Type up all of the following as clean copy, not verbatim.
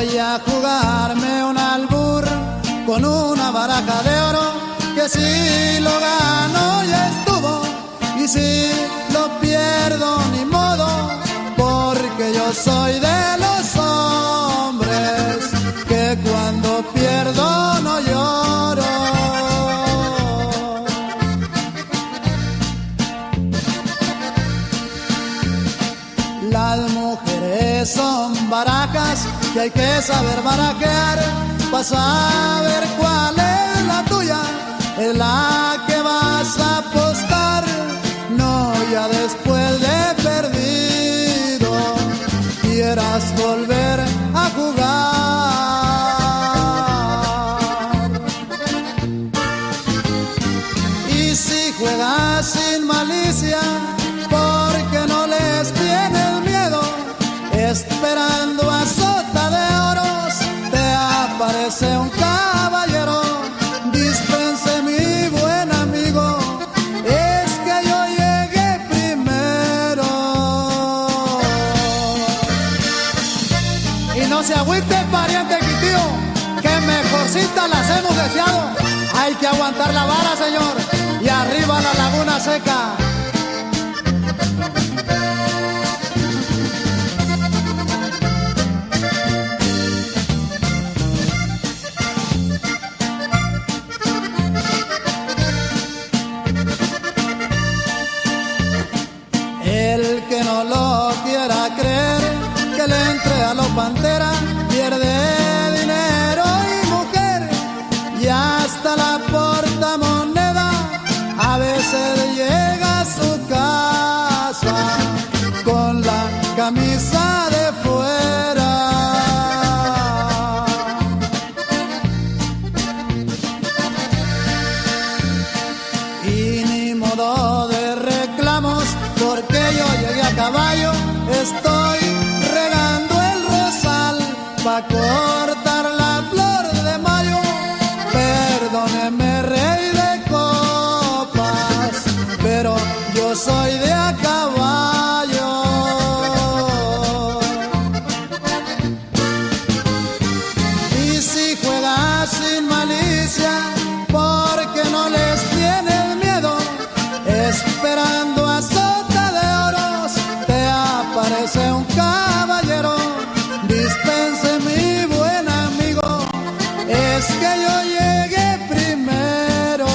Voy a jugarme un albur con una baraja de oro, que si lo gano ya estuvo, y si lo pierdo ni modo, porque yo soy de los hombres que cuando pierdo no lloro. Las mujeres son barajas que hay que saber barajear para saber cuál es la tuya, es la que vas a apostar, no ya después de perdido quieras volver a jugar. Y si juegas sin malicia, porque no les tienes miedo, esperando a sota de oros, te aparece un caballero. Dispense mi buen amigo, es que yo llegué primero. Y no se agüite, pariente quitío, que mejorcita las hemos deseado. Hay que aguantar la vara, señor, y arriba la laguna seca. El que no lo quiera creer, que le entre a los Pantera, pierde dinero y mujer, y hasta la portamoneda a veces llega a su casa con la camisa de fuera. Y ni modo de reclamos, porque yo llegué a caballo, estoy regando el rosal pa' cortar la flor de mayo. Perdóneme, rey de copas, pero yo soy de a caballo. Y si juegas sin malicia, porque no les tienes miedo, esperando a sota de oros, te aparece un caballero. Dispense mi buen amigo, es que yo llegué primero.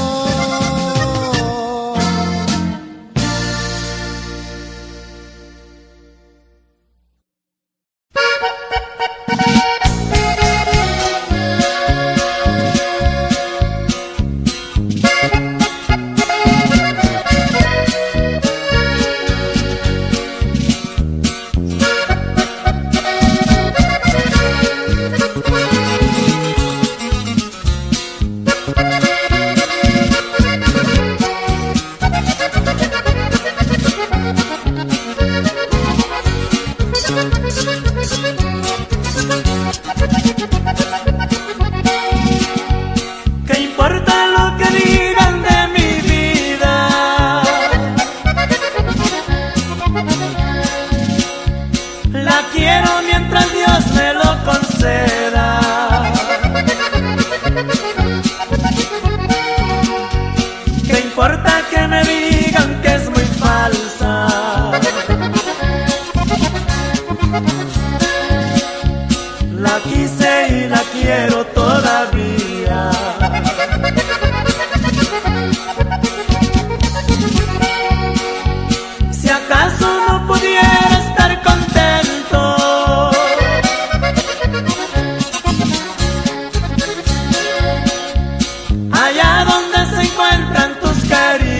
¿Qué importa lo que digan de mi vida? La quiero mientras Dios me lo conceda. ¿Qué importa que me digan que es muy falsa? La quise y la quiero todavía. Si acaso no pudiera estar contento, allá donde se encuentran tus queridos,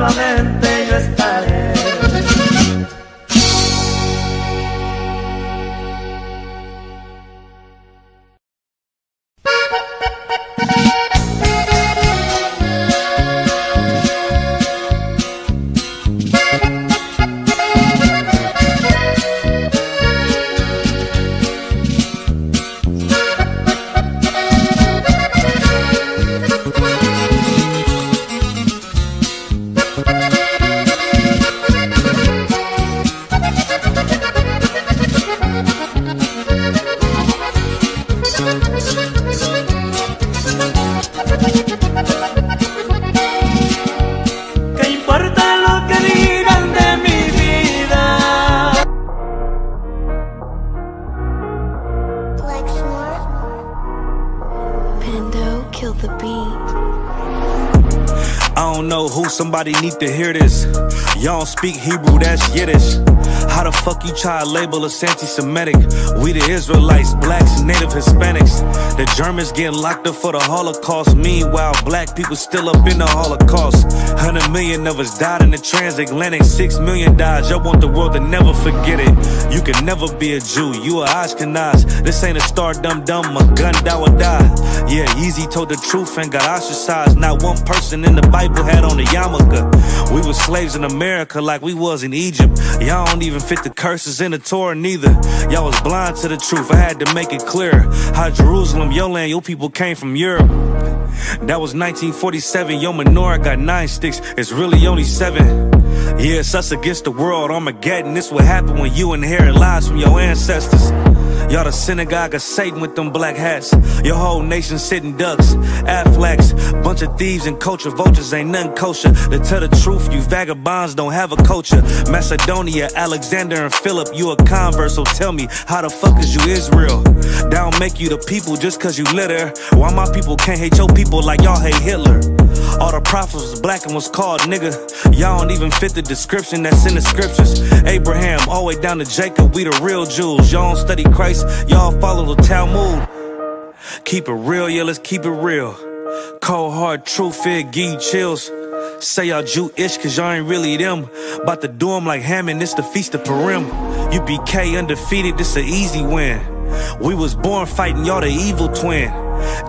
nuevamente yo estaré. ¿Qué importa lo que digan de mi vida? Pando killed the beat. I don't know who, somebody need to hear this. Y'all don't speak Hebrew, that's Yiddish. How the fuck you try to label us anti-Semitic? We the Israelites, blacks, native Hispanics. The Germans getting locked up for the Holocaust. Meanwhile, black people still up in the Holocaust. 100 million of us died in the transatlantic. 6 million died, y'all want the world to never forget it. You can never be a Jew, you a Ashkenaz. This ain't a star dum-dum, a gun down or die. Yeah, Yeezy told the truth and got ostracized. Not one person in the Bible had on a yarmulke. We was slaves in America like we was in Egypt. Y'all don't even fit the curses in the Torah neither. Y'all was blind to the truth, I had to make it clear. How Jerusalem, your land, your people came from Europe. That was 1947, your menorah got 9 sticks, it's really only 7. Yeah, it's us against the world, Armageddon. This what happened when you inherit lies from your ancestors. Y'all the synagogue of Satan with them black hats. Your whole nation sitting ducks, Aflacs. Bunch of thieves and culture vultures, ain't nothing kosher. To tell the truth, you vagabonds don't have a culture. Macedonia, Alexander and Philip, you a convert, so tell me, how the fuck is you Israel? That don't make you the people just cause you litter. Why my people can't hate your people like y'all hate Hitler? All the prophets was black and was called nigga. Y'all don't even fit the description that's in the scriptures. Abraham, all the way down to Jacob, we the real Jews. Y'all don't study Christ, y'all follow the Talmud. Keep it real, yeah, let's keep it real. Cold hard truth, it give you chills. Say y'all Jewish cause y'all ain't really them. About to do them like Hammond, this the Feast of Purim. UBK undefeated, this an easy win. We was born fighting, y'all the evil twin.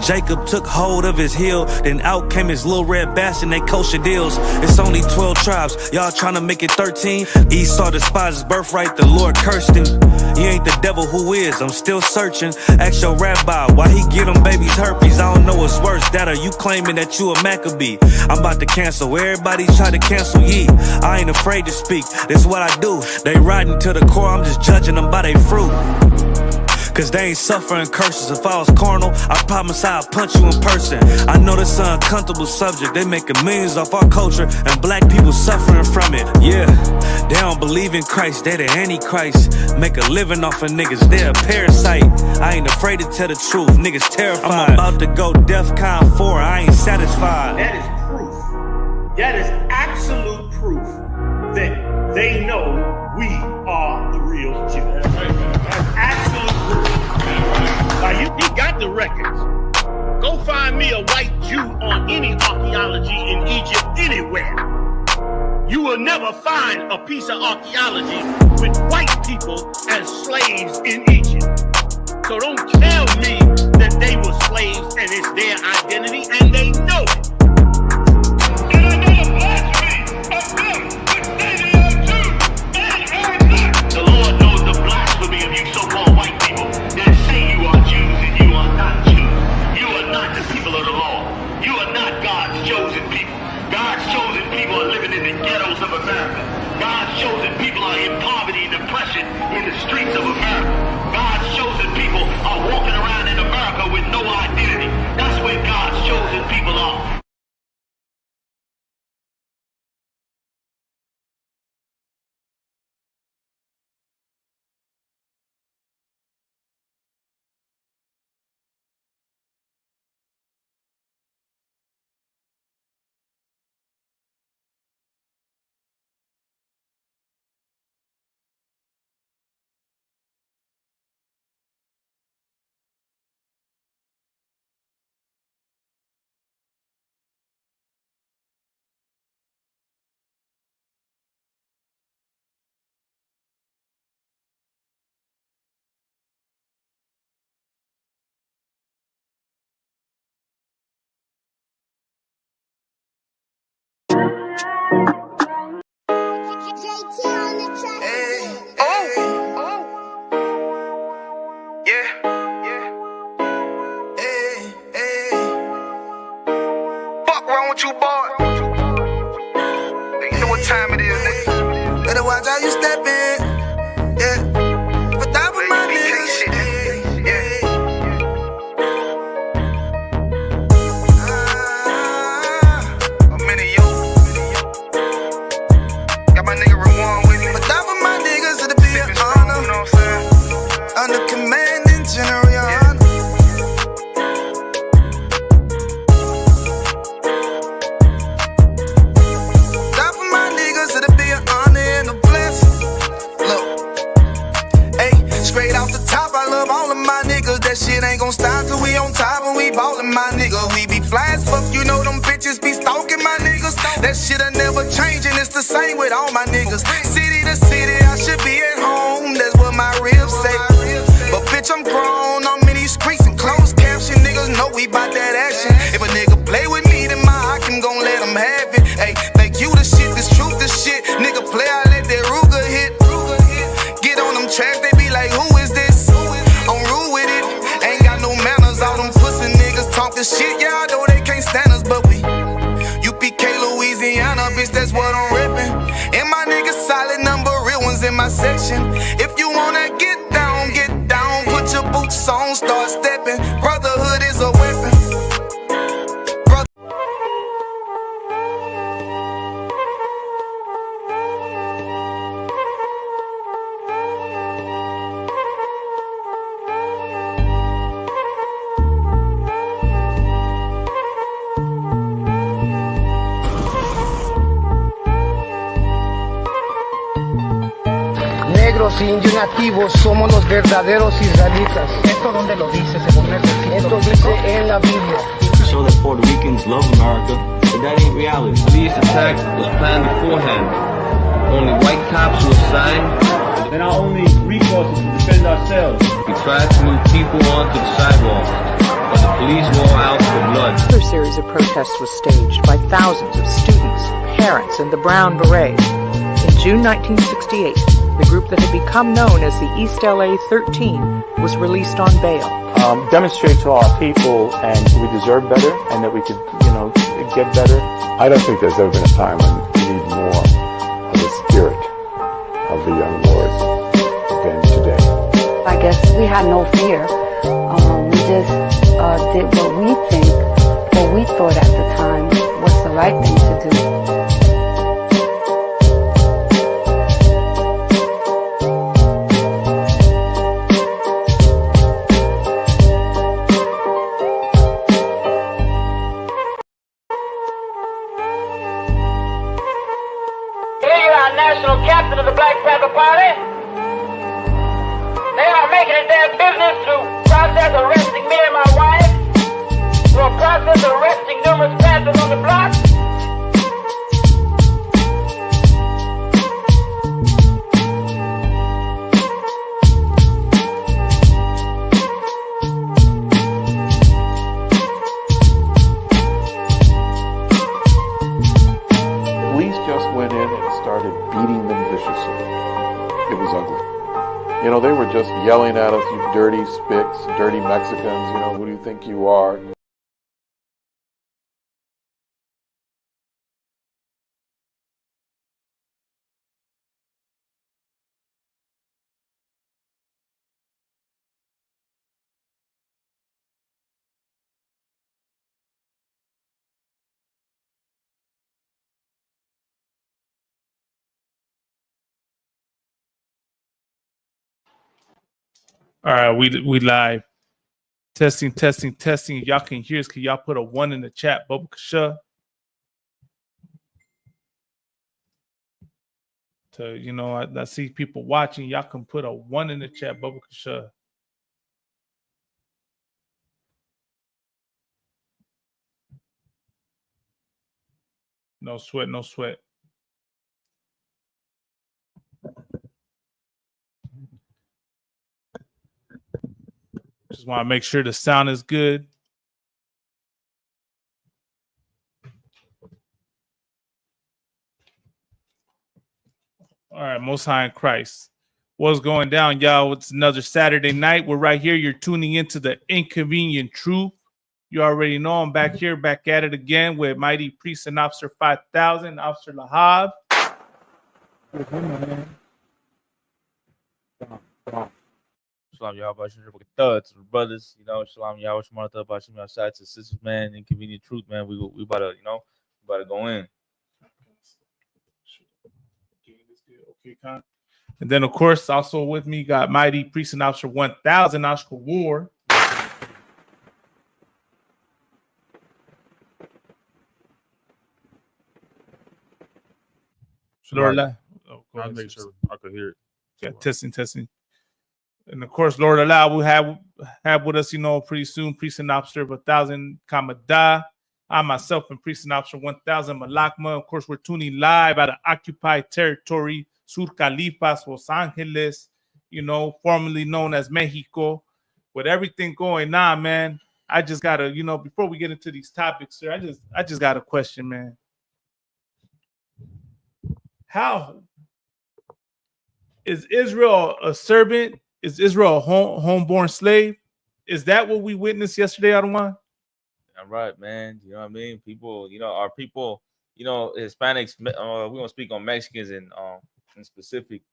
Jacob took hold of his heel, then out came his little red bastard and they kosher deals. It's only 12 tribes, y'all trying to make it 13. Esau despised his birthright, the Lord cursed him. He ain't the devil, who is? I'm still searching. Ask your rabbi why he get them babies herpes. I don't know what's worse, that or you claiming that you a Maccabee. I'm about to cancel, everybody try to cancel ye. I ain't afraid to speak, that's what I do. They riding to the core, I'm just judging them by their fruit. Cause they ain't suffering curses. If I was carnal, I promise I'd punch you in person. I know this an uncomfortable subject. They making millions off our culture and black people suffering from it. Yeah, they don't believe in Christ, they the Antichrist. Make a living off of niggas, they a parasite. I ain't afraid to tell the truth, niggas terrified. I'm about to go DEFCON 4, I ain't satisfied. That is proof. That is absolute proof that they know we are the real Jews. That's absolute proof. Now he got the records. Go find me a white Jew on any archaeology in Egypt anywhere. You will never find a piece of archaeology with white people as slaves in Egypt. So don't tell me that they were slaves and it's their identity, and they know it. And I know the blasphemy of them, which they are too. They are not. The Lord knows the blasphemy of you so-called white people that say you are Jews and you are not Jews. You are not the people of the law. You are not God's chosen people. God's chosen people are living in the ghettos of America. God's chosen people are in poverty and depression in the streets of America. God's chosen people are walking around in America with no identity. That's where God's chosen people are. what time it is, nigga. Better watch how you step in. Yeah. But that was my niggas. I'm in you. Got my nigga Rawan with me. But that was my niggas to the be an honor. You know what I'm saying? Under commanding General Yana. That for my niggas to the be an honor and a blessing. Look, hey, straight off the top, I love all of my niggas. That shit ain't gon' stop till we on top and we ballin', my nigga. We be fly as fuck, you know them bitches be stalking my niggas. That shit'll never change and it's the same with all my niggas. City to city, I should be at home. That's what my ribs say. But bitch, I'm grown. I'm in these streets and closed caption. Niggas know we bout that action. If a nigga play with me, then my Hakim gon' let him have it. Hey, think you the shit, this truth the shit. Nigga play, I let that Ruger hit. Get on them tracks, they be like, who is this? I'm rude with it. Ain't got no manners. All them pussy niggas talking shit. Yeah, I know they can't stand us, but we UPK Louisiana, bitch, that's what I'm rippin'. And my niggas solid number, real ones in my section. If you wanna get down, put your boots on, start stepping. Brotherhood is a weapon. Negros, indios nativos, somos los verdaderos israelitas. ¿Esto dónde lo dice, según esto dice en la Biblia. To show that Puerto Ricans love America, but that ain't reality. These attacks was planned beforehand. Only white cops were assigned. Then our only recourse is to defend ourselves. We tried to move people onto the sidewalk, but the police were all out for blood. Another series of protests was staged by thousands of students, parents, and the Brown Berets. In June 1968, the group that had become known as the East LA 13 was released on bail. Demonstrate to our people and we deserve better and that we could, get better. I don't think there's ever been a time when we need more of the spirit of the young lords than today. I guess we had no fear. We just did what we think, what we thought at the time was the right thing to do. National captain of the Black Panther Party. They are making it their business to process arresting me and my wife, through a process of arresting numerous Panthers on the block. Police just went in and started beating them viciously. It was ugly. They were just yelling at us, you dirty spicks, dirty Mexicans, who do you think you are? All right, we live. Testing. Y'all can hear us. Can y'all put a 1 in the chat, AmeriKKKa? I see people watching. Y'all can put a 1 in the chat, AmeriKKKa. No sweat. Just want to make sure the sound is good. All right, Most High in Christ. What's going down, y'all? It's another Saturday night. We're right here. You're tuning into the Inconvenient Truth. You already know I'm back here, back at it again with Mighty Priest and Officer 5000, Officer Lahav. Shalom, y'all. To the brothers, you know, shalom, y'all. Shalom, Bashim, outside to sisters, man. Inconvenient truth, man. We about to, you know, about to go in. Okay, Con. And then, of course, also with me got Mighty Priest and Officer 1000, Oscar War. Lord, I'll make sure I could hear it. Yeah, testing. And of course, Lord Allah, we'll have with us, you know, pretty soon, Priest and Officer 1000 Kamada. I myself and Priest and Officer 1000 Malakma. Of course, we're tuning live out of occupied territory, Sur Califas, Los Angeles, you know, formerly known as Mexico. With everything going on, man, I just gotta, you know, before we get into these topics, sir, I just got a question, man. How is Israel a servant? Is Israel a homeborn slave? Is that what we witnessed yesterday, Adawan? All right, man. You know what I mean? People, you know, our people, you know, Hispanics, we're gonna speak on Mexicans and in specific,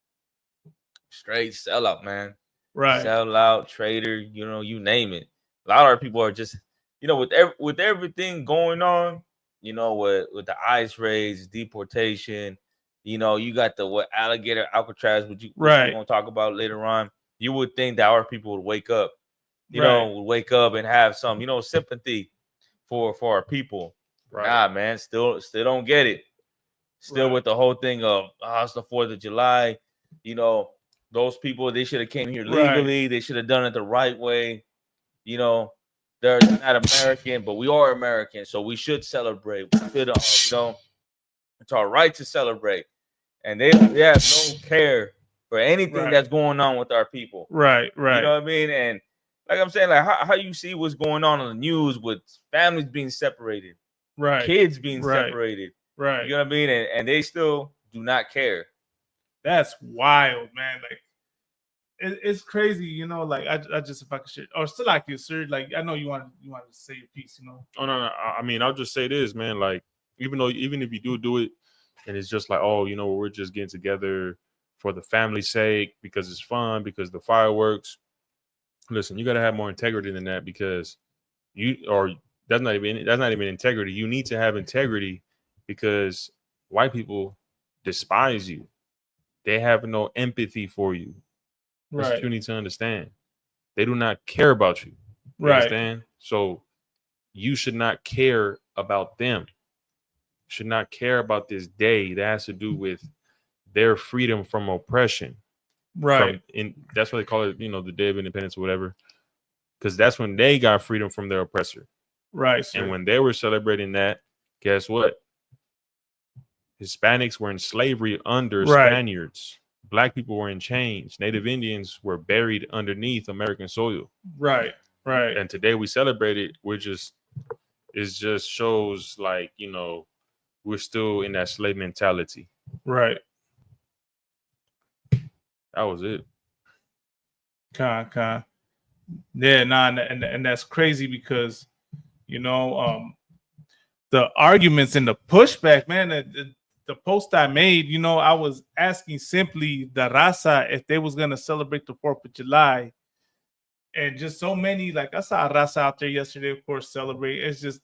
straight sellout, man. Right. Sellout, traitor, you know, you name it. A lot of our people are just, you know, with everything going on, you know, with the ICE raids, deportation, you know, you got the alligator Alcatraz, which we're gonna talk about later on. You would think that our people would wake up, you know, would wake up and have some, you know, sympathy for our people. Right. Nah, man, still don't get it. Still with the whole thing of it's the 4th of July. You know, those people, they should have came here legally. They should have done it the right way. You know, they're not American, but we are American, so we should celebrate. We should, you know, it's our right to celebrate. And they have no care for anything that's going on with our people. Right. You know what I mean? And like I'm saying, like how you see what's going on the news with families being separated, kids being separated, you know what I mean? And they still do not care. That's wild, man. Like it's crazy, you know. Like I just, if I could share, or still like you, sir. Like I know you want to say your piece, you know. Oh no, I mean, I'll just say this, man. Like even if you do it, and it's just like, oh, you know, we're just getting together for the family's sake because it's fun, because the fireworks. Listen, you got to have more integrity than that, because that's not even integrity. You need to have integrity because white people despise you. They have no empathy for you. That's what you need to understand. They do not care about you. You understand? So you should not care about them. You should not care about this day that has to do with their freedom from oppression. That's why they call it, you know, the Day of Independence or whatever, because that's when they got freedom from their oppressor. And when they were celebrating that, guess what? Hispanics were in slavery under Spaniards. Black people were in chains. Native Indians were buried underneath American soil. And today we celebrate it. It just shows, like, you know, we're still in that slave mentality. That was it. Con. Yeah, and that's crazy because, you know, the arguments and the pushback, man, the post I made, you know, I was asking simply the Raza if they was gonna celebrate the 4th of July. And just so many, like I saw Raza out there yesterday, of course, celebrate. It's just,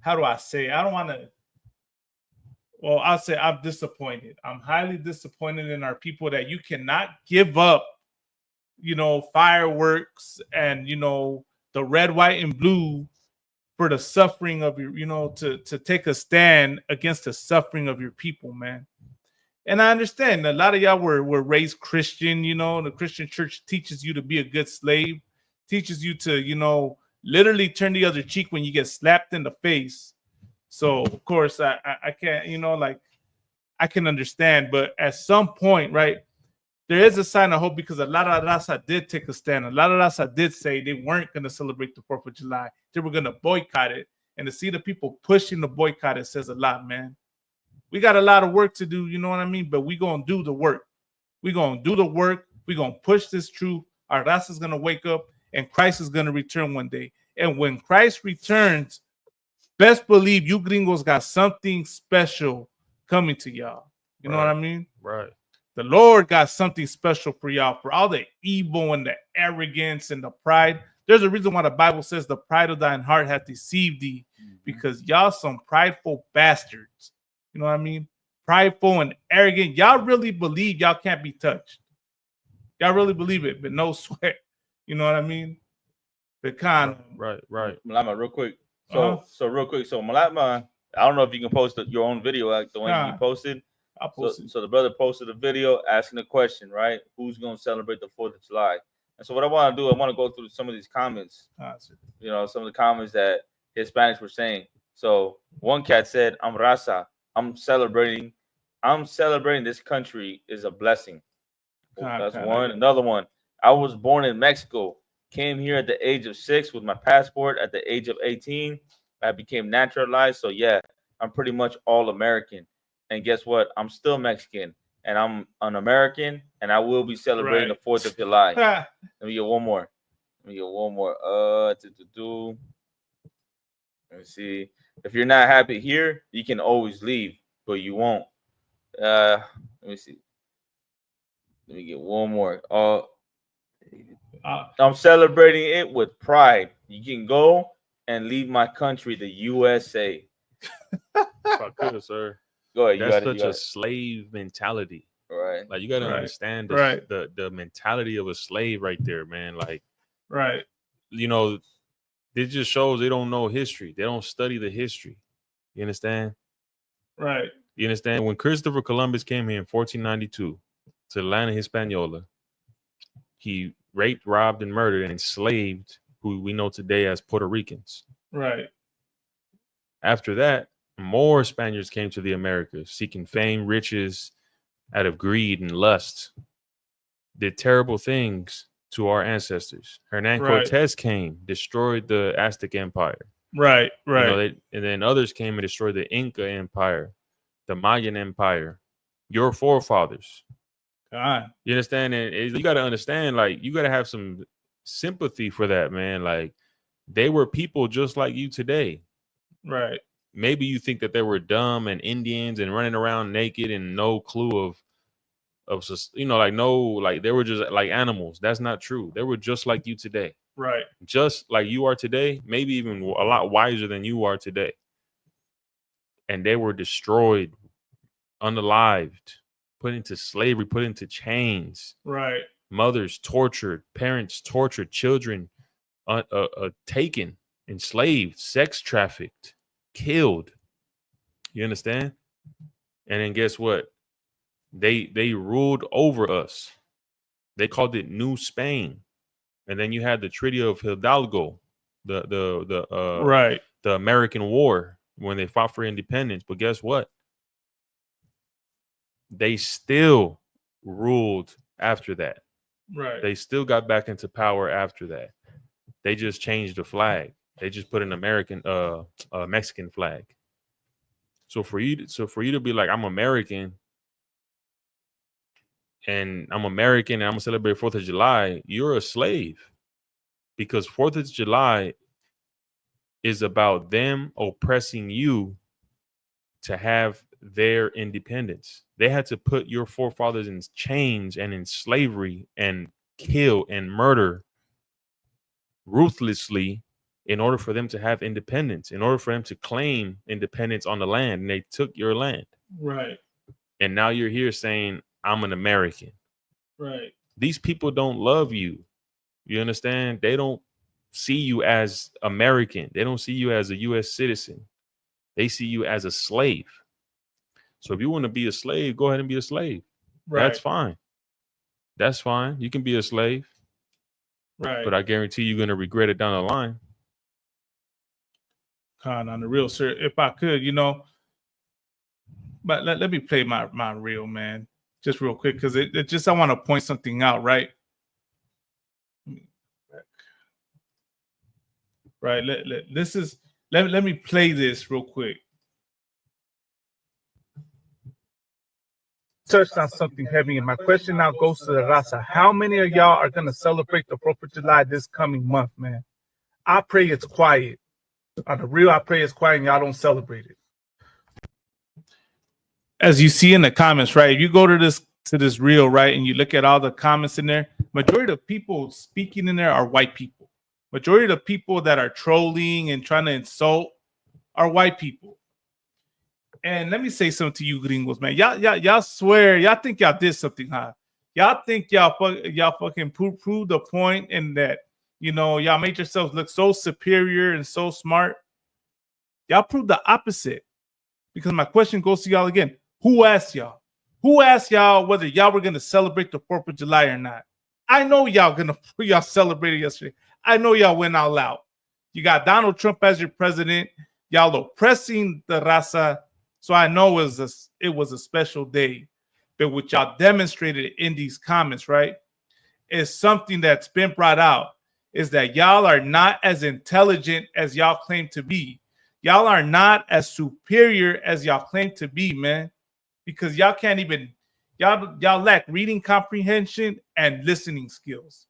how do I say? I don't want to. Well, I'll say I'm disappointed. I'm highly disappointed in our people that you cannot give up, you know, fireworks and, you know, the red, white, and blue for the suffering of your, you know, to take a stand against the suffering of your people, man. And I understand a lot of y'all were raised Christian, you know, the Christian church teaches you to be a good slave, teaches you to, you know, literally turn the other cheek when you get slapped in the face. So, of course, I can't, you know, like, I can understand. But at some point, right, there is a sign of hope because a lot of Raza did take a stand. A lot of Raza did say they weren't going to celebrate the 4th of July. They were going to boycott it. And to see the people pushing the boycott, it says a lot, man. We got a lot of work to do, you know what I mean? But we're going to do the work. We're going to do the work. We're going to push this truth. Our Raza is going to wake up, and Christ is going to return one day. And when Christ returns, best believe you gringos got something special coming to y'all. You know what I mean? Right. The Lord got something special for y'all, for all the evil and the arrogance and the pride. There's a reason why the Bible says the pride of thine heart hath deceived thee, because y'all some prideful bastards. You know what I mean? Prideful and arrogant. Y'all really believe y'all can't be touched. Y'all really believe it, but no sweat. You know what I mean? Right. Malama, real quick. So real quick. So Malama, I don't know if you can post your own video like the one you posted. I'll post it. So the brother posted a video asking a question, right? Who's going to celebrate the 4th of July? And so what I want to do, I want to go through some of these comments. You know, some of the comments that Hispanics were saying. So one cat said, "I'm Raza. I'm celebrating this country is a blessing." That's one. Another one. "I was born in Mexico. Came here at the age of 6 with my passport. At the age of 18, I became naturalized. So yeah, I'm pretty much all American. And guess what? I'm still Mexican, and I'm an American, and I will be celebrating the 4th of July." Let me get one more. Let me see. "If you're not happy here, you can always leave, but you won't." Let me see. Let me get one more. "I'm celebrating it with pride. You can go and leave my country, the USA." If I could, sir. Go ahead. That's such a slave mentality. Right. Like you got to understand the mentality of a slave right there, man. Like, you know, it just shows they don't know history. They don't study the history. You understand? Right. You understand? When Christopher Columbus came here in 1492 to the land of Hispaniola, he raped, robbed, and murdered and enslaved who we know today as Puerto Ricans. Right. After that, more Spaniards came to the Americas, seeking fame, riches, out of greed and lust. Did terrible things to our ancestors. Hernan Cortez came, destroyed the Aztec Empire. Right. You know, and then others came and destroyed the Inca Empire, the Mayan Empire. Your forefathers. You understand? And you got to understand, like, you got to have some sympathy for that, man. Like, they were people just like you today. Right. Maybe you think that they were dumb and Indians and running around naked and no clue of you know, like they were just like animals. That's not true. They were just like you today. Right. Just like you are today, maybe even a lot wiser than you are today. And they were destroyed, unalived, put into slavery, put into chains. Right. Mothers tortured, parents tortured, children taken, enslaved, sex trafficked, killed. You understand? And then guess what? They ruled over us. They called it New Spain. And then you had the Treaty of Hidalgo, the American War, when they fought for independence. But guess what? They still ruled after that. Right. They still got back into power after that. They just changed the flag. They just put an Mexican flag. So for you to be like, I'm American and I'm gonna celebrate 4th of July, you're a slave. Because 4th of July is about them oppressing you to have their independence. They had to put your forefathers in chains and in slavery and kill and murder ruthlessly in order for them to have independence, in order for them to claim independence on the land. And they took your land. Right. And now you're here saying, I'm an American. Right. These people don't love you. You understand? They don't see you as American. They don't see you as a U.S. citizen. They see you as a slave. So if you want to be a slave, go ahead and be a slave. Right. That's fine. That's fine. You can be a slave. Right. But I guarantee you're going to regret it down the line. On the real, sir, if I could, you know, but let me play my reel, man, just real quick, because it just, I want to point something out, right? Right. Let me play this real quick. Touched on something heavy, and my question now goes to the Raza. How many of y'all are going to celebrate the 4th of July this coming month, man? I pray it's quiet. On the real, I pray it's quiet and y'all don't celebrate it. as you see in the comments, right? If you go to this reel, right, and you look at all the comments in there, majority of the people speaking in there are white people. Majority of the people that are trolling and trying to insult are white people. And let me say something to you gringos, man. Y'all swear, y'all think y'all did something, huh? Y'all think y'all fucking proved the point and that, you know, y'all made yourselves look so superior and so smart. Y'all proved the opposite. Because my question goes to y'all again. Who asked y'all? Who asked y'all whether y'all were going to celebrate the 4th of July or not? I know y'all celebrated yesterday. I know y'all went all out. You got Donald Trump as your president. Y'all oppressing the Raza. So I know it was a special day. But what y'all demonstrated in these comments, right, is something that's been brought out, is that y'all are not as intelligent as y'all claim to be. Y'all are not as superior as y'all claim to be, man, because y'all can't even, y'all lack reading comprehension and listening skills.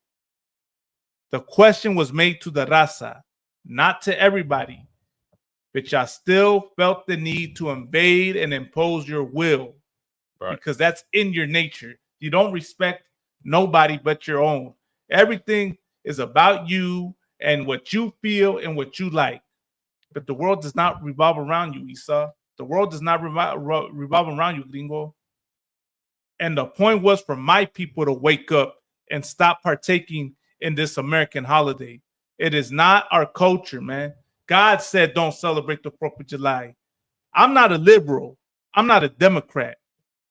The question was made to the Raza, not to everybody, but y'all still felt the need to invade and impose your will, right? Because that's in your nature. You don't respect nobody but your own. Everything is about you and what you feel and what you like. But the world does not revolve around you, Isa. The world does not revolve around you, gringo. And the point was for my people to wake up and stop partaking in this American holiday. It is not our culture, man. God said don't celebrate the 4th of July. I'm not a liberal. I'm not a Democrat.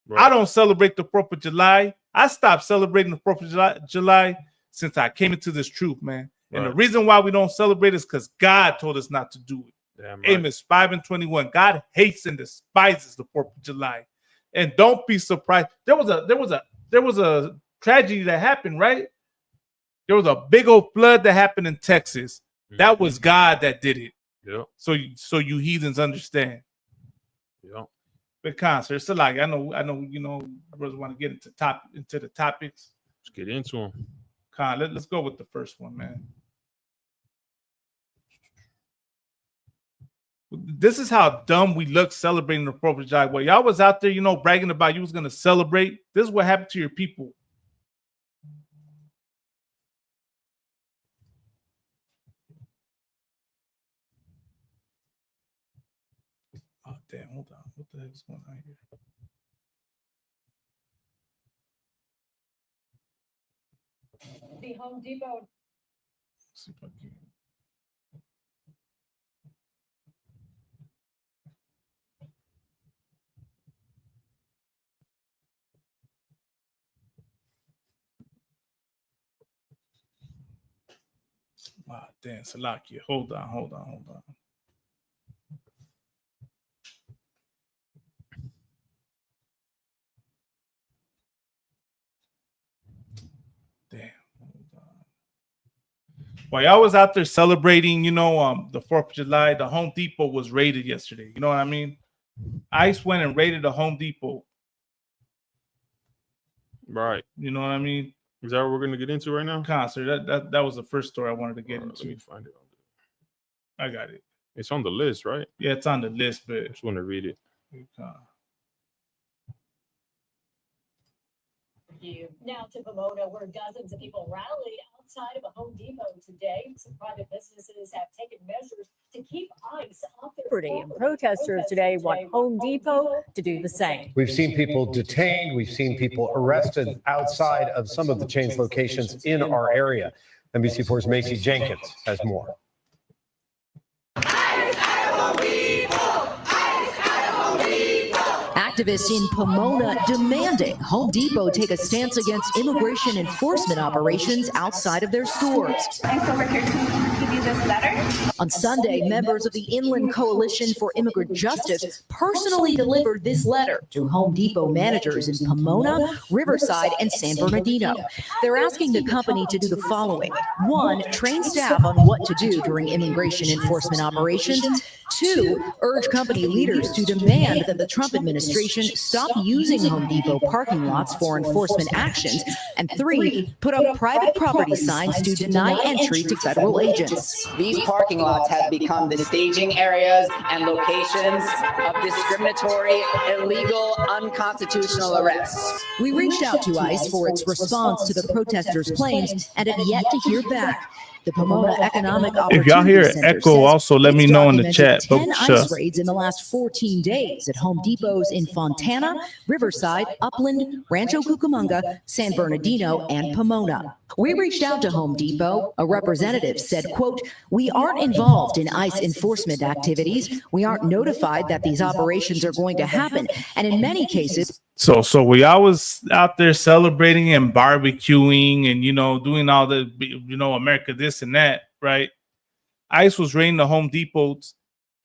Right. I don't celebrate the 4th of July. I stopped celebrating the 4th of July since I came into this truth, man. Right. And the reason why we don't celebrate is because God told us not to do it. Right. Amos 5:21. God hates and despises the 4th of July. And don't be surprised. There was a tragedy that happened, right? There was a big old flood that happened in Texas. Mm-hmm. That was God that did it. Yeah. So you heathens understand. Yeah. But concert, so like I know, you know, brothers want to get into the topics. Let's get into them. Let's go with the first one, man. This is how dumb we look celebrating the 4th of July. Well, y'all was out there, you know, bragging about you was going to celebrate. This is what happened to your people. Oh, damn. Hold on. What the heck is going on here? The Home Depot. Let's see if I can. Ah, damn, Salakia. Hold on. Damn, hold on. While y'all was out there celebrating, you know, the 4th of July, the Home Depot was raided yesterday. You know what I mean? ICE went and raided the Home Depot. Right. You know what I mean? Is that what we're going to get into right now? Concert. That was the first story I wanted to get into. Let me find it. I got it. It's on the list, right? Yeah, it's on the list, but I just want to read it. Now to Pomona, where dozens of people rallied outside of a Home Depot today. Some private businesses have taken measures to keep ICE off their property. And protesters today want Home Depot to do the same. We've seen people detained. We've seen people arrested outside of some of the chain's locations in our area. NBC4's Macy Jenkins has more. Activists in Pomona demanding Home Depot take a stance against immigration enforcement operations outside of their stores. I'm over here to give you this letter. On Sunday, members of the Inland Coalition for Immigrant Justice personally delivered this letter to Home Depot managers in Pomona, Riverside, and San Bernardino. They're asking the company to do the following. 1, train staff on what to do during immigration enforcement operations. 2, urge company leaders to demand that the Trump administration stop using Home Depot parking lots for enforcement actions. And 3, put up private property signs to deny entry to federal agents. arrests. These parking lots have become the staging areas and locations of discriminatory, illegal, unconstitutional arrests. We reached out to ICE for its response to the protesters' claims and have yet to hear back. The Pomona Economic If y'all hear Opportunity an Center echo, says also let it's me know in the documented chat. 10 But ICE raids in the last 14 days at Home Depots in Fontana, Riverside, Upland, Rancho Cucamonga, San Bernardino, and Pomona. We reached out to Home Depot. A representative said, quote, "We aren't involved in ICE enforcement activities. We aren't notified that these operations are going to happen. And in many cases, So we always out there celebrating and barbecuing and, you know, doing all the, you know, America this and that, right? ICE was raiding the Home Depots,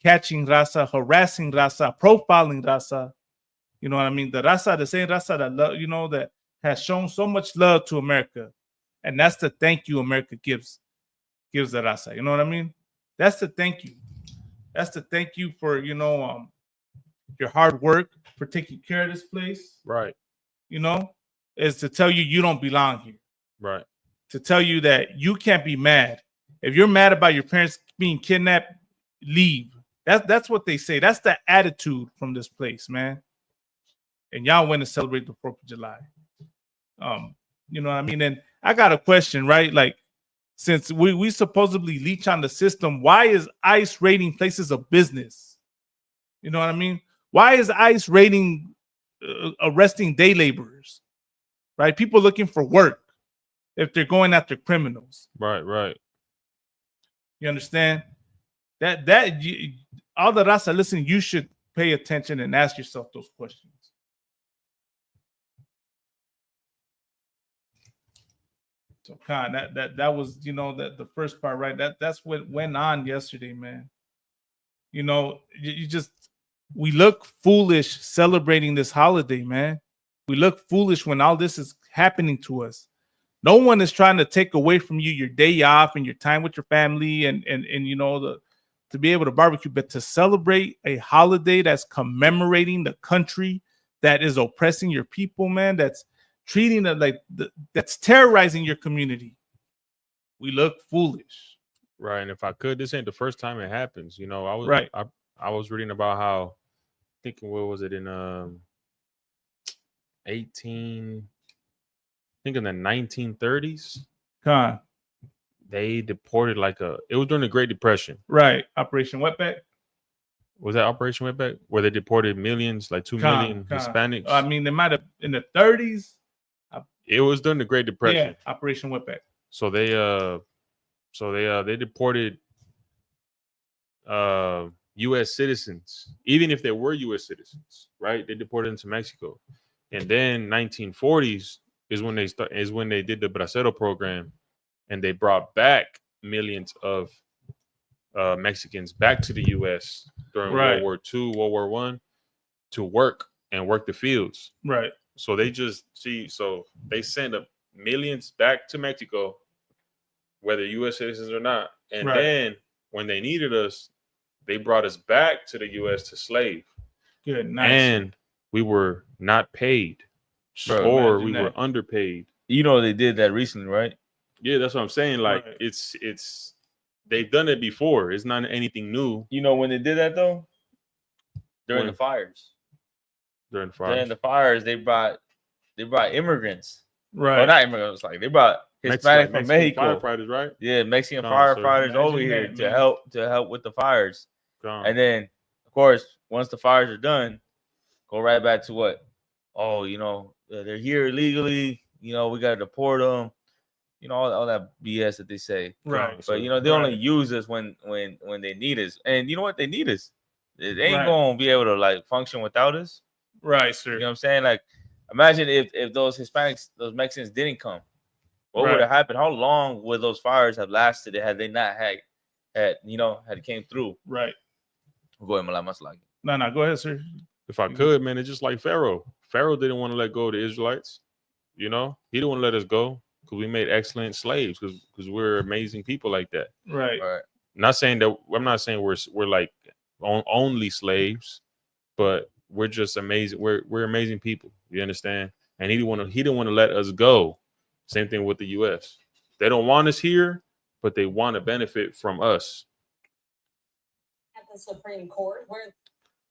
catching Raza, harassing Raza, profiling Raza. You know what I mean? The Raza, the same Raza that love, you know, that has shown so much love to America. And that's the thank you America gives the Raza. You know what I mean? That's the thank you. That's the thank you for, you know, your hard work for taking care of this place. Right. You know, is to tell you you don't belong here. Right. To tell you that you can't be mad. If you're mad about your parents being kidnapped, leave. That's what they say. That's the attitude from this place, man. And y'all went to celebrate the 4th of July. You know what I mean? And I got a question, right? Like, since we supposedly leech on the system, why is ICE raiding places of business? You know what I mean? Why is ICE raiding, arresting day laborers, right? People looking for work if they're going after criminals. Right, right. You understand? All the Raza, listen, you should pay attention and ask yourself those questions. So, Khan, that was, you know, the first part, right? That's what went on yesterday, man. You know, we look foolish celebrating this holiday, man. We look foolish when all this is happening to us. No one is trying to take away from you your day off and your time with your family and you know, to be able to barbecue, but to celebrate a holiday that's commemorating the country that is oppressing your people, man, that's treating it like that's terrorizing your community. We look foolish. Right. And if I could, this ain't the first time it happens. You know, I was reading about how, thinking, what was it in in the 1930s. Khan. They deported it was during the Great Depression. Right. Operation Wetback. Was that Operation Wetback? Where they deported millions, like 2 million Hispanics? I mean, they might have in the 30s. It was during the Great Depression. Yeah, Operation Wetback. So they deported U.S. citizens, even if they were U.S. citizens, right? They deported them to Mexico, and then 1940s is when they did the Bracero program, and they brought back millions of Mexicans back to the U.S. during World War II, World War I, to work the fields. Right. So they they send millions back to Mexico, whether U.S. citizens or not, and then when they needed us, they brought us back to the U.S. to slave. Good, nice. And we were not paid, or we were underpaid. You know, they did that recently, right? Yeah, that's what I'm saying. Like, it's they've done it before. It's not anything new. You know when they did that though? During the fires. During the fires, they brought immigrants. Right. Or not immigrants, like they brought Hispanics from Mexico. Firefighters, right? Yeah, Mexican firefighters over here to help with the fires. And then, of course, once the fires are done, go right back to what? Oh, you know, they're here illegally. You know, we got to deport them. You know, all that BS that they say. Right. But, you know, they only use us when they need us. And you know what? They need us. They ain't going to be able to, like, function without us. Right, sir. You know what I'm saying? Like, imagine if those Hispanics, those Mexicans didn't come. What would have happened? How long would those fires have lasted had they not had it came through? Right. Go ahead, Malama. No, go ahead, sir. If I could, man, it's just like Pharaoh. Pharaoh didn't want to let go of the Israelites. You know, he didn't want to let us go because we made excellent slaves because we're amazing people like that. Right. I'm not saying we're like only slaves, but we're just amazing. We're amazing people. You understand? And he didn't want to let us go. Same thing with the U.S. They don't want us here. but they want to benefit from us. At the Supreme Court, where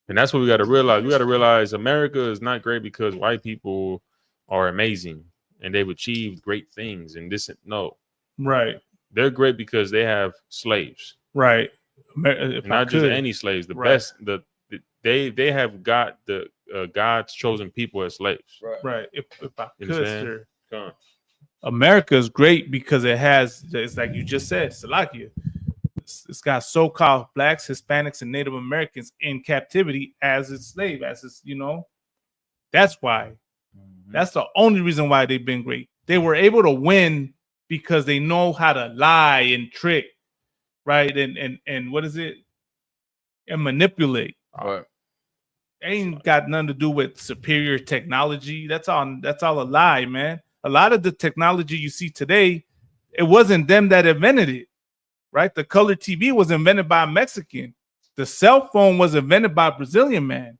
And that's what we got to realize. We got to realize America is not great because white people are amazing and they've achieved great things. And this, no, Right. they're great because they have slaves. Right. Not just any slaves. The best. They have got the God's chosen people as slaves. Right. If I You could, understand? sir. Come on. America is great because it's like you just said, Salakia. It's got so-called blacks, Hispanics, and Native Americans in captivity as its slave, as its, that's why. That's the only reason why they've been great. They were able to win because they know how to lie and trick, right? And what is it? And manipulate. Right. Ain't got nothing to do with superior technology. That's all a lie, man. A lot of the technology you see today, it wasn't them that invented it. Right, the color TV was invented by a Mexican. The cell phone was invented by a Brazilian man.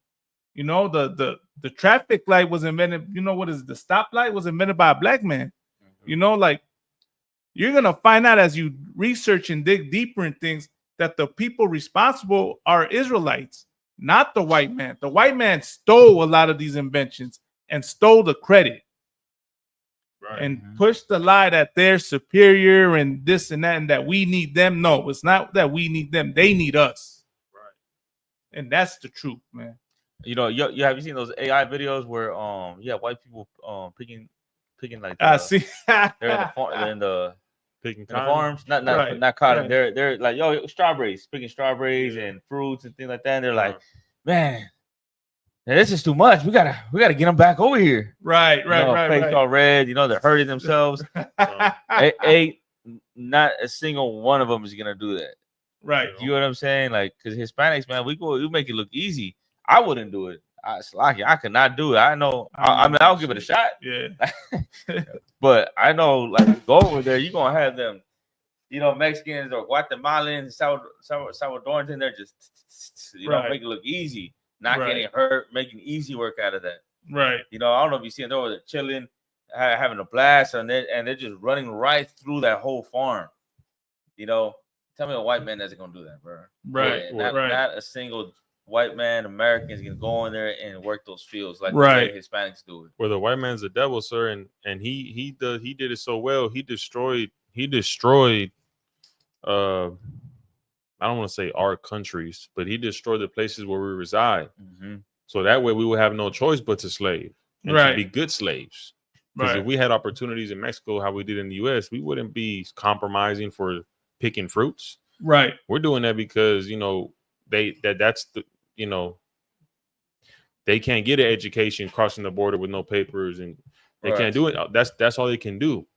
The traffic light was invented. What is it? The stoplight was invented by a black man. Like you're gonna find out as you research and dig deeper in things that the people responsible are Israelites, not the white man. The white man stole a lot of these inventions and stole the credit. And push the lie that they're superior and this and that and that we need them. No, it's not that we need them. They need us. Right. And that's the truth, man. You have you seen those AI videos where white people picking like I see they're in the picking farms, not cotton. Right. They're like strawberries, picking strawberries and fruits and things like that. And they're like, man, this is too much. We gotta get them back over here. Right. Face all red. They're hurting themselves. Not a single one of them is gonna do that. Right. You know what I'm saying? Like, because Hispanics, man, we make it look easy. I wouldn't do it. I could not do it. I know. I'll give it a shot. Yeah. But I know, like, go over there, you're gonna have them, Mexicans or Guatemalans, Salvadorans in there, just make it look easy. Not getting hurt, making easy work out of that. Right. I don't know if you see them over there chilling, having a blast, and they're just running right through that whole farm. Tell me a white man that's gonna do that, bro. Right. Yeah, not a single white man, Americans can go in there and work those fields like the Hispanics do it. Well, the white man's the devil, sir, and he did it so well. He destroyed. I don't want to say our countries, but he destroyed the places where we reside. Mm-hmm. So that way we would have no choice but to slave and to be good slaves. Because if we had opportunities in Mexico, how we did in the U.S., we wouldn't be compromising for picking fruits. Right. We're doing that because, they can't get an education crossing the border with no papers, and they can't do it. That's all they can do.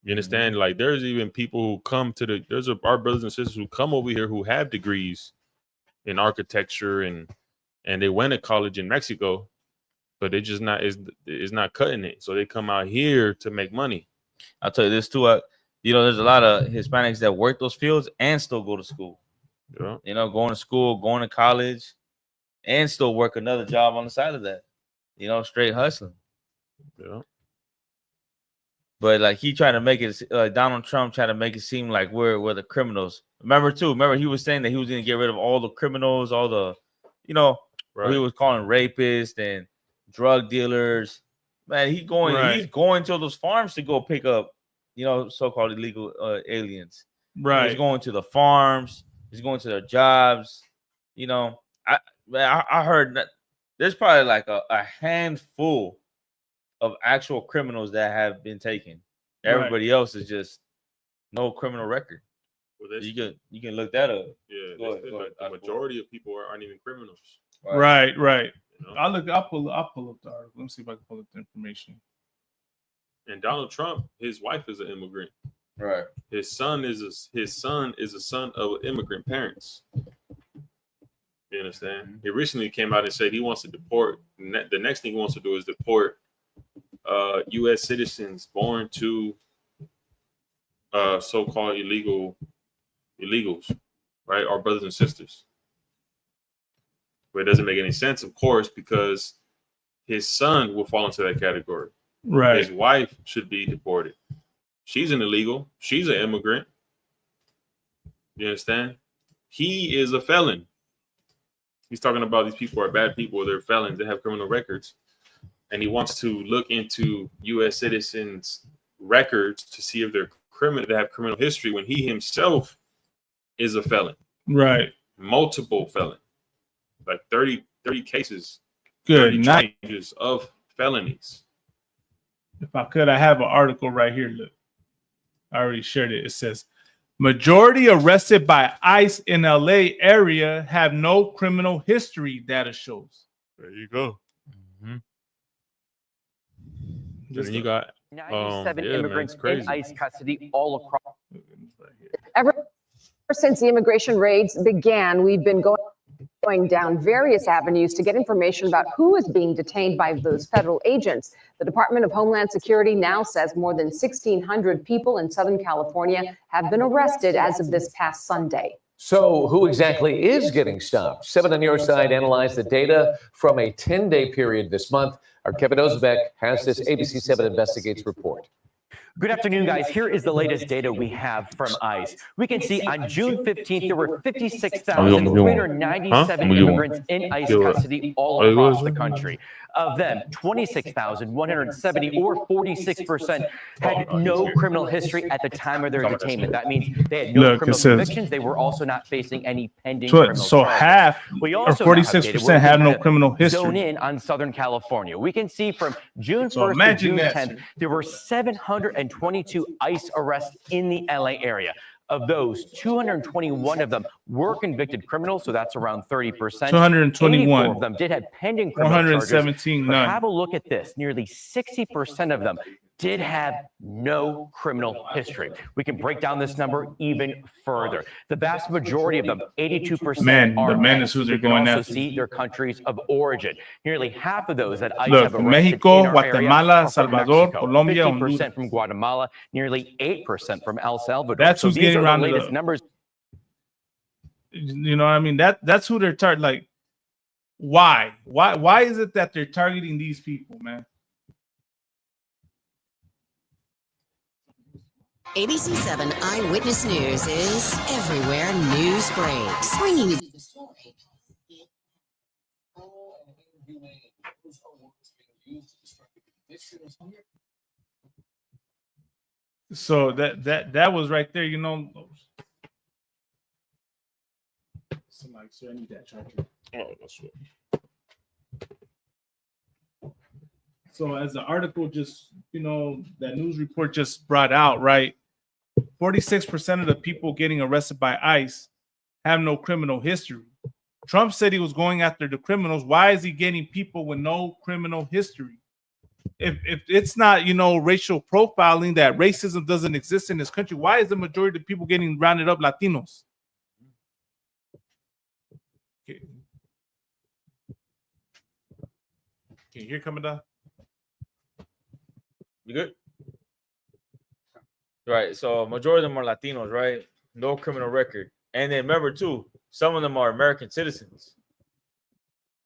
You understand? Mm-hmm. Like, there's even people who come to our brothers and sisters who come over here who have degrees in architecture and they went to college in Mexico, but it just is not cutting it. So they come out here to make money. I'll tell you this too. There's a lot of Hispanics that work those fields and still go to school. Yeah. Going to school, going to college, and still work another job on the side of that. Straight hustling. Yeah. But like he tried to make it, Donald Trump tried to make it seem like we're the criminals. Remember he was saying that he was going to get rid of all the criminals, all the, he was calling rapists and drug dealers. Man, he's going to those farms to go pick up, so-called illegal aliens. Right. He's going to the farms. He's going to their jobs. I heard that there's probably like a handful of actual criminals that have been taken. Everybody else is just no criminal record. Well, you can look that up. Yeah, the majority of people aren't even criminals. Right. I'll pull up the article. Let me see if I can pull up the information. And Donald Trump, his wife is an immigrant. Right. His son is a son of immigrant parents. You understand? Mm-hmm. He recently came out and said he wants to deport. The next thing he wants to do is deport U.S. citizens born to so-called illegals, right? Our brothers and sisters. But it doesn't make any sense, of course, because his son will fall into that category. Right. His wife should be deported. She's an illegal. She's an immigrant. You understand? He is a felon. He's talking about these people are bad people. They're felons. They have criminal records. And he wants to look into U.S. citizens' records to see if they're criminal. They have criminal history when he himself is a felon. Right. Multiple felon. Like 30 cases. Good 30 night. charges of felonies. If I could, I have an article right here. Look, I already shared it. It says, majority arrested by ICE in LA area have no criminal history, data shows. There you go. Mm-hmm. And then you got 97 yeah, immigrants man, in ICE custody all across. Ever since the immigration raids began, we've been going down various avenues to get information about who is being detained by those federal agents. The Department of Homeland Security now says more than 1,600 people in Southern California have been arrested as of this past Sunday. So who exactly is getting stopped? 7 on your side analyzed the data from a 10-day period this month. Our Kevin Ozbek has this ABC 7 Investigates report. Good afternoon, guys. Here is the latest data we have from ICE. We can see on June 15th, there were 56,397 immigrants in ICE custody all across the country. Of them, 26,170 or 46% had no criminal history at the time of their detainment. That means they had no criminal convictions. They were also not facing any pending criminal so charges. half We or also 46% have no criminal history. Zone in on Southern California. We can see from June 1st to imagine June that. 10th, there were 722 ICE arrests in the LA area. Of those, 221 of them were convicted criminals, so that's around 30%. 221 84 of them did have pending criminal 117 charges. But none. have a look at this. Nearly 60% of them did have no criminal history. We can break down this number even further. The vast majority of them, 82%, Man, are the men is who they're We can going also after. see their countries of origin. Nearly half of those that ICE Look, have arrested Mexico, in our area Guatemala, are from Salvador, Mexico, Colombia, 50% Honduras. from Guatemala, nearly 8% from El Salvador. That's So who's these getting are the rounded latest up. numbers. You know what I mean? That's who they're targeting. Like, why is it that they're targeting these people, man? ABC 7 Eyewitness News is everywhere news breaks, bringing you the story. So that was right there, you know. Somebody, sir, I need that charger. Oh, that's what. So as the article just, you know, that news report just brought out, right? 46% of the people getting arrested by ICE have no criminal history. Trump said he was going after the criminals. Why is he getting people with no criminal history? If it's not, you know, racial profiling, that racism doesn't exist in this country, why is the majority of people getting rounded up Latinos? Okay. Can you hear coming down? You good? Right. So majority of them are Latinos, right? No criminal record. And then remember too, some of them are American citizens.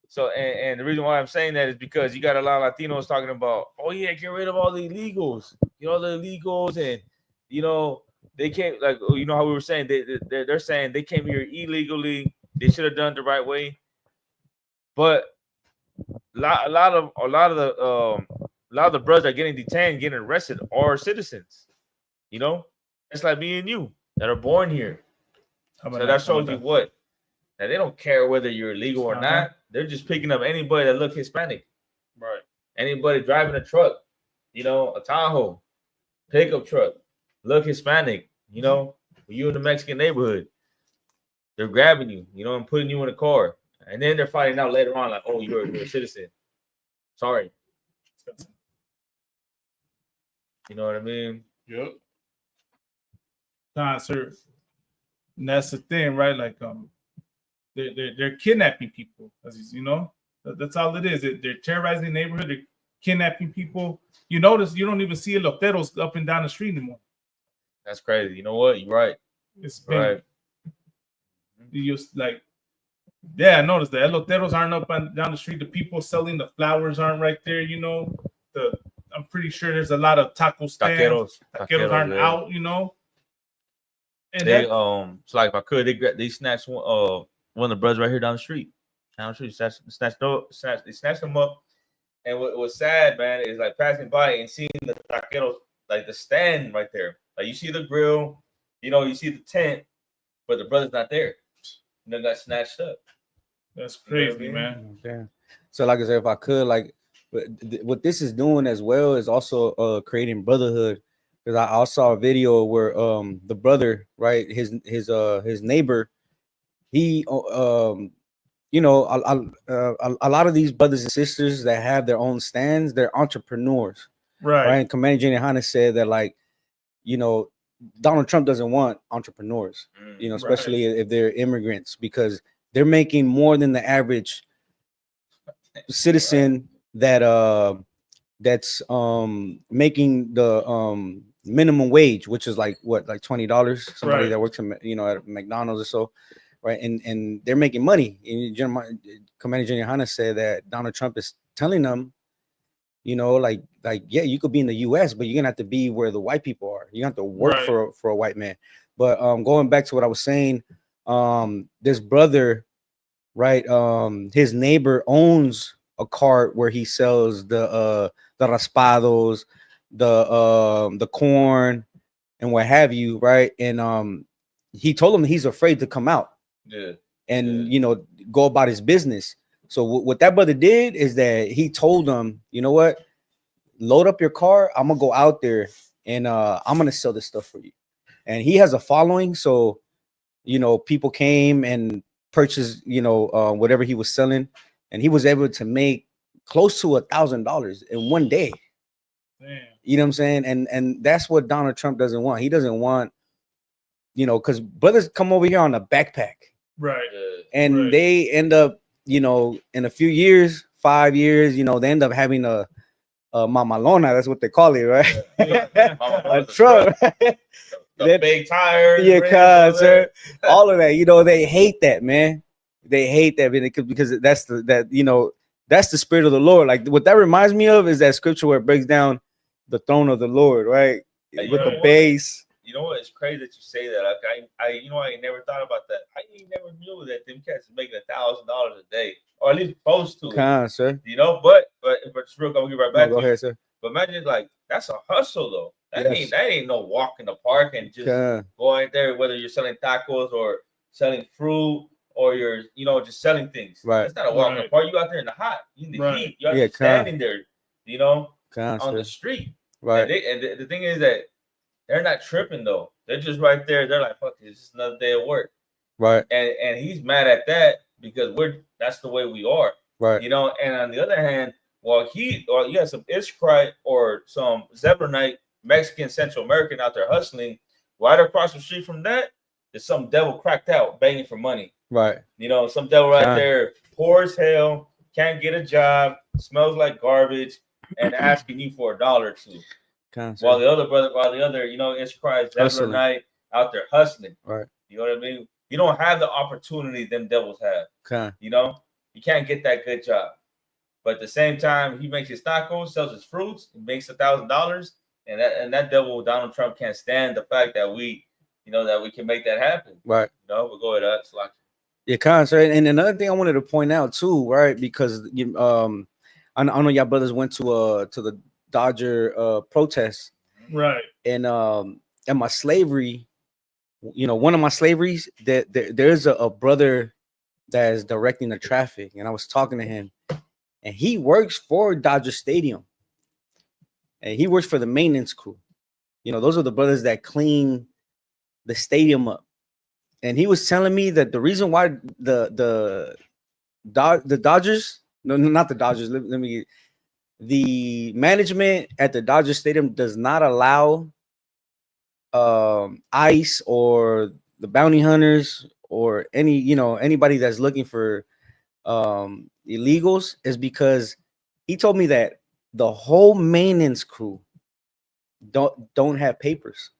So and the reason why I'm saying that is because you got a lot of Latinos talking about, oh yeah, get rid of all the illegals, all the illegals, and you know they came, like, you know how we were saying they're saying they came here illegally. They should have done it the right way. But a lot of the brothers that are getting detained, getting arrested are citizens. You know, it's like me and you that are born here. So that shows you what? That they don't care whether you're illegal or not. They're just picking up anybody that look Hispanic. Right. Anybody driving a truck, you know, a Tahoe, pickup truck, look Hispanic, you know, you in the Mexican neighborhood. They're grabbing you, you know, and putting you in a car. And then they're finding out later on, like, oh, you're a citizen. Sorry. You know what I mean? Yep. Nah, sir. And that's the thing, right? Like, they're kidnapping people, you know. That's all it is. They're terrorizing the neighborhood. They're kidnapping people. You notice you don't even see eloteros up and down the street anymore. That's crazy. You know what? You're right. It's right. You just like, yeah, I noticed the eloteros aren't up and down the street. The people selling the flowers aren't right there. You know, I'm pretty sure there's a lot of taco stands. Taqueros aren't out. You know. And they that, so like if I could, they snatched one of the brothers right here down the street. Down the street, they snatched them up. And what was sad, man, is like passing by and seeing the taqueros, like the stand right there. Like you see the grill, you see the tent, but the brother's not there. And then got snatched up. That's You know what I crazy, mean? man. Yeah. So like I said, if I could, like, what this is doing as well is also creating brotherhood. Because I saw a video where the brother, right, his neighbor, he a lot of these brothers and sisters that have their own stands, they're entrepreneurs, Right. And Commander Jenny Hanna said that, like, Donald Trump doesn't want entrepreneurs, especially if they're immigrants, because they're making more than the average citizen that's making the minimum wage, which is like what, like $20. Somebody Right. that works at McDonald's or so, right? And they're making money. And Commander Jenny Hanna said that Donald Trump is telling them, like yeah, you could be in the US, but you're gonna have to be where the white people are. You have to work Right. for a white man. But going back to what I was saying, this brother, right, his neighbor owns a cart where he sells the raspados, the corn, and what have you, right? And he told him he's afraid to come out and go about his business. So what that brother did is that he told him, you know what, load up your car. I'm gonna go out there and I'm gonna sell this stuff for you. And he has a following, so people came and purchased whatever he was selling, and he was able to make close to $1,000 in one day. Damn. You know what I'm saying? And that's what Donald Trump doesn't want. He doesn't want, because brothers come over here on a backpack, Right. and they end up, in a few years, 5 years, they end up having a mamalona. That's what they call it, right? A truck. The big tires, Yeah, sir. All of that. They hate that, man. They hate that because that's the spirit of the Lord. Like, what that reminds me of is that scripture where it breaks down the throne of the Lord, right? With the base. You know what? It's crazy that you say that. Like, I never thought about that. I never knew that them cats is making $1,000 a day, or at least close to it. Sir. But it's real. I'm gonna get right back. Go to you. ahead, sir. But imagine, like, that's a hustle though. That Yes. ain't no walk in the park and just go out there, whether you're selling tacos or selling fruit or you're just selling things. Right. It's not a walk in the park. You out there in the hot, you in the heat. You're Yeah, standing there, on sir. the street. Right. And the thing is that they're not tripping though. They're just right there. They're like, fuck, it's just another day of work. Right. And he's mad at that because that's the way we are. Right. And on the other hand, you have some Ishkrite or some Zebronite Mexican Central American out there hustling. Right across the street from that, there's some devil cracked out begging for money. Right. Some devil right there, poor as hell, can't get a job, smells like garbage, and asking you for $1 or $2. While the other Ishkrite Zebronite out there hustling. Right. You know what I mean? You don't have the opportunity them devils have. Okay. You can't get that good job. But at the same time, he makes his tacos, sells his fruits, and makes $1,000. And that devil, Donald Trump, can't stand the fact that we can make that happen. Right. But go ahead, Slack. Yeah, sir. And another thing I wanted to point out too, right? Because I know y'all brothers went to the Dodger protest. Right. And my slavery, one of my slaveries, that there's a brother that is directing the traffic, and I was talking to him, and he works for Dodger Stadium, and he works for the maintenance crew. Those are the brothers that clean the stadium up. And he was telling me that the reason why the Dodgers, no, not the Dodgers, the management at the Dodger Stadium does not allow ICE or the bounty hunters or anybody that's looking for illegals, is because he told me that the whole maintenance crew don't have papers.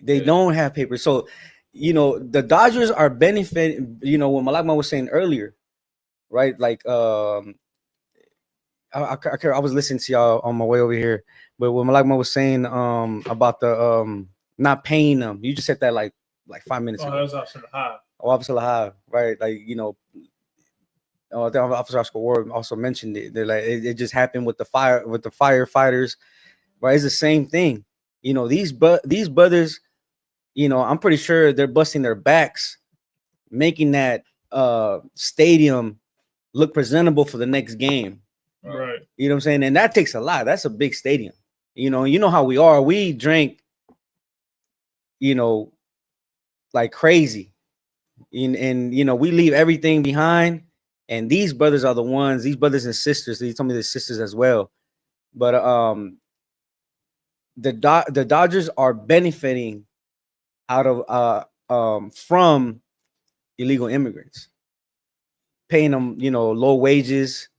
They don't have papers. So the Dodgers are benefiting, what Malakma was saying earlier, right? Like I was listening to y'all on my way over here, but what Malakma was saying about the not paying them. You just said that like 5 minutes Oh, ago. that was Officer Lahab. Oh, Officer Lahab, right? Like, you know, I think Officer Oscar Ward also mentioned it. They're like, it just happened with the firefighters, right? It's the same thing. You know, these brothers, you know, I'm pretty sure they're busting their backs, making that stadium look presentable for the next game. Right. You know what I'm saying? And that takes a lot. That's a big stadium. You know how we are. We drank, you know, like crazy. And you know, we leave everything behind. And these brothers are the ones, these brothers and sisters, they told me the sisters as well. But the Dodgers are benefiting out of from illegal immigrants, paying them, you know, low wages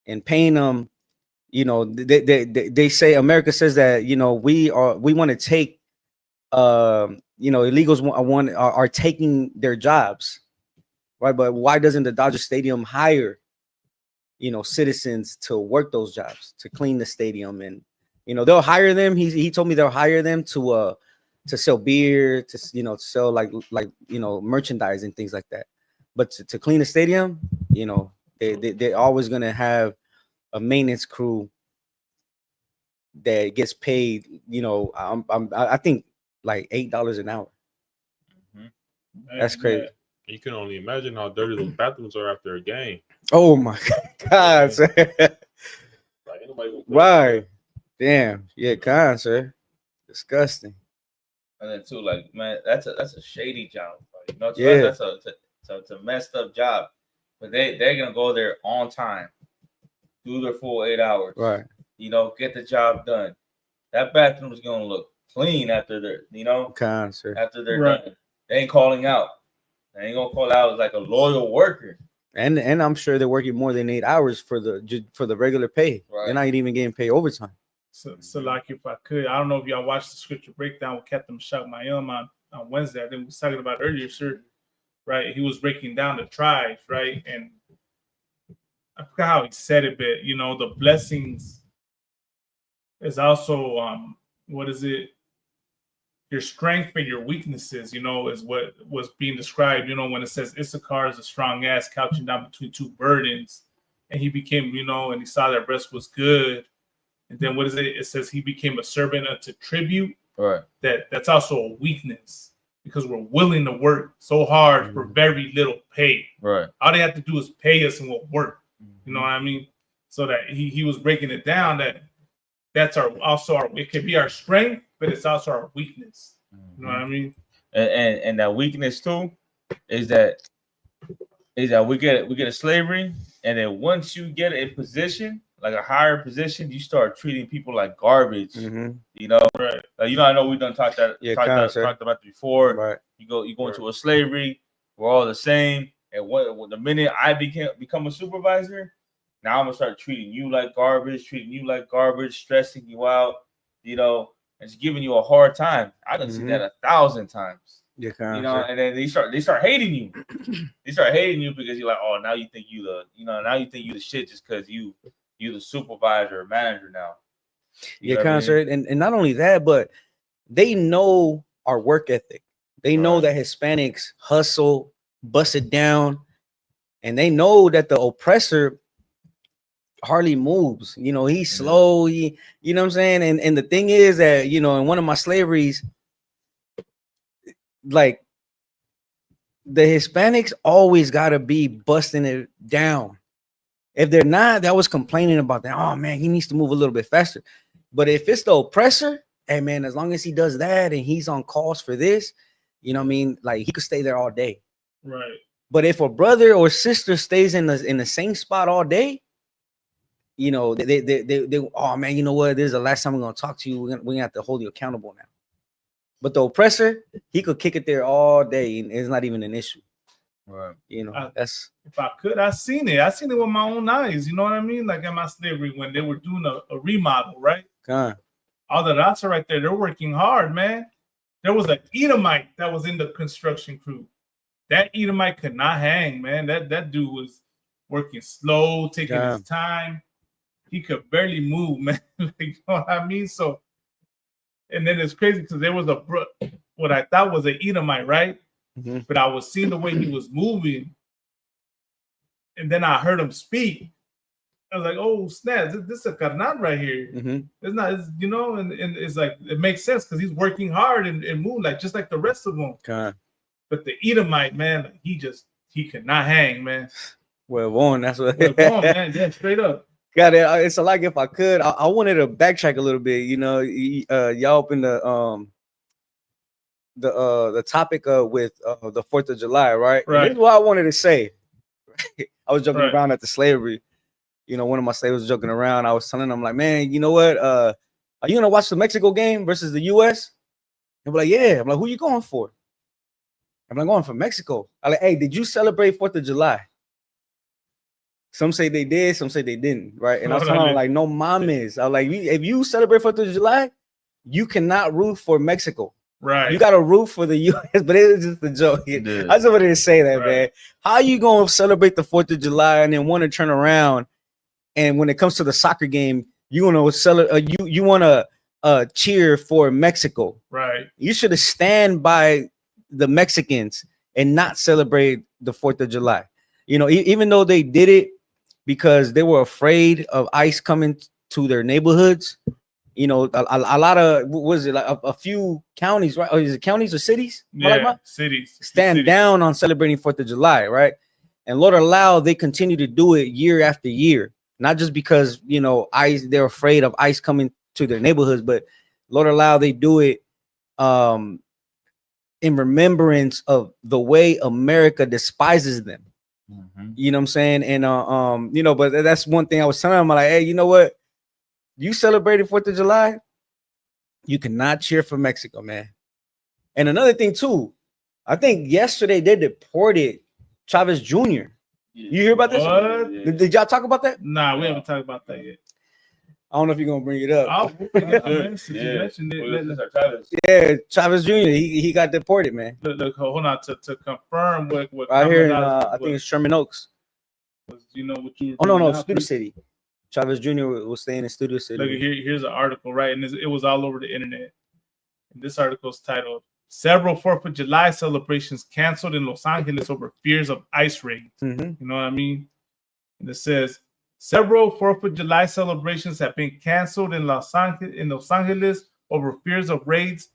and paying them, you know, they say, America says that, you know, we want to take you know, illegals are taking their jobs, right? But why doesn't the Dodger Stadium hire, you know, citizens to work those jobs, to clean the stadium? And you know, they'll hire them. He told me they'll hire them to sell beer, to, you know, to sell like you know, merchandise and things like that. But to clean the stadium, you know, they're always gonna have a maintenance crew that gets paid, you know, I think like $8 an hour. That's crazy. You can only imagine how dirty those bathrooms are after a game. Oh my God, sir. Like, anybody will Right. Damn. Yeah, sir. Disgusting. And then too, like, man, that's a shady job. Like, you know, to Yeah. us, that's a messed up job. But they're gonna go there on time, do their full 8 hours. Right. You know, get the job done. That bathroom is gonna look clean after they're, you know, Sir. after they're Right. done. They ain't calling out. They ain't gonna call out as like a loyal worker. And I'm sure they're working more than 8 hours for the regular pay. Right. They're not even getting paid overtime. So like, if I could, I don't know if y'all watched the scripture breakdown with Captain Mashak Mayum on Wednesday. I think we was talking about earlier, sir. Right, he was breaking down the tribes, right, and I forgot how he said it, but you know, the blessings is also what is it? Your strength and your weaknesses, you know, is what was being described. You know, when it says Issachar is a strong ass couching down between two burdens, and he became, you know, and he saw that rest was good. And then what is it? It says he became a servant unto tribute. Right. That's also a weakness because we're willing to work so hard for very little pay. Right. All they have to do is pay us and we'll work. You know what I mean? So that he was breaking it down that that's it could be our strength, but it's also our weakness. You know what I mean? And that weakness too is that we get a slavery, and then once you get a position, like a higher position, you start treating people like garbage. You know, right? You know, I know we've done talked about it before. Right. You go into a slavery, we're all the same. And when the minute I become a supervisor, now I'm gonna start treating you like garbage, stressing you out, you know, and just giving you a hard time. I done seen that 1,000 times. Yeah, you know, and then they start hating you. They start hating you because you're like, oh, now you think you the shit just because you the supervisor or manager now. You know what I mean? And not only that, but they know our work ethic. They know that Hispanics hustle, bust it down, and they know that the oppressor hardly moves. You know, he's slow. You know what I'm saying? And the thing is that, you know, in one of my slaveries, like the Hispanics always gotta be busting it down. If they're not, that was complaining about that. Oh man, he needs to move a little bit faster. But if it's the oppressor, hey man, as long as he does that and he's on calls for this, you know what I mean? Like he could stay there all day. Right. But if a brother or sister stays in the same spot all day, you know, they oh man, you know what? This is the last time we're gonna talk to you. We're gonna have to hold you accountable now. But the oppressor, he could kick it there all day, and it's not even an issue. Right. You know, that's if I could, I seen it with my own eyes. You know what I mean? Like in my slavery when they were doing a remodel, right? All the Raza right there, they're working hard, man. There was an Edomite that was in the construction crew. That Edomite could not hang, man. That dude was working slow, taking his time. He could barely move, man. Like, you know what I mean? So And then it's crazy because there was what I thought was an Edomite, right? Mm-hmm. But I was seeing the way he was moving, and then I heard him speak. I was like, "Oh snap! This is a carnal right here. Mm-hmm. It's not, and it's like it makes sense because he's working hard and moving like just like the rest of them." Okay. But the Edomite man, he could not hang, man. Well, Vaughn, that's what. Well, Vaughn, man, yeah, straight up. Got it. It's a like if I could, I wanted to backtrack a little bit. Y'all opened the topic with the 4th of July, right? Right. And this is what I wanted to say. I was joking Right. around at the slavery. One of my slaves was joking around. I was telling them, like, man, you know what? Are you gonna watch the Mexico game versus the US? And we're like, yeah. I'm like, who you going for? I'm like, going for Mexico. I'm like, hey, did you celebrate 4th of July? Some say they did, some say they didn't, right? And I was telling them, like, no mames. I was like, if you celebrate 4th of July, you cannot root for Mexico. Right. You got to root for the U.S., but it was just a joke. I just wanted to say that, man. How are you going to celebrate the 4th of July and then want to turn around, and when it comes to the soccer game, you want to you want to cheer for Mexico? Right. You should have stand by the Mexicans and not celebrate the 4th of July. Even though they did it because they were afraid of ICE coming to their neighborhoods. A lot of, what was it, like a few counties, right? Or is it counties or cities? Yeah, cities. Stand down on celebrating 4th of July, right? And Lord allow they continue to do it year after year. Not just because, ICE, they're afraid of ICE coming to their neighborhoods, but Lord allow they do it in remembrance of the way America despises them. You know what I'm saying? And but that's one thing I was telling them. I'm like, hey, you know what? You celebrated 4th of July, you cannot cheer for Mexico, man. And another thing too, I think yesterday they deported Chavez Jr. You hear about this? What? Did y'all talk about that? Nah, we haven't talked about that yet. I don't know if you're gonna bring it up. I'll bring it up, man. Since you mentioned it. Yeah, Chavez Jr. He got deported, man. Look, hold on to confirm what right here in I think it's Sherman Oaks. What you? Oh no, Studio City. Chavez Jr. was staying in Studio City. Look, here's an article, right? And it was all over the internet. And this article is titled "Several 4th of July celebrations canceled in Los Angeles over fears of ICE raids." You know what I mean? And it says several 4th of July celebrations have been canceled in Los Angeles over fears of raids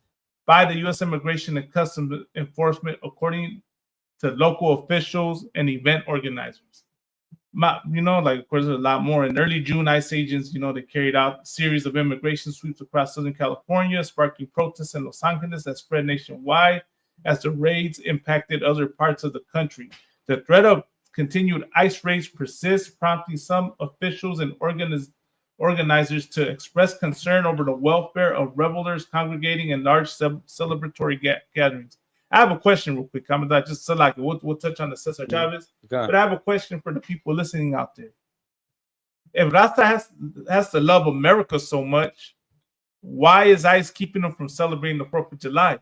by the U.S. Immigration and Customs Enforcement, according to local officials and event organizers. Of course, there's a lot more. In early June, ICE agents, they carried out a series of immigration sweeps across Southern California, sparking protests in Los Angeles that spread nationwide as the raids impacted other parts of the country. The threat of continued ICE raids persists, prompting some officials and organizers to express concern over the welfare of revelers congregating in large celebratory gatherings. I have a question real quick. Just so like we'll touch on the Cesar Chavez, but I have a question for the people listening out there. If Raza has to love America so much, why is ICE keeping them from celebrating the 4th of July?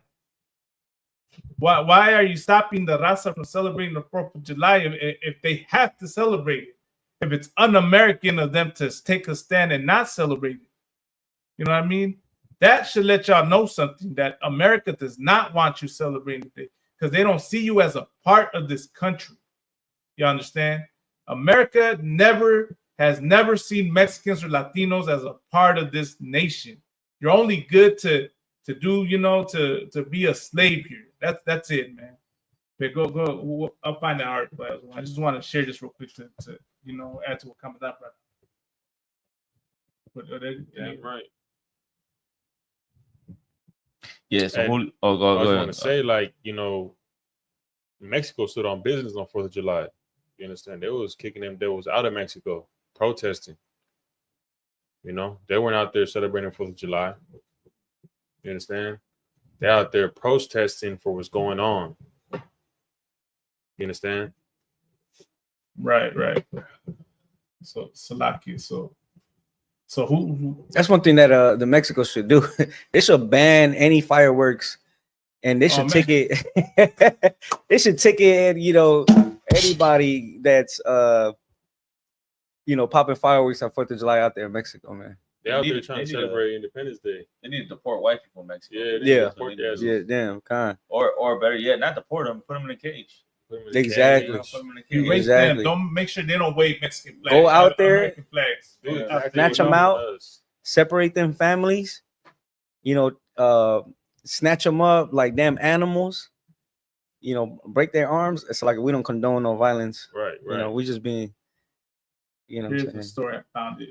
Why are you stopping the Raza from celebrating the 4th of July if they have to celebrate it? If it's un-American of them to take a stand and not celebrate it, you know what I mean? That should let y'all know something, that America does not want you celebrating the day because they don't see you as a part of this country. You understand? America has never seen Mexicans or Latinos as a part of this nation. You're only good to do, to be a slave here. That's it, man. But go. I'll find that article. I just want to share this real quick to add to what comes up right. Right. Yeah, so I go just ahead. want to say, Mexico stood on business on 4th of July. You understand? They was kicking them. They was out of Mexico protesting. They weren't out there celebrating 4th of July. You understand? They're out there protesting for what's going on. You understand? Right. So Salaki, so who? That's one thing that the Mexico should do. They should ban any fireworks, and they should ticket. They should ticket, anybody that's popping fireworks on 4th of July out there in Mexico, man. They out there trying to celebrate Independence Day. They need to deport white people in Mexico. Yeah, damn, kind. Or better yet, not deport them, put them in a cage. Exactly. Erase them. Don't make sure they don't wave Mexican flags. Go out there, American flags. snatch them out, separate them families. Snatch them up like damn animals. Break their arms. It's like we don't condone no violence. Right. We just being. Here's the story. I found it.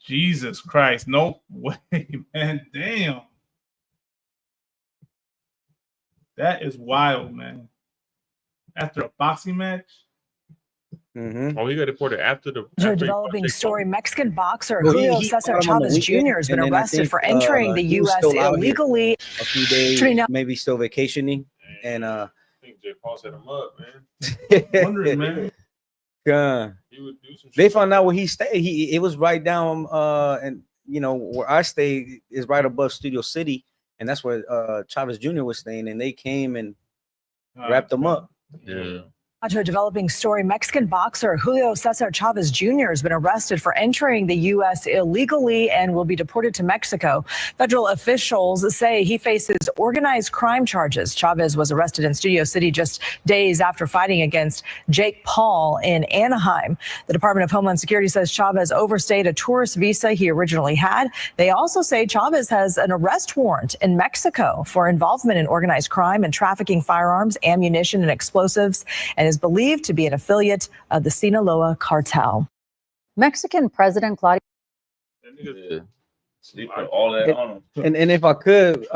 Jesus Christ! No way, man. Damn. That is wild, man. After a boxing match. Mm-hmm. Oh, he got deported after the. Developing story: Mexican boxer Julio Cesar Chavez Jr. has been arrested for entering the U.S. illegally. A few days, maybe still vacationing, and I think Jay Paul set him up, man. Wondering, man. He would do some. They found out where he stayed. It was right down, and where I stay is right above Studio City, and that's where Chavez Jr. was staying, and they came and wrapped him up. Yeah. To a developing story, Mexican boxer Julio Cesar Chavez Jr. has been arrested for entering the U.S. illegally and will be deported to Mexico. Federal officials say he faces organized crime charges. Chavez was arrested in Studio City just days after fighting against Jake Paul in Anaheim. The Department of Homeland Security says Chavez overstayed a tourist visa he originally had. They also say Chavez has an arrest warrant in Mexico for involvement in organized crime and trafficking firearms, ammunition, and explosives, and is believed to be an affiliate of the Sinaloa cartel. Mexican President Claudia. They put all that on them. And if I could,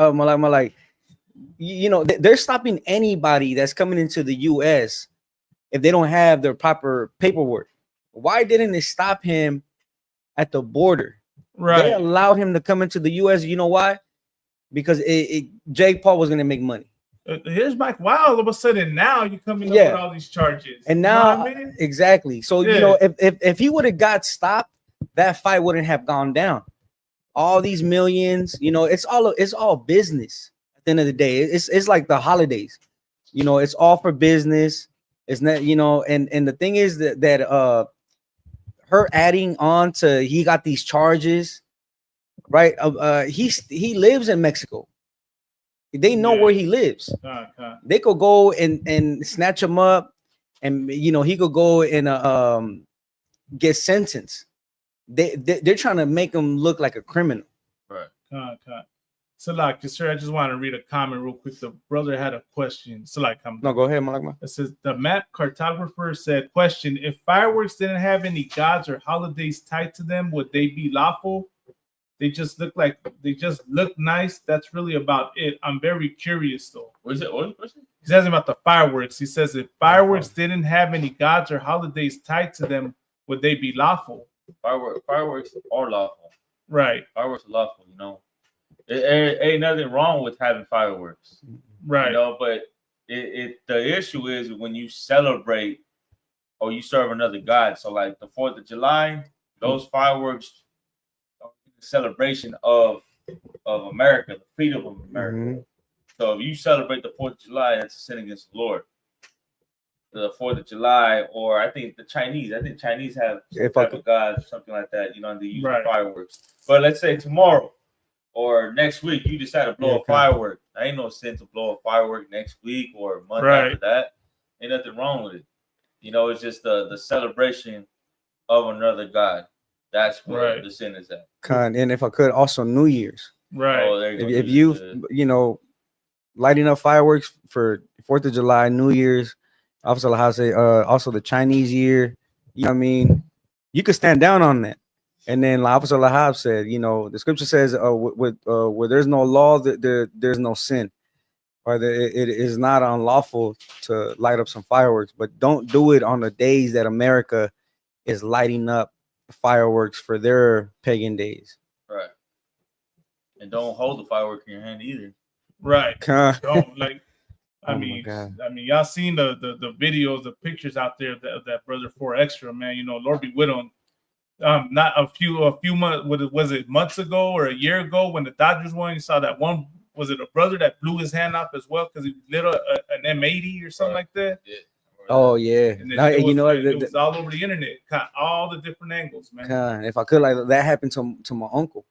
they're stopping anybody that's coming into the U.S. if they don't have their proper paperwork. Why didn't they stop him at the border? Right. They allowed him to come into the U.S. You know why? Because Jake Paul was going to make money. Here's Mike. Wow, all of a sudden now you're coming up with all these charges. And now, exactly. So, if he would have got stopped, that fight wouldn't have gone down. All these millions, it's all business at the end of the day. It's like the holidays. It's all for business. It's not, and the thing is that her adding on to he got these charges, right? He lives in Mexico. They know where he lives. They could go and snatch him up, and he could go and get sentenced. They're trying to make him look like a criminal. Right. So sir, I just want to read a comment real quick. The brother had a question. So no, go ahead, Malakma. It says the map cartographer said, question: if fireworks didn't have any gods or holidays tied to them, would they be lawful? They just look nice. That's really about it. I'm very curious though. What is it? What question? He's asking about the fireworks. He says if fireworks didn't have any gods or holidays tied to them, would they be lawful? Fireworks are lawful. Right. Fireworks are lawful, It ain't nothing wrong with having fireworks. Right. But the issue is when you celebrate or you serve another god. So like the 4th of July, those fireworks celebration of America, the freedom of America. Mm-hmm. So if you celebrate the 4th of July, that's a sin against the Lord. The 4th of July, or I think Chinese have some type of gods or something like that, and they use fireworks. But let's say tomorrow or next week, you decide to blow a firework. There ain't no sin to blow a firework next week or a month after that. Ain't nothing wrong with it. It's just the celebration of another god. That's where the sin is at. And if I could, also New Year's. Right. Oh, there you go. If you, lighting up fireworks for 4th of July, New Year's, also the Chinese year, you could stand down on that. And then Officer Lahab said, the scripture says, where there's no law, there's no sin. Or it is not unlawful to light up some fireworks, but don't do it on the days that America is lighting up fireworks for their pagan days. Right. And don't hold the firework in your hand either. Right. Don't y'all seen the videos, the pictures out there of that brother 4 Extra, man. Lord be with him. Not a few months, was it months ago or a year ago when the Dodgers won? You saw that one. Was it a brother that blew his hand off as well because he lit an M80 or something like that? Yeah. Oh yeah. And Now, it you know what? it was all over the internet, all the different angles, man. If I could, like that happened to my uncle.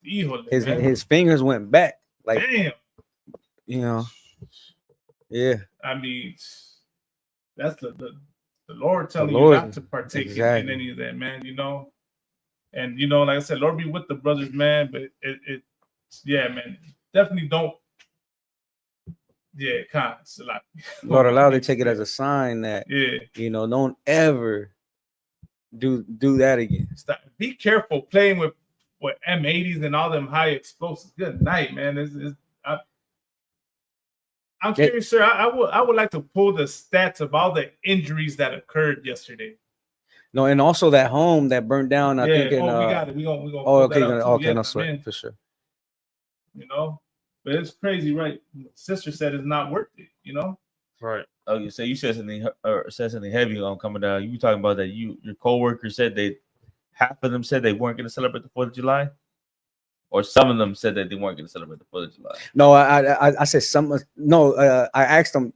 Híjole, His man. his fingers went back. Like, Damn. you know. Yeah. I mean, that's the Lord telling you Lord, not to partake in exactly. any of that, man. You know, and you know, like I said, Lord be with the brothers, man. But yeah, man, definitely don't. Yeah, kind of. So like, Lord allow they take it as a sign that yeah, don't ever do that again. Stop. Be careful playing with M80s and all them high explosives. Good night, man. I'm curious, sir. I would like to pull the stats of all the injuries that occurred yesterday. No, and also that home that burned down. I think. In, we got it. We gonna. Oh, pull that okay. up too. Okay, Yeah, no sweat man. for sure. You know, but it's crazy, right? Sister said it's not worth it. You know. Right. Oh, you said something heavy on coming down. You were talking about that. Your coworker said half of them said they weren't going to celebrate the 4th of July, or some of them said that they weren't going to celebrate the 4th of July. No, I said some. No, I asked them,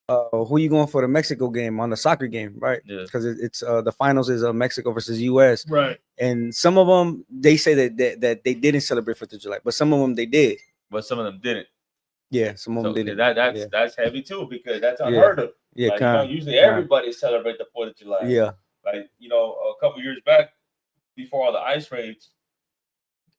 who you going for the Mexico game on the soccer game, right? Because it's the finals is Mexico versus US, right? And some of them they say that they didn't celebrate 4th of July, but some of them they did. But some of them didn't. Yeah, some of them didn't. That's heavy too, because that's unheard of. Yeah, like, usually everybody celebrate the 4th of July. Yeah. Like, a couple years back, before all the ice raids,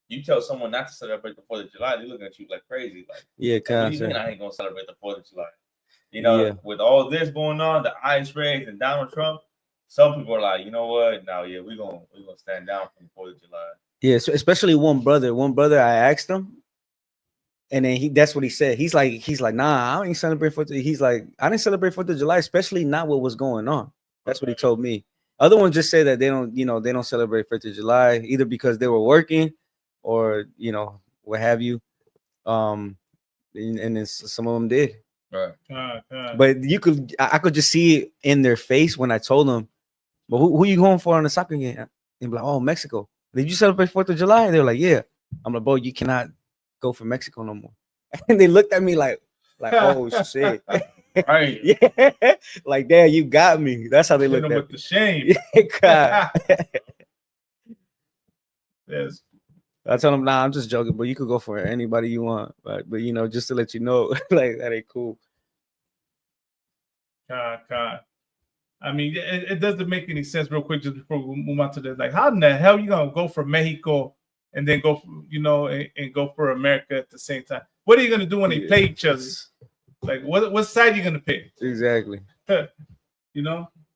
you tell someone not to celebrate the 4th of July, they look at you like crazy. Like, what do you mean I ain't gonna celebrate the 4th of July? With all this going on, the ice raids and Donald Trump, some people are like, you know what? No, we're gonna stand down from the 4th of July. Yeah, so especially one brother. I asked him, and then that's what he said. He's like, nah, I ain't celebrate 4th. He's like, I didn't celebrate 4th of July, especially not what was going on. That's what he told me. Other ones just say that they don't celebrate 4th of July either because they were working, or what have you. And then some of them did. Right. But I could just see it in their face when I told them, but who you going for on the soccer game? And be like, oh, Mexico. Did you celebrate 4th of July? And they were like, yeah. I'm like, bro, you cannot go for Mexico no more. And they looked at me like oh shit. Right. Yeah. Like, damn, you got me. That's how they looked at me. With the shame. God. Yes. I tell them, nah, I'm just joking, but you could go for anybody you want. But just to let you know, like, that ain't cool. God. I mean, it doesn't make any sense. Real quick, just before we move on to this, like, how in the hell you gonna go for Mexico and then go, and go for America at the same time? What are you gonna do when they play each other? Like, what side are you gonna pick? Exactly.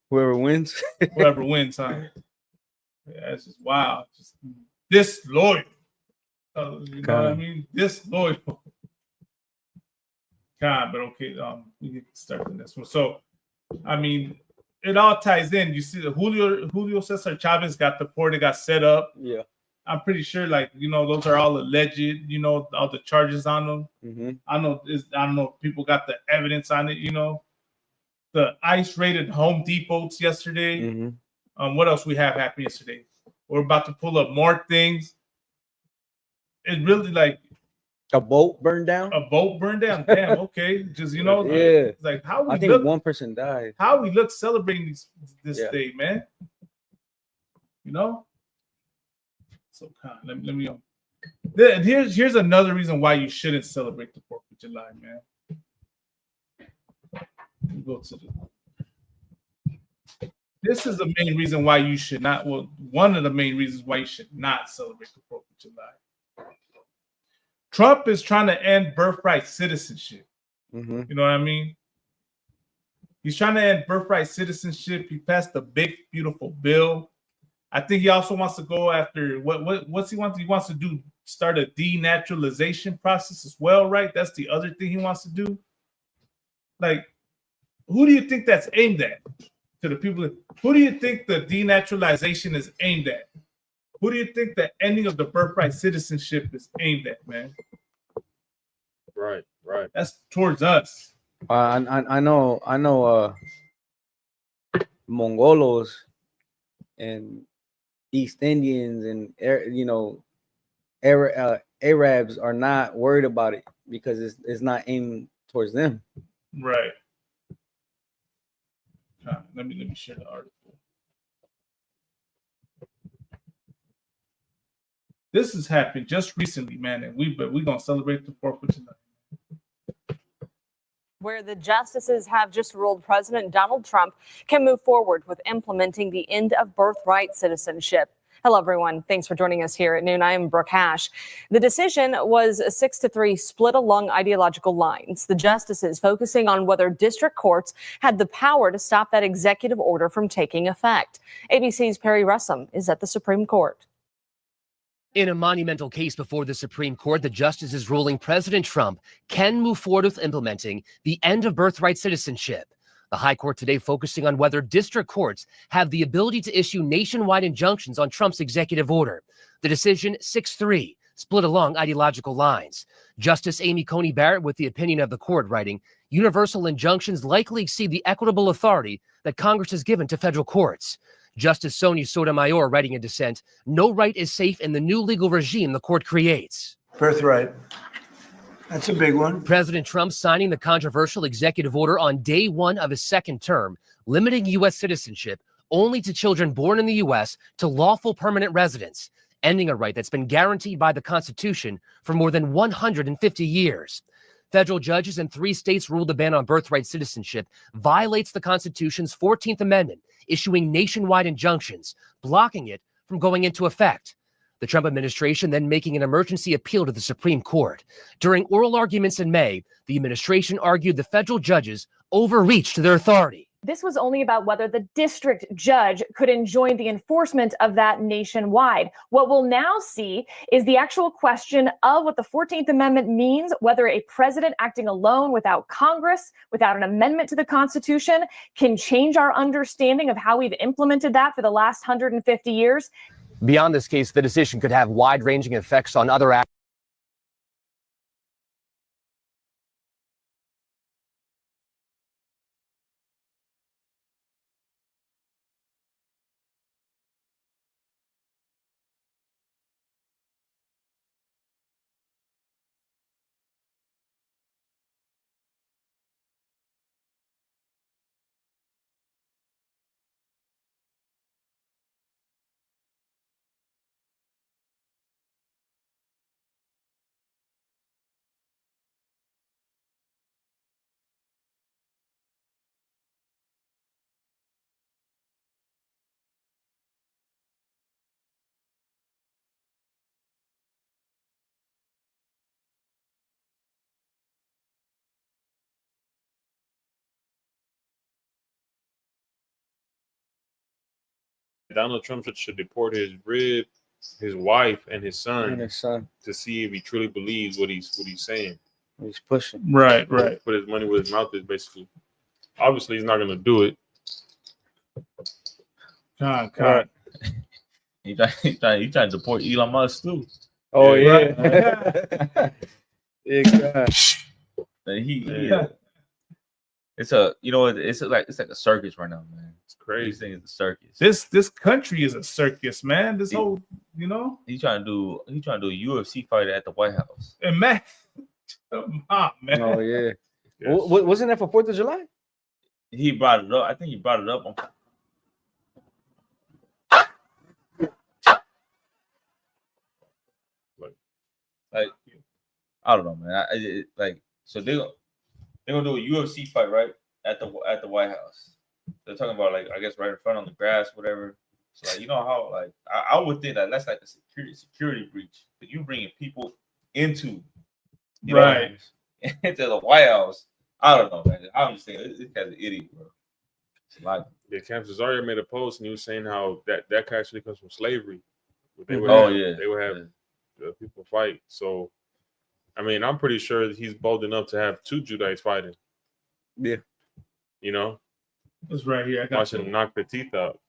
Whoever wins. Whoever wins, huh? Yeah, it's just wow. Just disloyal. You know what I mean? Disloyal. God, but okay. We can start with this one. So, I mean, it all ties in. You see, the Julio Cesar Chavez got deported, got set up. Yeah. I'm pretty sure, like, those are all alleged. All the charges on them. Mm-hmm. I don't know if people got the evidence on it. The ICE raided Home Depots yesterday. Mm-hmm. What else we have happened yesterday? We're about to pull up more things. It really, like, a boat burned down. Damn. Okay. Just yeah. Like how we I think look. One person died. How we look celebrating this day, man. So let me. Here's another reason why you shouldn't celebrate the 4th of July, man. Let me go to This is the main reason why you should not. Well, one of the main reasons why you should not celebrate the 4th of July. Trump is trying to end birthright citizenship. Mm-hmm. You know what I mean? He's trying to end birthright citizenship. He passed a big, beautiful bill. I think he also wants to go after what's he wants? He wants to start a denaturalization process as well, right? That's the other thing he wants to do. Like, who do you think that's aimed at? To the people, who do you think the denaturalization is aimed at? Who do you think the ending of the birthright citizenship is aimed at, man? Right. That's towards us. I know Mongolos and East Indians and Arabs are not worried about it because it's not aimed towards them. Right. Let me share the article. This has happened just recently, man, and we're gonna celebrate the 4th tonight. Where the justices have just ruled President Donald Trump can move forward with implementing the end of birthright citizenship. Hello, everyone. Thanks for joining us here at noon. I am Brooke Hash. The decision was a 6-3 split along ideological lines. The justices focusing on whether district courts had the power to stop that executive order from taking effect. ABC's Perry Russum is at the Supreme Court. In a monumental case before the Supreme Court, the justices ruling President Trump can move forward with implementing the end of birthright citizenship. The High Court today focusing on whether district courts have the ability to issue nationwide injunctions on Trump's executive order. The decision 6-3, split along ideological lines. Justice Amy Coney Barrett with the opinion of the court writing, universal injunctions likely exceed the equitable authority that Congress has given to federal courts. Justice Sonia Sotomayor writing in dissent, no right is safe in the new legal regime the court creates. Birthright. That's a big one. President Trump signing the controversial executive order on day one of his second term, limiting U.S. citizenship only to children born in the U.S. to lawful permanent residence, ending a right that's been guaranteed by the Constitution for more than 150 years. Federal judges in 3 states ruled the ban on birthright citizenship violates the Constitution's 14th Amendment, issuing nationwide injunctions, blocking it from going into effect. The Trump administration then making an emergency appeal to the Supreme Court. During oral arguments in May, the administration argued the federal judges overreached their authority. This was only about whether the district judge could enjoin the enforcement of that nationwide. What we'll now see is the actual question of what the 14th Amendment means, whether a president acting alone without Congress, without an amendment to the Constitution, can change our understanding of how we've implemented that for the last 150 years. Beyond this case, the decision could have wide-ranging effects on other acts. Donald Trump should deport his wife, and his son, to see if he truly believes what he's saying. He's pushing. Right. Put his money where his mouth is, basically. Obviously, he's not going to do it. God. He trying to deport Elon Musk too. Oh yeah. Exactly. It's like a circus right now, man. It's crazy. These things is a circus. This country is a circus, man. This whole, He's trying to do a UFC fight at the White House. And man, man. Oh yeah. Wasn't that for 4th of July? He brought it up. I think he brought it up on. Like, I don't know, man. So they're gonna do a UFC fight right at the White House. They're talking about, like, I guess right in front on the grass, whatever. So, like, you know how, like, I would think that's like a security breach. But you bringing people into, right, into the White House. I don't know, man. I'm just saying this guy's an idiot, bro. Like, Camp Cesario made a post and he was saying how that actually comes from slavery. They would have people fight. So, I mean, I'm pretty sure that he's bold enough to have 2 Judites fighting. Yeah. It's right here. Watching them knock their teeth out.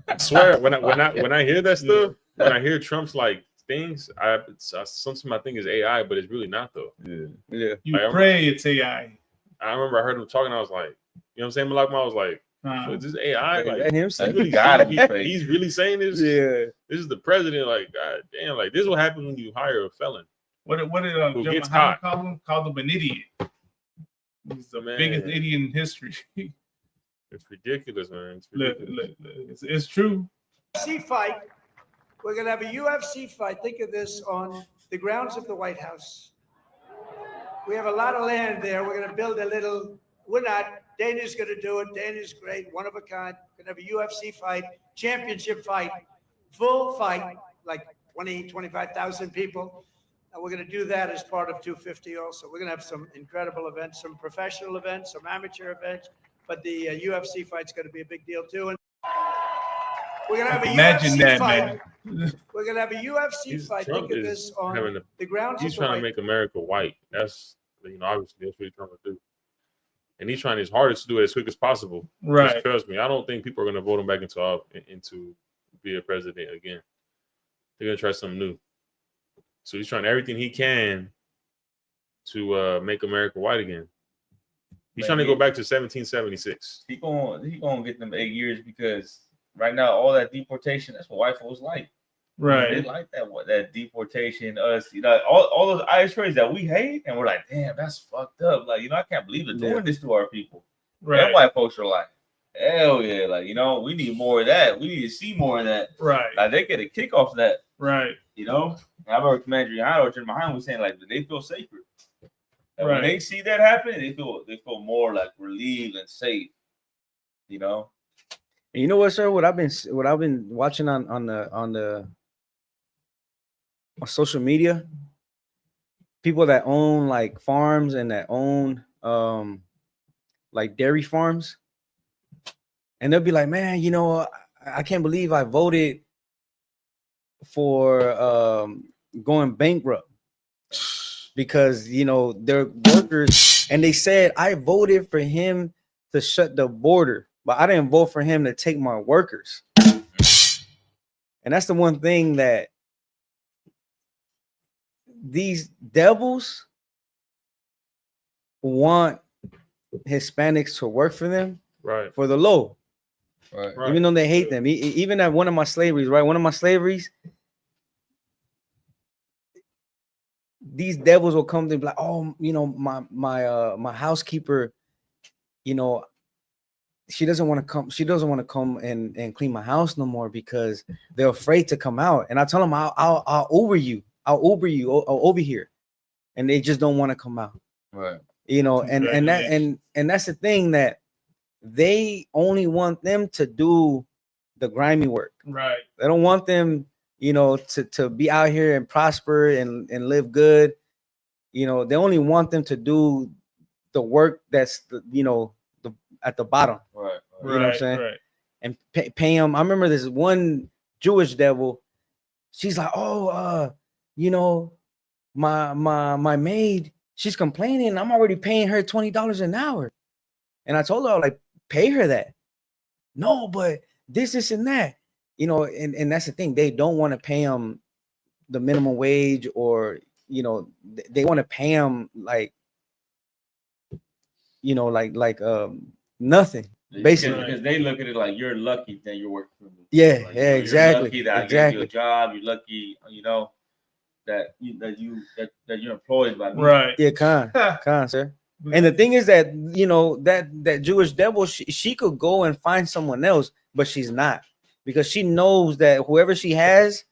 I swear, when I hear that stuff, when I hear Trump's like things, something I think is AI, but it's really not though. Yeah. You pray it's AI. I remember I heard him talking. I was like, you know what I'm saying? Malak, I was like, is this AI? Like, he's really saying this. Yeah. This is the president. Like, God damn. Like, this is what happens when you hire a felon. What did who Joe gets Muhammad caught. call him? Called him an idiot. He's the Man. biggest idiot in history. It's ridiculous, man. It's ridiculous. It's true. UFC fight. We're going to have a UFC fight. Think of this on the grounds of the White House. We have a lot of land there. We're going to build a little. We're not. Dana's going to do it. Dana's great, one of a kind. We're going to have a UFC fight, championship fight, full fight, like 20, 25,000 people. And we're going to do that as part of 250 also. We're going to have some incredible events, some professional events, some amateur events. But the UFC fight's going to be a big deal too. And we're going to have a UFC fight. We're going to have a UFC fight. Trump Think of is this on having the grounds he's of the trying White to make America white. That's, obviously that's what he's trying to do. And he's trying his hardest to do it as quick as possible. Right. Just trust me. I don't think people are going to vote him back into be a president again. They're going to try something new. So he's trying everything he can to make America white again. He's trying to go back to 1776. He gonna get them 8 years because right now all that deportation, that's what white folks like. Right. They like that deportation, us, all those Irish races that we hate, and we're like, damn, that's fucked up. Like, I can't believe they're doing this to our people. Right. And white folks are like, hell yeah, like, we need more of that. We need to see more of that. Right. Like, they get a kick off of that. Right. And I remember Commander Giano or Jim Mahon was saying, like, they feel safer. And when they see that happen, they feel more like relieved and safe. And you know what, sir? What I've been watching on social media, people that own like farms and that own like dairy farms, and they'll be like, man, I can't believe I voted for going bankrupt because they're workers, and they said I voted for him to shut the border, but I didn't vote for him to take my workers. And that's the one thing that these devils want Hispanics to work for them, right? For the low, right? Even though they hate them. Even at one of my slaveries, right? One of my slaveries, these devils will come to be like, oh, my housekeeper, she doesn't want to come. She doesn't want to come and clean my house no more because they're afraid to come out. And I tell them, I'll Uber you. I'll Uber you over here, and they just don't want to come out. Right. And that's the thing, that they only want them to do the grimy work. Right. They don't want them, to be out here and prosper and live good. They only want them to do the work that's at the bottom. Right. You know what I'm saying? Right. And pay them. I remember this one Jewish devil. She's like, oh, my maid, she's complaining. I'm already paying her $20 an hour. And I told her, like, pay her that. No, but this and that, and that's the thing. They don't want to pay them the minimum wage, or, they want to pay them like, nothing. Basically, because they look at it like you're lucky that you're working for me. Yeah, like, exactly. You're lucky that I gave you a job. You're lucky, that you're employed by me. Right. Yeah, con, sir. And the thing is that that Jewish devil, she could go and find someone else, but she's not, because she knows that whoever she has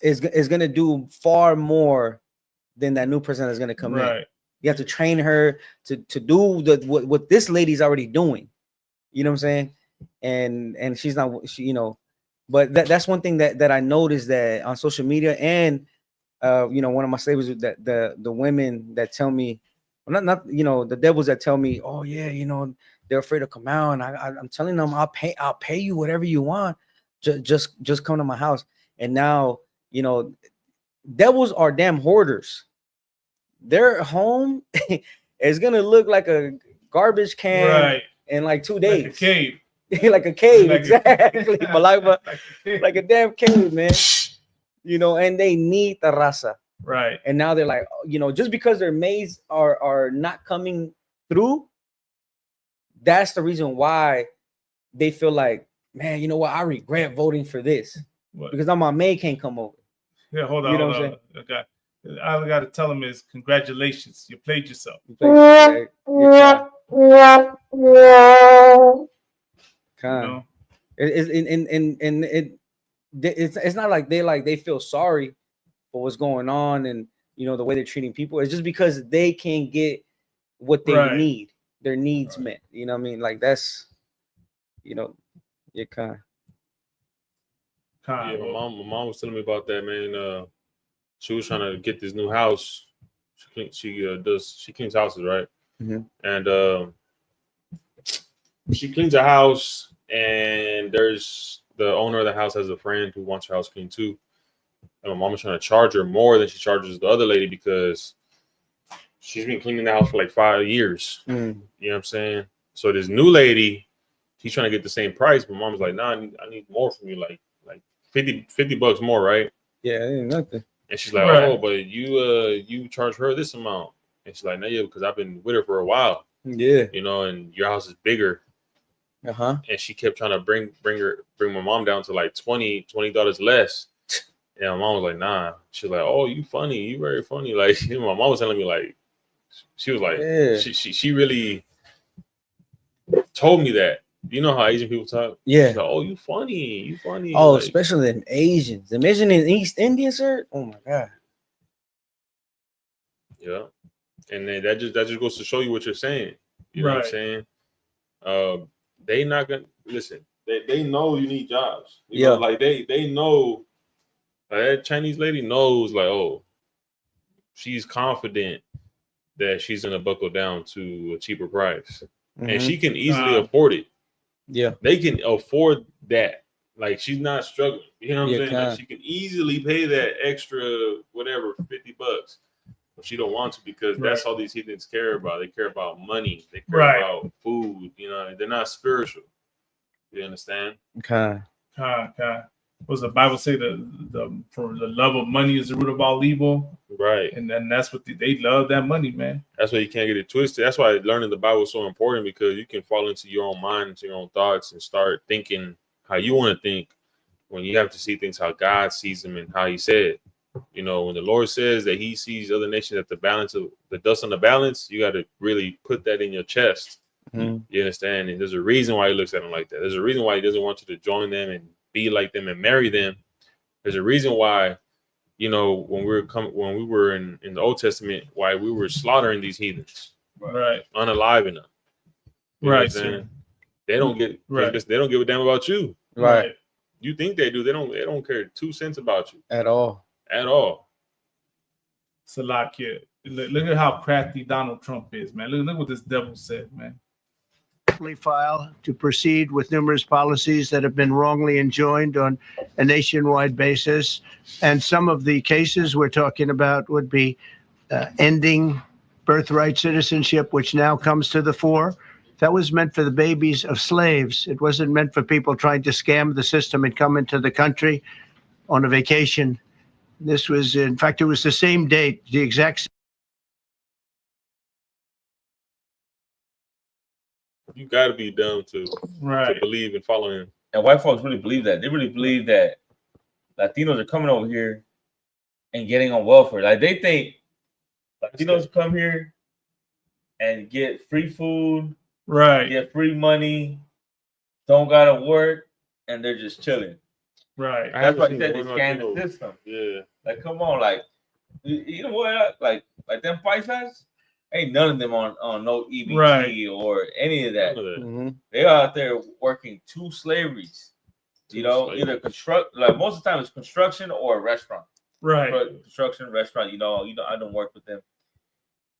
is gonna do far more than that new person that's gonna come in. You have to train her to do what this lady's already doing. You know what I'm saying? And she's not, but that's one thing that I noticed that on social media, and one of my slaves, that the women that tell me, well, not the devils that tell me, oh yeah, they're afraid to come out, and I'm telling them, I'll pay you whatever you want, just come to my house. And now devils are damn hoarders. Their home is gonna look like a garbage can in like 2 days. Like a cave. Like a cave, exactly. Like a damn cave, man. And they need the raza. Right. And now they're like, just because their maids are not coming through, that's the reason why they feel like, man, you know what? I regret voting for this. Because now my maid can't come over. Yeah, hold on. Okay. All I got to tell them is congratulations, you played yourself. Kind. It's not like they feel sorry for what's going on and the way they're treating people. It's just because they can't get what they need, their needs met. You know what I mean? Like that's you kind. Yeah, my mom was telling me about that, man. She was trying to get this new house. She cleans houses, right? Mhm. And she cleans a house, and there's the owner of the house has a friend who wants her house cleaned too. And my mom was trying to charge her more than she charges the other lady because she's been cleaning the house for like 5 years. You know what I'm saying? So this new lady, she's trying to get the same price, but mom's like, nah, I need more from you, like 50 bucks more, right? Yeah, ain't nothing. And she's like, oh, but you charge her this amount. And she's like, no, yeah, because I've been with her for a while. Yeah. And your house is bigger. Uh-huh. And she kept trying to bring my mom down to like $20 less. And my mom was like, nah. She's like, oh, you funny. You very funny. Like, my mom was telling me, like, she was like, she really told me that. You know how Asian people talk? Yeah. She's like, oh, you funny. Oh, like, especially them Asians. Them Asian and East Indians, sir. Oh my God. Yeah. And then that just goes to show you what you're saying. You know what I'm saying? They not gonna listen. They know you need jobs. You know, like they know. Like that Chinese lady knows, like, oh, she's confident that she's gonna buckle down to a cheaper price, and she can easily afford it. Yeah, they can afford that. Like she's not struggling. You know what I'm saying? kinda. Like she can easily pay that extra whatever $50. But she don't want to because that's all these heathens care about. They care about money. They care about food. You know, they're not spiritual. You understand? Okay. What does the Bible say? For the love of money is the root of all evil. Right. And then that's what they love, that money, man. That's why you can't get it twisted. That's why learning the Bible is so important, because you can fall into your own mind, into your own thoughts, and start thinking how you want to think, when you have to see things how God sees them and how He said. You know, when the Lord says that He sees other nations at the balance of the dust on the balance, you got to really put that in your chest. Mhm. You understand? And there's a reason why He looks at them like that. There's a reason why He doesn't want you to join them and be like them and marry them. There's a reason why, you know, when we were in the Old Testament, why we were slaughtering these heathens, right, unaliving them. You know what I'm Right, saying? sir. They don't get they don't give a damn about you. Right. You think they do? They don't care 2 cents about you At all. at all. It's a lot, kid. Look at how crafty Donald Trump is, man. Look what this devil said, man. File to proceed with numerous policies that have been wrongly enjoined on a nationwide basis. And some of the cases we're talking about would be ending birthright citizenship, which now comes to the fore. That was meant for the babies of slaves. It wasn't meant for people trying to scam the system and come into the country on a vacation. This was, in fact, it was the same date, the exact. You got to be dumb to believe and follow Him. And white folks really believe that. They really believe that Latinos are coming over here and getting on welfare. Like they think Latinos come here and get free food, get free money, don't gotta work, and they're just chilling. Right. That's why they scan the system. Yeah. Like, come on, like, you know what? Like them paisas, ain't none of them on no EBT or any of that. They're out there working 2 slaveries. You know, either like most of the time it's construction or a restaurant. Right. Construction, restaurant. You know, I don't work with them,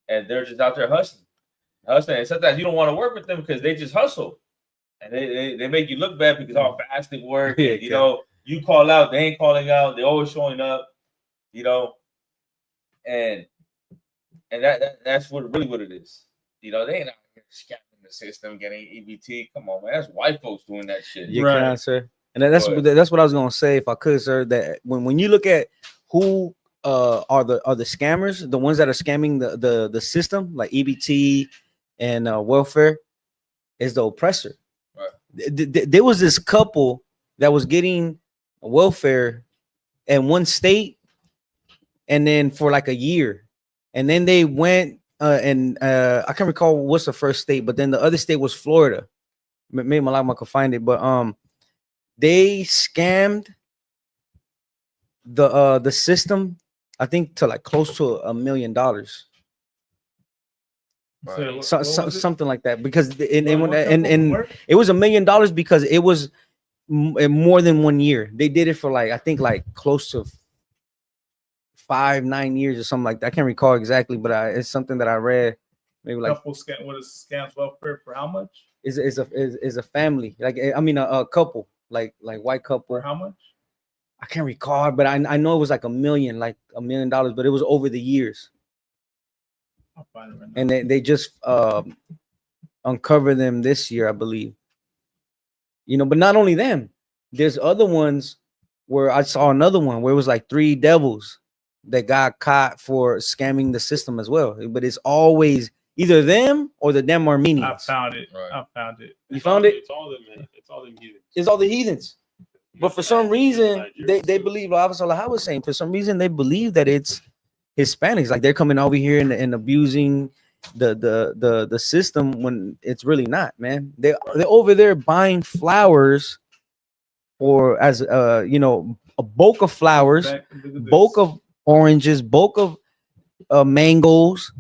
and they're just out there hustling. And sometimes you don't want to work with them because they just hustle, and they make you look bad because how fast they work. Yeah, and, you know, you call out, they ain't calling out. They're always showing up. You know, and that's what it is. You know, they ain't out here scamming the system, getting EBT. Come on, man, that's white folks doing that shit. You can, sir. And that's what I was gonna say, if I could, sir. That when you look at who are the scammers, the ones that are scamming the system, like EBT and welfare, is the oppressor. Right. There was this couple that was getting welfare in one state, and then for like a year, and then they went and I can't recall what's the first state, but then the other state was Florida. Maybe Malama could find it, but they scammed the system, I think, to like close to $1 million. Right. Something like that, because and it was $1 million because it was more than 1 year. They did it for like, I think, like close to 5-9 years or something like that. I can't recall exactly, but it's something that I read. Maybe like Couple scam. What is scams welfare for how much? Is a family, like, I mean, a couple, like white couple. For how much? I can't recall, but I know it was like $1 million, like $1 million, but it was over the years. I'll find it right now. And they just uncovered them this year, I believe. You know, but not only them, there's other ones where I saw another one where it was like 3 devils that got caught for scamming the system as well. But it's always either them or the damn Armenians. I found it. I found it. You found it? It's all them, man. It's all them heathens. It's all the heathens. But for some reason, they believe, like Officer Laha was saying, for some reason they believe that it's Hispanics. Like they're coming over here and abusing the system when it's really not, man. They're over there buying flowers for you know, a bulk of flowers, bulk of oranges, bulk of mangoes,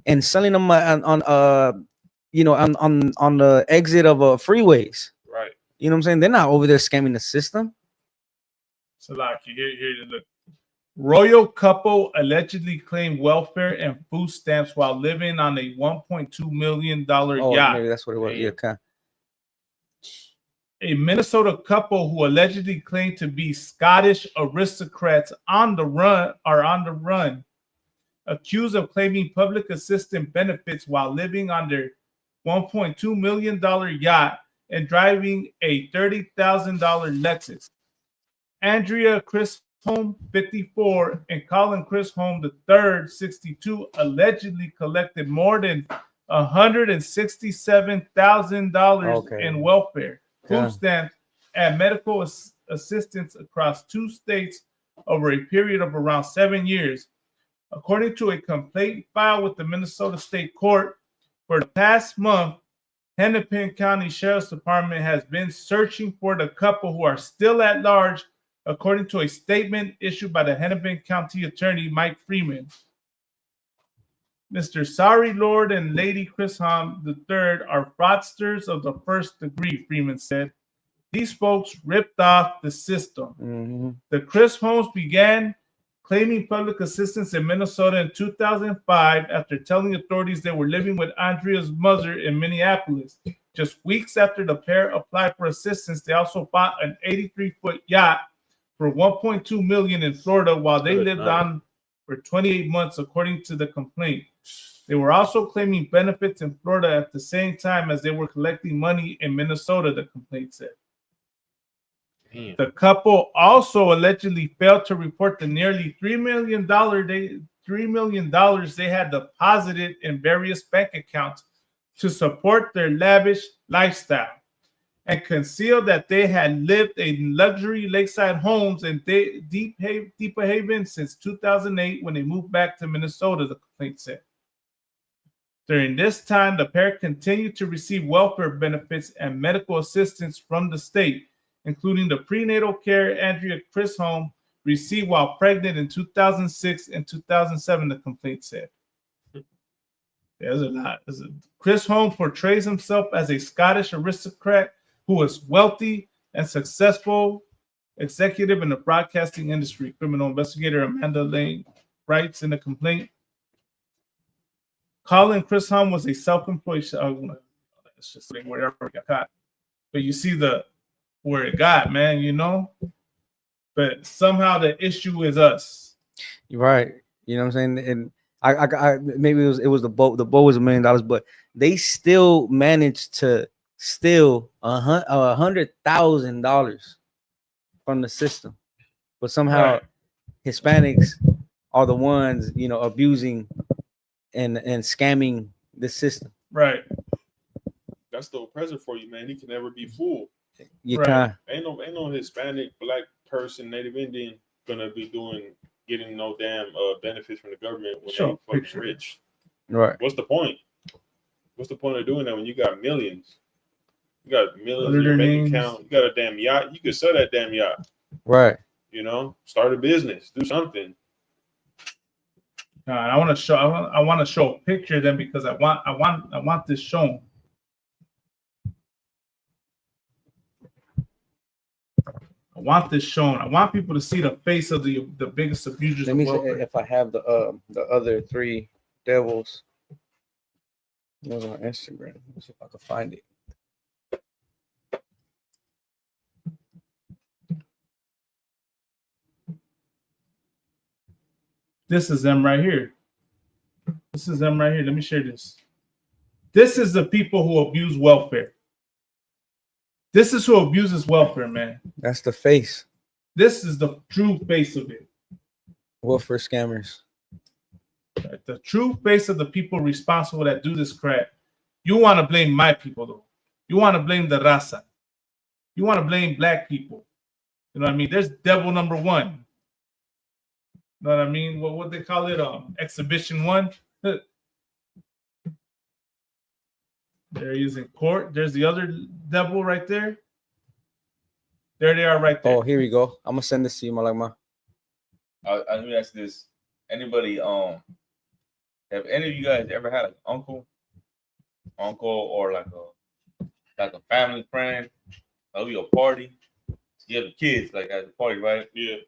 and selling them on you know, on the exit of freeways. Right. You know what I'm saying? They're not over there scamming the system. So like here look. Royal couple allegedly claimed welfare and food stamps while living on a $1.2 million yacht. Maybe that's what it was. Yeah, okay. A Minnesota couple who allegedly claimed to be Scottish aristocrats are on the run, accused of claiming public assistance benefits while living on their $1.2 million yacht and driving a $30,000 Lexus. Andrea Chisholm, 54, and Colin Chisholm III, 62, allegedly collected more than $167,000 in welfare, food stamps, and medical assistance across 2 states over a period of around 7 years. According to a complaint filed with the Minnesota State Court, for the past month, Hennepin County Sheriff's Department has been searching for the couple who are still at large, according to a statement issued by the Hennepin County Attorney Mike Freeman. Mr. Sari Lord and Lady Chisholm III are fraudsters of the first degree, Freeman said. These folks ripped off the system. The Chisholms began claiming public assistance in Minnesota in 2005 after telling authorities they were living with Andrea's mother in Minneapolis. Just weeks after the pair applied for assistance, they also bought an 83-foot yacht for $1.2 million in Florida while they lived on for 28 months, according to the complaint. They were also claiming benefits in Florida at the same time as they were collecting money in Minnesota, the complaint said. Damn. The couple also allegedly failed to report the nearly $3 million they had deposited in various bank accounts to support their lavish lifestyle, and concealed that they had lived in luxury lakeside homes in Deeper Haven since 2008 when they moved back to Minnesota, the complaint said. During this time, the pair continued to receive welfare benefits and medical assistance from the state, including the prenatal care Andrea Chisholm received while pregnant in 2006 and 2007, the complaint said. There's a lot. Chisholm portrays himself as a Scottish aristocrat who was wealthy and successful executive in the broadcasting industry. Criminal investigator Amanda Lane writes in the complaint. Colin Chisholm was a self-employed. It's just wherever it got caught. But you see where it got, man, you know. But somehow the issue is us. Right. You know what I'm saying? And I maybe it was the boat. The boat was $1 million, but they still managed to steal $100,000 from the system. But somehow Hispanics are the ones, you know, abusing and scamming the system. Right. That's the oppressor for you, man. He can never be fooled. You can't. Ain't no Hispanic, black person, Native Indian gonna be doing getting no damn benefits from the government when Sure, they fucking picture. rich. Right. What's the point? What's the point of doing that when you got millions? You got millions What are in your their bank names? account. You got a damn yacht. You could sell that damn yacht. Right. You know, start a business, do something. I want to show. I want to show a picture of them because I want this shown. I want this shown. I want people to see the face of the biggest abusers Let of me see welfare. if I have the other three devils. It was on Instagram. Let's see if I can find it. This is them right here. This is them right here. Let me share this. This is the people who abuse welfare. This is who abuses welfare, man. That's the face. This is the true face of it. Welfare scammers. The true face of the people responsible that do this crap. You want to blame my people, though. You want to blame the Raza. You want to blame black people. You know what I mean? There's devil number one. You know what I mean? What they call it? Exhibition one. There he is in court. There's the other devil right there. There they are right there. Oh, here we go. I'm gonna send this to you, Malagma. Let me ask this: anybody, have any of you guys ever had an uncle, or like a family friend? That'll be a party. You have the kids like at the party, right? Yeah.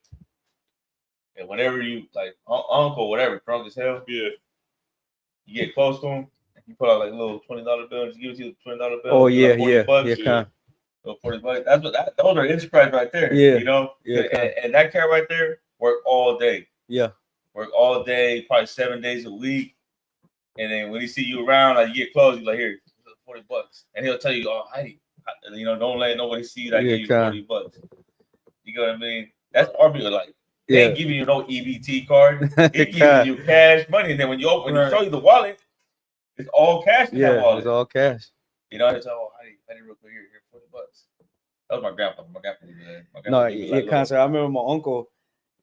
And whenever you like uncle, whatever, drunk as hell, yeah, you get close to him. You put out like a little $20 bill. Just give it to you $20 bill. Oh yeah, like yeah, $40, yeah, kind. So $40. That's what those are enterprise right there. Yeah, you know. yeah, and that cat right there work all day. Yeah. Work all day, probably 7 days a week. And then when he see you around, like you get close, you like here, $40, and he'll tell you, oh, hey, you know, don't let nobody see you that I give you $40. You know what I mean? That's our people like. They ain't giving you no EBT card. They giving you cash money, and then when you open, when you show you the wallet, it's all cash in that wallet. It's all cash. You know, it's all I need real quick here $40. That was my grandpa. My grandpa did that. No, yeah, concert. I remember my uncle.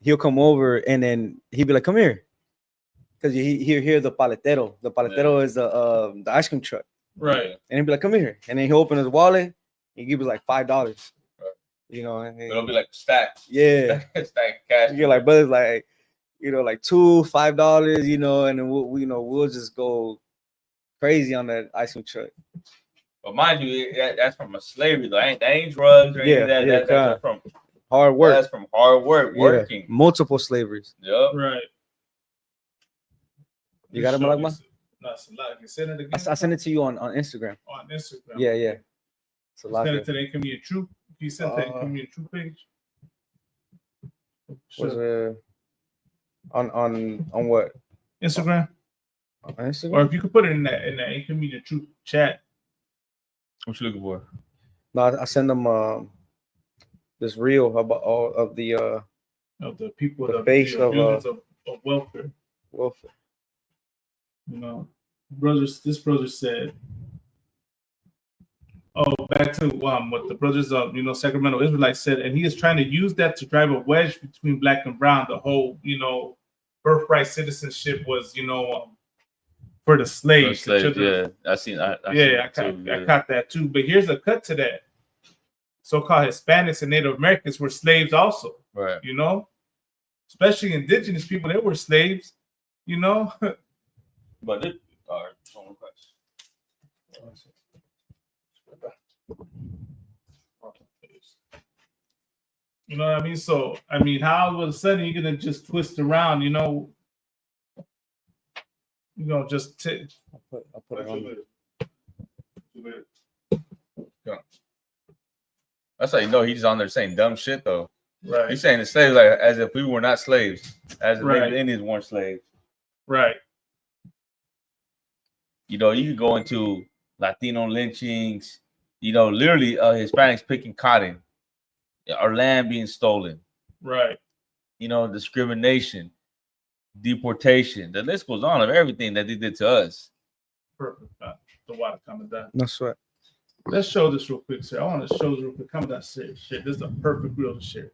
He'll come over and then he'd be like, "Come here," because he'll hear the paletero. The paletero is the ice cream truck, right? And he'd be like, "Come here," and then he'll open his wallet and give us like $5. You know, and it'll be like stacks. Yeah, stack cash. You get like brothers like, you know, like $5, you know, and then we'll just go crazy on that ice cream truck. But mind you, that's from a slavery. That ain't drugs or anything. That's from hard work. That's from hard work, working. Multiple slaveries. Yep. Right. You got it, Malagma? No, it's a lot. You send it again. I sent it to you on Instagram. On Instagram. Yeah, yeah. It's a lot. Send it to the Inconvenient Truth. Can you send it to the Inconvenient Truth page? Was on what? Instagram. On Instagram. Or if you could put it in that Inconvenient Truth chat. What you looking for? No, I send them this reel about all of the people, the face of welfare. Welfare. You know, this brother said, oh, back to what the brothers of Sacramento Israelites said, and he is trying to use that to drive a wedge between black and brown. The whole birthright citizenship was for the slaves. Yeah, I seen. I caught that too. But here's a cut to that. So-called Hispanics and Native Americans were slaves also. Right. You know, especially indigenous people, they were slaves. You know. But it. All right. One question. You know what I mean? So, I mean, how all of a sudden you're gonna just twist around, just I'll put it on. Yeah. That's how you know he's on there saying dumb shit though. Right. He's saying the slaves like as if we were not slaves, as if Right. the Indians weren't slaves. Right. You could go into Latino lynchings. Literally Hispanics picking cotton, our land being stolen. Right. Discrimination, deportation. The list goes on of everything that they did to us. Perfect. The water coming down. No sweat. Let's show this real quick, sir. I want to show this real quick. Coming down, shit. This is a perfect reel to share.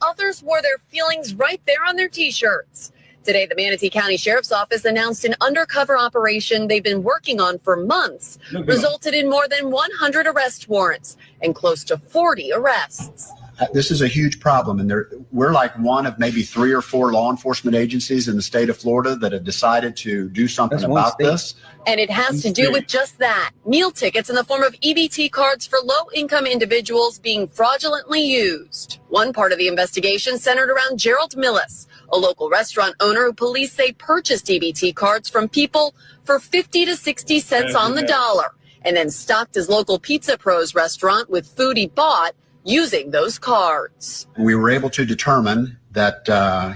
others wore their feelings right there on their T-shirts. Today, the Manatee County Sheriff's Office announced an undercover operation they've been working on for months, resulted in more than 100 arrest warrants and close to 40 arrests. This is a huge problem, and we're like one of maybe 3 or 4 law enforcement agencies in the state of Florida that have decided to do something about this. And it has to do with just that. Meal tickets in the form of EBT cards for low-income individuals being fraudulently used. One part of the investigation centered around Gerald Millis, a local restaurant owner who police say purchased EBT cards from people for 50 to 60 cents on the dollar, and then stocked his local Pizza Pros restaurant with food he bought using those cards. We were able to determine that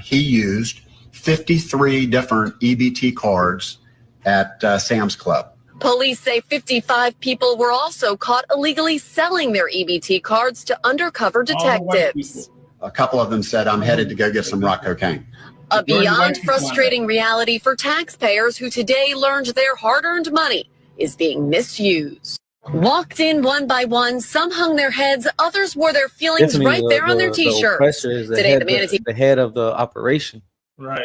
he used 53 different EBT cards at Sam's Club. Police say 55 people were also caught illegally selling their EBT cards to undercover detectives. A couple of them said, "I'm headed to go get some rock cocaine." A beyond frustrating reality for taxpayers who today learned their hard-earned money is being misused. Walked in one by one, some hung their heads, others wore their feelings right there on their T-shirts. Today, the head of the operation. Right.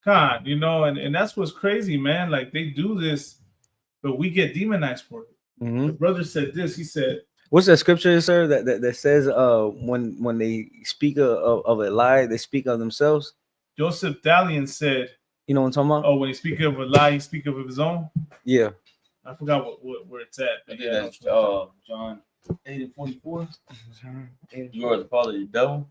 God, and that's what's crazy, man. Like, they do this, but we get demonized for it. The brother said this. He said, "What's that scripture, sir? That says, when they speak of a lie, they speak of themselves." Joseph Dalian said, "You know what I'm talking about? Oh, when he speak of a lie, he speak of his own." Yeah. I forgot where it's at. I think that's John 8:44. You are the father of the devil.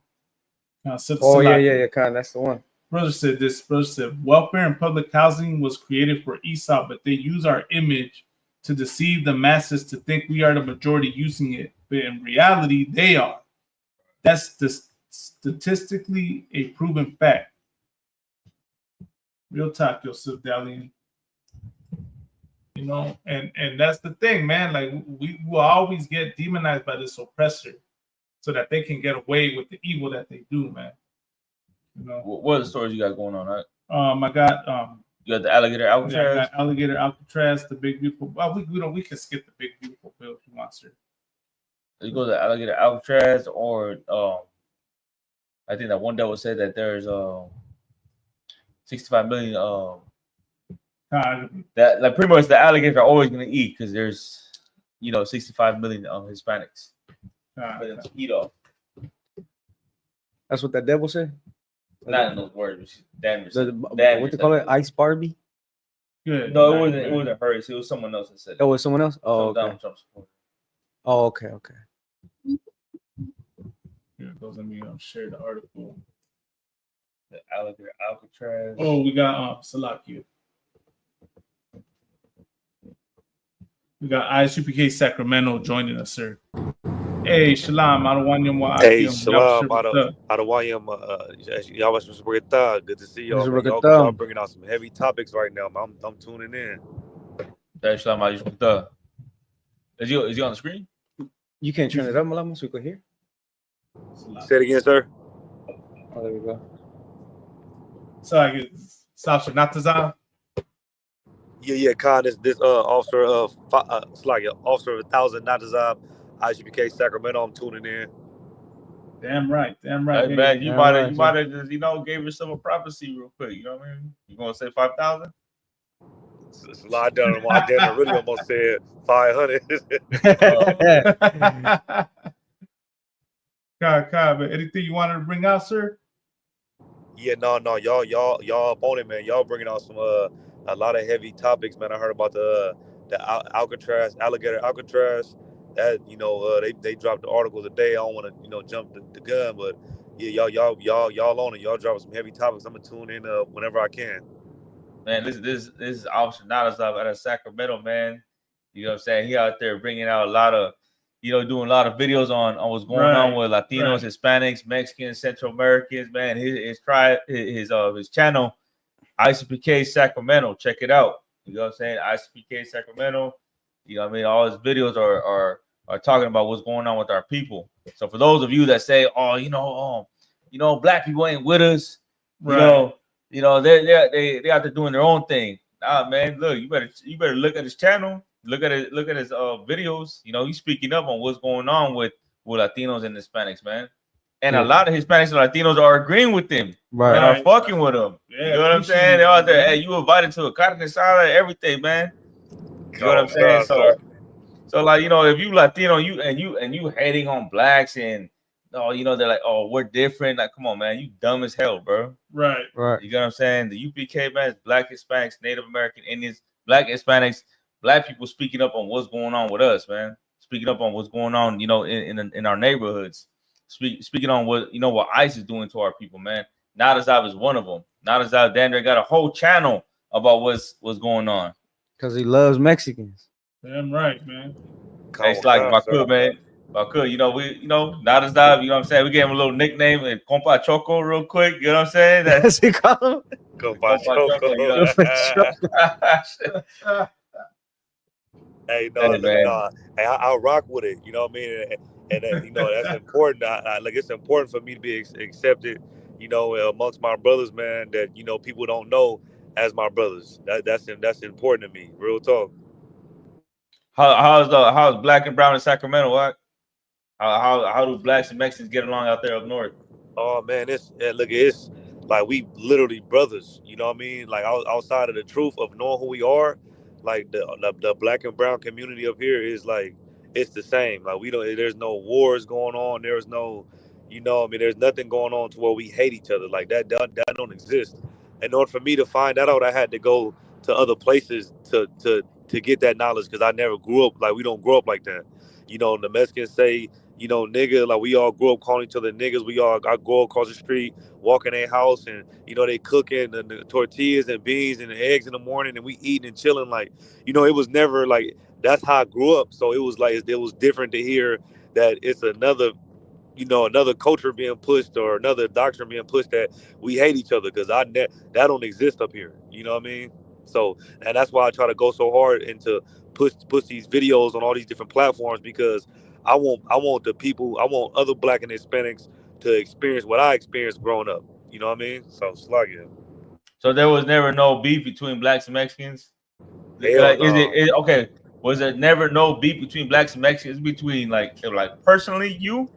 Yeah, kind of. That's the one. Brother said this. Brother said, welfare and public housing was created for Esau, but they use our image to deceive the masses to think we are the majority using it. But in reality, they are. That's the statistically a proven fact. Real talk, Joseph Dalian. And that's the thing, man. Like, we will always get demonized by this oppressor so that they can get away with the evil that they do, man. What are the stories you got going on, right? I got you got the alligator Alcatraz. Yeah, I got alligator Alcatraz, the big beautiful. Well, we can skip the big beautiful bill if you want, sir. You go to the alligator Alcatraz, or I think that one devil said that there's 65 million that, like, pretty much the alligators are always going to eat because there's 65 million Hispanics for them to eat off. That's what that devil said. Not in those words. What they call it? Ice Barbie. Good. No, it wasn't her. It was someone else that said it. Oh, it was someone else. Oh, okay. Donald Trump supporter. Oh, okay. Here it goes. Let me share the article. The alligator Alcatraz. Oh, we got Salakia. We got ISUPK Sacramento joining us, sir. Hey, Shalom. Hey, Shalom. Y'all was good to see y'all. Y'all bringing out some heavy topics right now. I'm tuning in. Hey, Shalom. Is he on the screen? You can't turn it up, Malama, so we can hear. Say it again, sir. Oh, there we go. So I get Sasha Natazan. Yeah, Khan. This officer of officer of 1,000 Natazab, IGPK Sacramento. I'm tuning in. Damn right. Hey, man, you might have just gave yourself a prophecy real quick. You know what I mean? You gonna say 5,000? Slide down. I really almost said 500. God, but anything you wanted to bring out, sir? Yeah, no, y'all up on it, man. Y'all bringing out some a lot of heavy topics, man. I heard about the Alcatraz, alligator Alcatraz. That they dropped the article today. I don't want to jump the gun, but yeah, y'all on it. Y'all dropping some heavy topics. I'm gonna tune in whenever I can. Man, this is Officer Nadas out of Sacramento, man. You know what I'm saying? He out there bringing out a lot of, doing a lot of videos on what's going on with Latinos, Hispanics, Mexicans, Central Americans, man. His channel, ICPK Sacramento. Check it out. You know what I'm saying? ICPK Sacramento. You know what I mean? All his videos are talking about what's going on with our people. So for those of you that say, black people ain't with us, they out there doing their own thing. Nah, man, look, you better look at his channel, look at his videos. He's speaking up on what's going on with with Latinos and Hispanics, man. And Yeah. a lot of Hispanics and Latinos are agreeing with them Right. and are fucking with them. Yeah, you know what I'm saying? They're out there. Hey, you invited to a carne asada, everything, man. You know what I'm saying? So like, you know, if you Latino, you hating on blacks and you know, they're like, oh, we're different. Like, come on, man, you dumb as hell, bro. Right. You know what I'm saying? The UPK, man, is Black Hispanics, Native American Indians, Black Hispanics, Black people speaking up on what's going on with us, man. Speaking up on what's going on, you know, in our neighborhoods. Speaking on what, you know, what ICE is doing to our people, man. Nadazav is one of them. Nadazav Dandre got a whole channel about what's going on. Because he loves Mexicans. Damn right, man. Hey, it's like Baku, man. Baku, you know, Nadazav, you know what I'm saying? We gave him a little nickname, Compa Choco, real quick. You know what I'm saying? That's he call him. Compa Choco. You know? Hey, no, Hey, man. no. Hey, I'll rock with it. You know what I mean? And you know, that's important. Like, it's important for me to be accepted, you know, amongst my brothers, man, that, you know, people don't know as my brothers. That's important to me. Real talk. How's black and brown in Sacramento? What? How do blacks and Mexicans get along out there up north? Oh man, it's like we literally brothers. You know what I mean? Like outside of the truth of knowing who we are, like the black and brown community up here is like it's the same. Like there's no wars going on. There's no, you know, I mean, there's nothing going on to where we hate each other. Like that don't exist. In order for me to find that out, I had to go to other places to get that knowledge because I never grew up like we don't grow up like that. You know, the Mexicans say, you know, nigga, like we all grew up calling each other niggas. I go across the street, walk in their house, and you know they cooking the tortillas and beans and the eggs in the morning, and we eating and chilling. Like, you know, it was never like that's how I grew up. So it was like it was different to hear that it's another, you know, another culture being pushed or another doctrine being pushed that we hate each other because that don't exist up here. You know what I mean? So, and that's why I try to go so hard into push these videos on all these different platforms because I want the people, I want other black and Hispanics to experience what I experienced growing up. You know what I mean? So it's like it. So there was never no beef between blacks and Mexicans? Hell like, no. is it okay? Was there never no beef between blacks and Mexicans between like personally you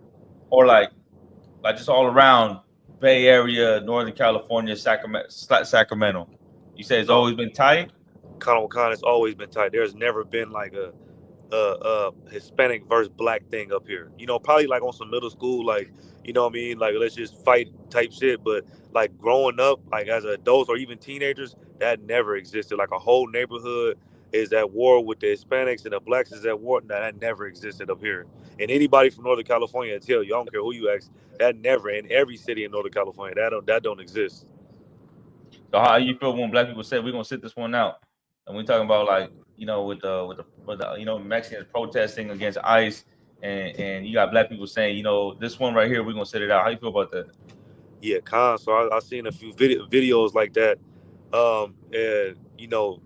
or like just all around Bay Area, Northern California, Sacramento? You say it's always been tight? Con, it's always been tight. There's never been like a Hispanic versus black thing up here. You know, probably like on some middle school, like, you know what I mean? Like, let's just fight type shit. But like growing up, like as adults or even teenagers, that never existed. Like a whole neighborhood is at war with the Hispanics and the blacks is at war. Nah, that never existed up here. And anybody from Northern California will tell you, I don't care who you ask, that never in every city in Northern California, that don't exist. So how you feel when black people say we're gonna sit this one out? And we're talking about like, you know, with the you know, Mexicans protesting against ICE and you got black people saying, you know, this one right here, we're gonna sit it out. How you feel about that? Yeah, so I seen a few videos like that. And you know,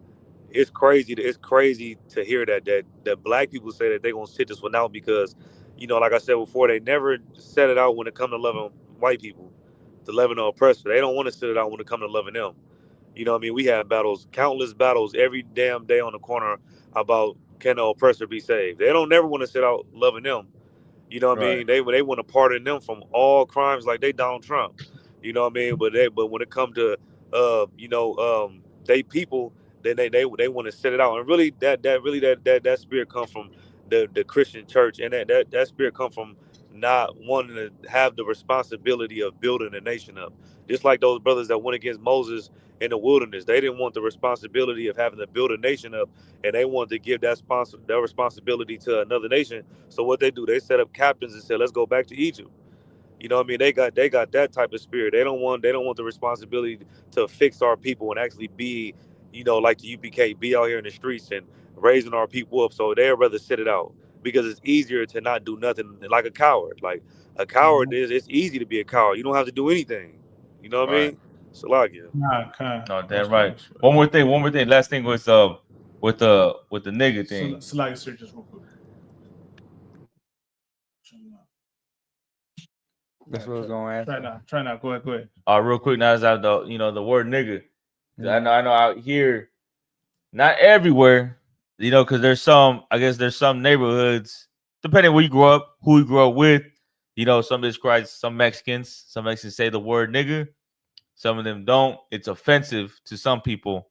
it's crazy to hear that black people say that they're gonna sit this one out because, you know, like I said before, they never set it out when it comes to loving white people, to loving the oppressor. They don't want to sit it out when it comes to loving them. You know what I mean? We have battles, countless battles every damn day on the corner about can the oppressor be saved. They don't never want to sit out loving them. You know what I mean? They want to pardon them from all crimes like they Donald Trump. You know what I mean? But when it comes to you know, they people, then they want to set it out. And really that spirit comes from the Christian church, and that spirit comes from not wanting to have the responsibility of building a nation up. Just like those brothers that went against Moses in the wilderness, they didn't want the responsibility of having to build a nation up, and they wanted to give that responsibility to another nation. So what they do, they set up captains and said, "Let's go back to Egypt." You know what I mean? They got that type of spirit. They don't want the responsibility to fix our people and actually be, you know, like the UPK, be out here in the streets and raising our people up. So they'd rather sit it out because it's easier to not do nothing like a coward. Like a coward it's easy to be a coward. You don't have to do anything. You know what I mean? So like yeah. No, damn right. One more thing. Last thing was with the nigga thing. Slide sir, just real quick. That's what I was gonna ask. Try now. Go ahead. Real quick, now is out the, you know, the word nigga. I know out here, not everywhere, you know, because there's some neighborhoods depending where you grow up, who you grow up with, you know, some Mexicans say the word nigga, some of them don't. It's offensive to some people.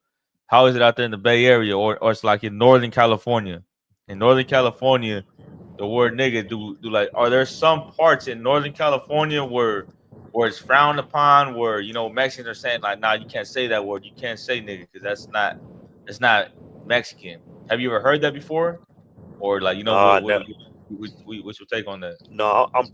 How is it out there in the Bay Area, or it's like in Northern California? In Northern California, the word nigga do like, are there some parts in Northern California where it's frowned upon, where, you know, Mexicans are saying like, nah, you can't say that word, you can't say nigga because that's not Mexican. Have you ever heard that before? Or like, you know, what's your take on that? No, I'm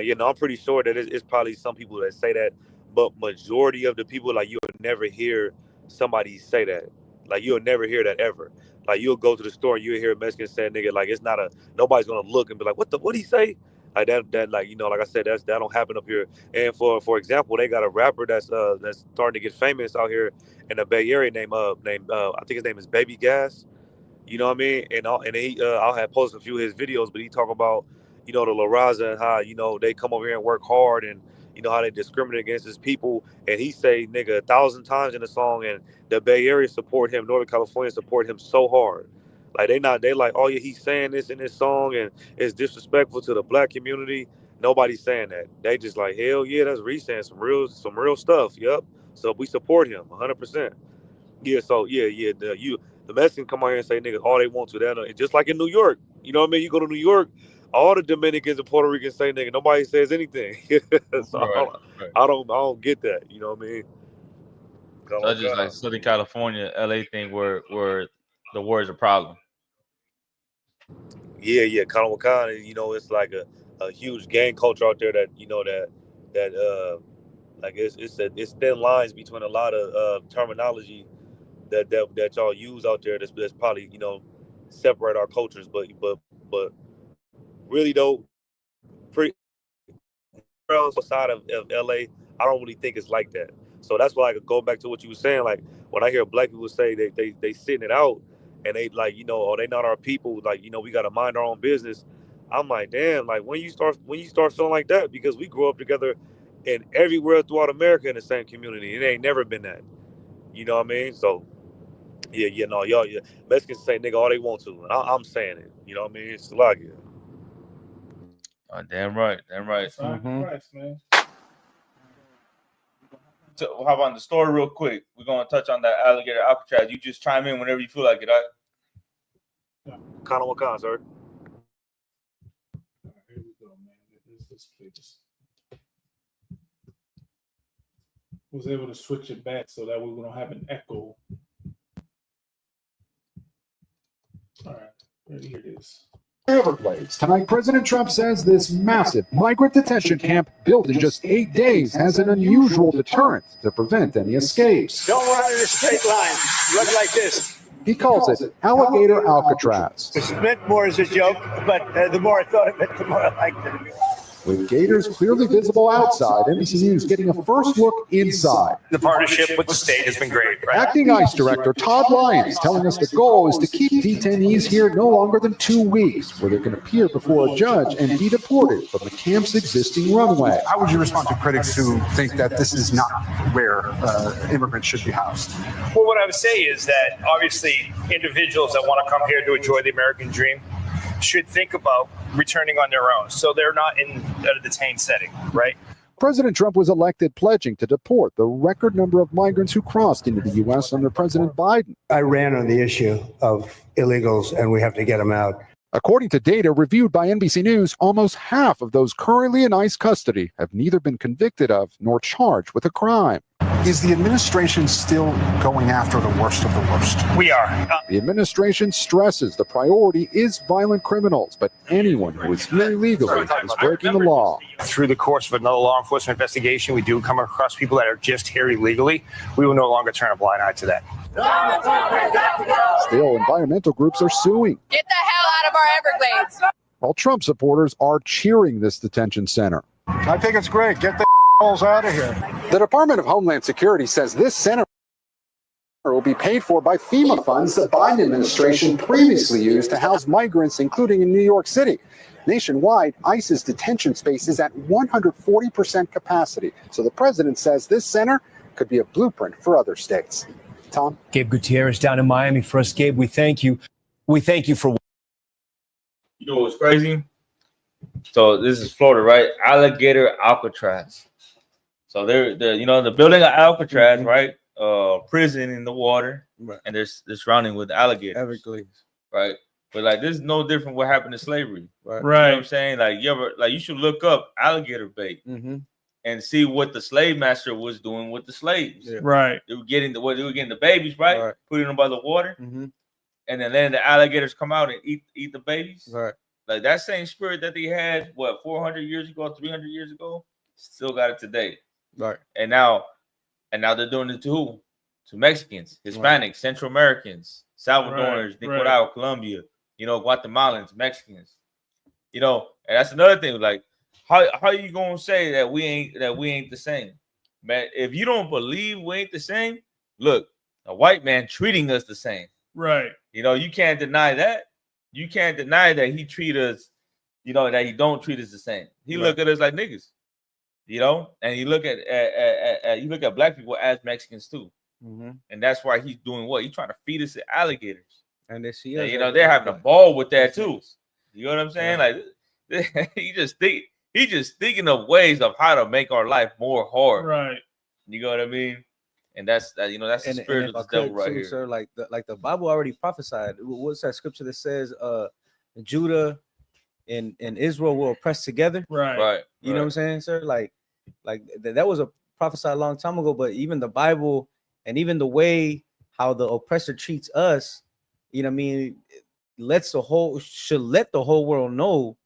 you know, I'm pretty sure that it's probably some people that say that, but majority of the people, like, you'll never hear somebody say that. Like, you'll never hear that ever. Like, you'll go to the store and you'll hear a Mexican say nigga, like, it's not nobody's gonna look and be like, what'd he say? Like that, like, you know, like I said, that don't happen up here. And for example, they got a rapper that's starting to get famous out here in the Bay Area named I think his name is Baby Gas. You know what I mean? And I'll have posted a few of his videos, but he talk about, you know, the Raza and how, you know, they come over here and work hard, and, you know, how they discriminate against his people. And he say nigga 1,000 times in the song, and the Bay Area support him, Northern California support him so hard. Like they like, oh yeah, he's saying this in this song and it's disrespectful to the black community. Nobody's saying that. They just like, hell yeah, that's Reese saying some real stuff. Yep. So we support him 100%. Yeah, so the Mexicans come out here and say niggas all they want to. That just like in New York, you know what I mean? You go to New York, all the Dominicans and Puerto Ricans say nigga. Nobody says anything. So I don't get that. You know what I mean? So that's just like Southern California, LA thing where the word's a problem. Yeah, Kanawakana, you know, it's like a huge gang culture out there that, you know, that like it's thin lines between a lot of terminology that y'all use out there that's probably, you know, separate our cultures, but really though, pretty outside of LA, I don't really think it's like that. So that's why I could go back to what you were saying. Like when I hear black people say they sitting it out and they like, you know, oh, they not our people, like, you know, we gotta mind our own business. I'm like, damn, like when you start feeling like that, because we grew up together and everywhere throughout America in the same community. It ain't never been that. You know what I mean? So y'all, Mexicans say nigga all they want to, and I'm saying it. You know what I mean? It's like it. Damn right. Christ, man. So how about the story real quick? We're gonna touch on that alligator Alcatraz. You just chime in whenever you feel like it. Kind of what kind, sir? Here we go, man. Let's play this. Was able to switch it back so that we don't have an echo. All right, here it is. Everglades. Tonight, President Trump says this massive migrant detention camp built in just 8 days has an unusual deterrent to prevent any escapes. Don't run in a straight line. Run like this. He calls it Alligator Alcatraz. It's meant more as a joke, but the more I thought of it, the more I liked it. With gators clearly visible outside, NBC News getting a first look inside. The partnership with the state has been great. Right? Acting ICE Director Todd Lyons telling us the goal is to keep detainees here no longer than 2 weeks, where they can appear before a judge and be deported from the camp's existing runway. How would you respond to critics who think that this is not where immigrants should be housed? Well, what I would say is that obviously individuals that want to come here to enjoy the American dream should think about returning on their own, so they're not in a detained setting, right? President Trump was elected pledging to deport the record number of migrants who crossed into the U.S. under President Biden. I ran on the issue of illegals, and we have to get them out. According to data reviewed by NBC News, almost half of those currently in ICE custody have neither been convicted of nor charged with a crime. Is the administration still going after the worst of the worst? We are. The administration stresses the priority is violent criminals, but anyone who is here illegally is breaking the law. Through the course of another law enforcement investigation, we do come across people that are just here illegally. We will no longer turn a blind eye to that. Still, environmental groups are suing. Get the hell out of our Everglades. While Trump supporters are cheering this detention center. I think it's great. Get the out of here. The Department of Homeland Security says this center will be paid for by FEMA funds the Biden administration previously used to house migrants, including in New York City. Nationwide, ICE's detention space is at 140% capacity. So the president says this center could be a blueprint for other states. Tom? Gabe Gutierrez down in Miami for us. Gabe, we thank you. We thank you for You know what's crazy? So this is Florida, right? Alligator Alcatraz. So they're they're building an Alcatraz, right? Prison in the water, right. And they're surrounding with alligators. Everglades, right? But like, this is no different what happened to slavery, right? You know what I'm saying? Like, you should look up alligator bait and see what the slave master was doing with the slaves. Yeah. Right. They were getting the babies, right? Putting them by the water, Mm-hmm. and then letting the alligators come out and eat the babies. Right. Like that same spirit that they had, 400 years ago, 300 years ago, still got it today. Right. And now they're doing it to who? To Mexicans, Hispanics, Central Americans, Salvadorans, Nicaragua, Colombia, Guatemalans, Mexicans. And that's another thing. Like, how you gonna say that we ain't the same? Man, if you don't believe we ain't the same, look, a white man treating us the same. Right. You can't deny that. You can't deny that he treat us, that he don't treat us the same. He look at us like niggas. And you look at black people as Mexicans too. Mm-hmm. And that's why he's doing what? He's trying to feed us the alligators. And they see us. us. They're having a ball with that too. You know what I'm saying? Yeah. Like he just thinking of ways of how to make our life more hard. Right. You know what I mean? And that's the spirit of the devil right here. Sir, like the Bible already prophesied. What's that scripture that says Judah and Israel will oppress together? Right. You know what I'm saying, sir? Like that was a prophesied a long time ago, but even the Bible and even the way how the oppressor treats us, should let the whole world know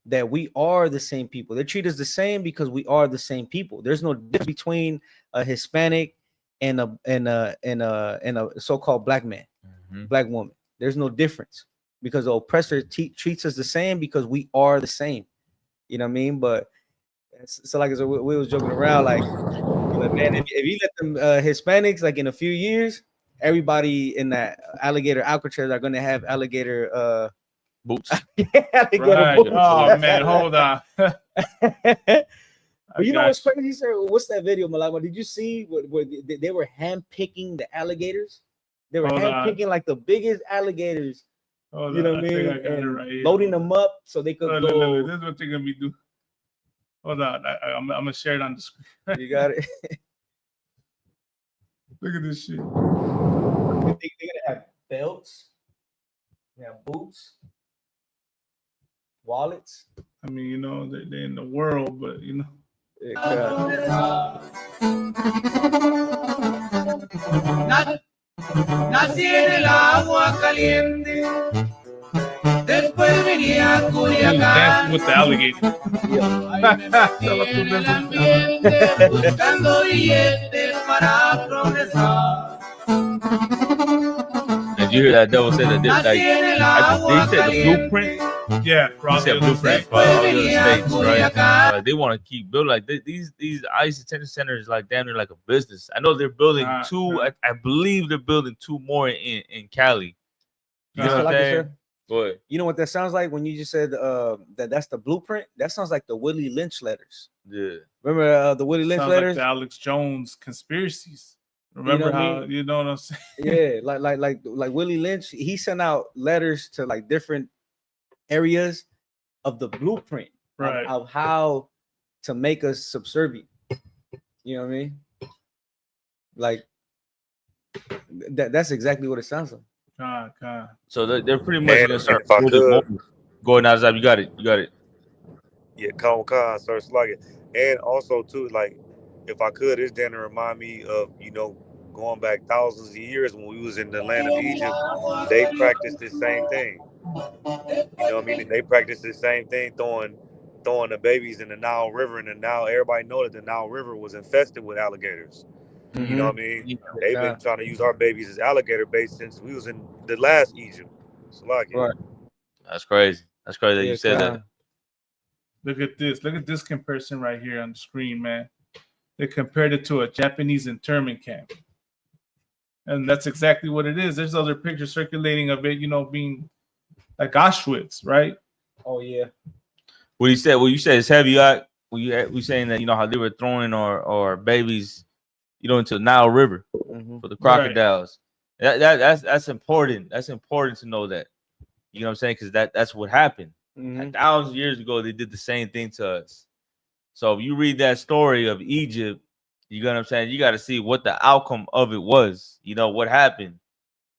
that we are the same people. They treat us the same because we are the same people. There's no difference between a Hispanic and a so-called black man, black woman. There's no difference because the oppressor treats us the same because we are the same. You know what I mean? But so like we was joking around, like man, if you let them Hispanics, like in a few years, everybody in that alligator Alcatraz are gonna have alligator boots. Alligator boots. Oh man, hold on. But you know what's crazy, sir? What's that video, Malama? Did you see where they were hand-picking the alligators? They were hand-picking like the biggest alligators. You know what I mean? And loading them up so they could go. This is what they're gonna be doing. Hold on, I'm gonna share it on the screen. You got it. Look at this shit. They're gonna have belts. They have boots, wallets. I mean, they're in the world, but Nací en el agua caliente. Después venía a Culiacán. With the alligator. En el ambiente, buscando billetes para progresar. Did you hear that devil say that? They said the blueprint. Yeah, he said blueprint for all the other states, right? They want to keep building like these ICE detention centers, like damn near like a business. I know they're building two. I believe they're building two more in Cali. You know what I'm saying? What? You know what that sounds like when you just said that's the blueprint? That sounds like the Willie Lynch letters. Yeah. Remember the Willie Lynch letters? Like the Alex Jones conspiracies. Remember how you know what I'm saying? Yeah, like Willie Lynch, he sent out letters to like different areas of the blueprint, right? Of how to make us subservient. You know what I mean? Like that's exactly what it sounds like. God. So they're pretty much gonna start. Go ahead, Nazab, you got it. Yeah, Khan, Sir Slugging. And also too, like, if I could, it's then to remind me of, going back thousands of years when we was in the land of Egypt, they practiced the same thing. You know what I mean? They practiced the same thing, throwing the babies in the Nile River, and now everybody know that the Nile River was infested with alligators. You know what I mean? They've been trying to use our babies as alligator bait since we was in the last Egypt. So like, right. That's crazy. That's crazy that you said that. Look at this. Look at this comparison right here on the screen, man. They compared it to a Japanese internment camp. And that's exactly what it is. There's other pictures circulating of it, being like Auschwitz, right? Oh, yeah. What you said is heavy. We saying that, how they were throwing our babies, into the Nile River for the crocodiles. Right. That's important. That's important to know that. You know what I'm saying? Because that's what happened. thousands of years ago, they did the same thing to us. So if you read that story of Egypt, you know what I'm saying? You got to see what the outcome of it was. You know, what happened.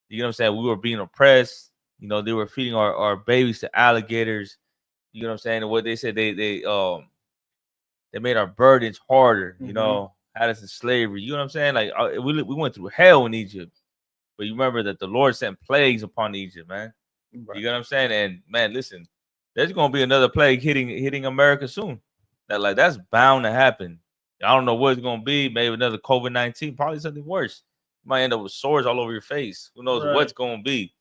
You know what I'm saying? We were being oppressed. You know, they were feeding our babies to alligators. You know what I'm saying? And what they said, they made our burdens harder, you know, had us in slavery. You know what I'm saying? Like we went through hell in Egypt. But you remember that the Lord sent plagues upon Egypt, man. Right. You know what I'm saying? And man, listen, there's gonna be another plague hitting America soon. That's bound to happen. I don't know what it's gonna be. Maybe another COVID-19, probably something worse. You might end up with sores all over your face. Who knows what's gonna be?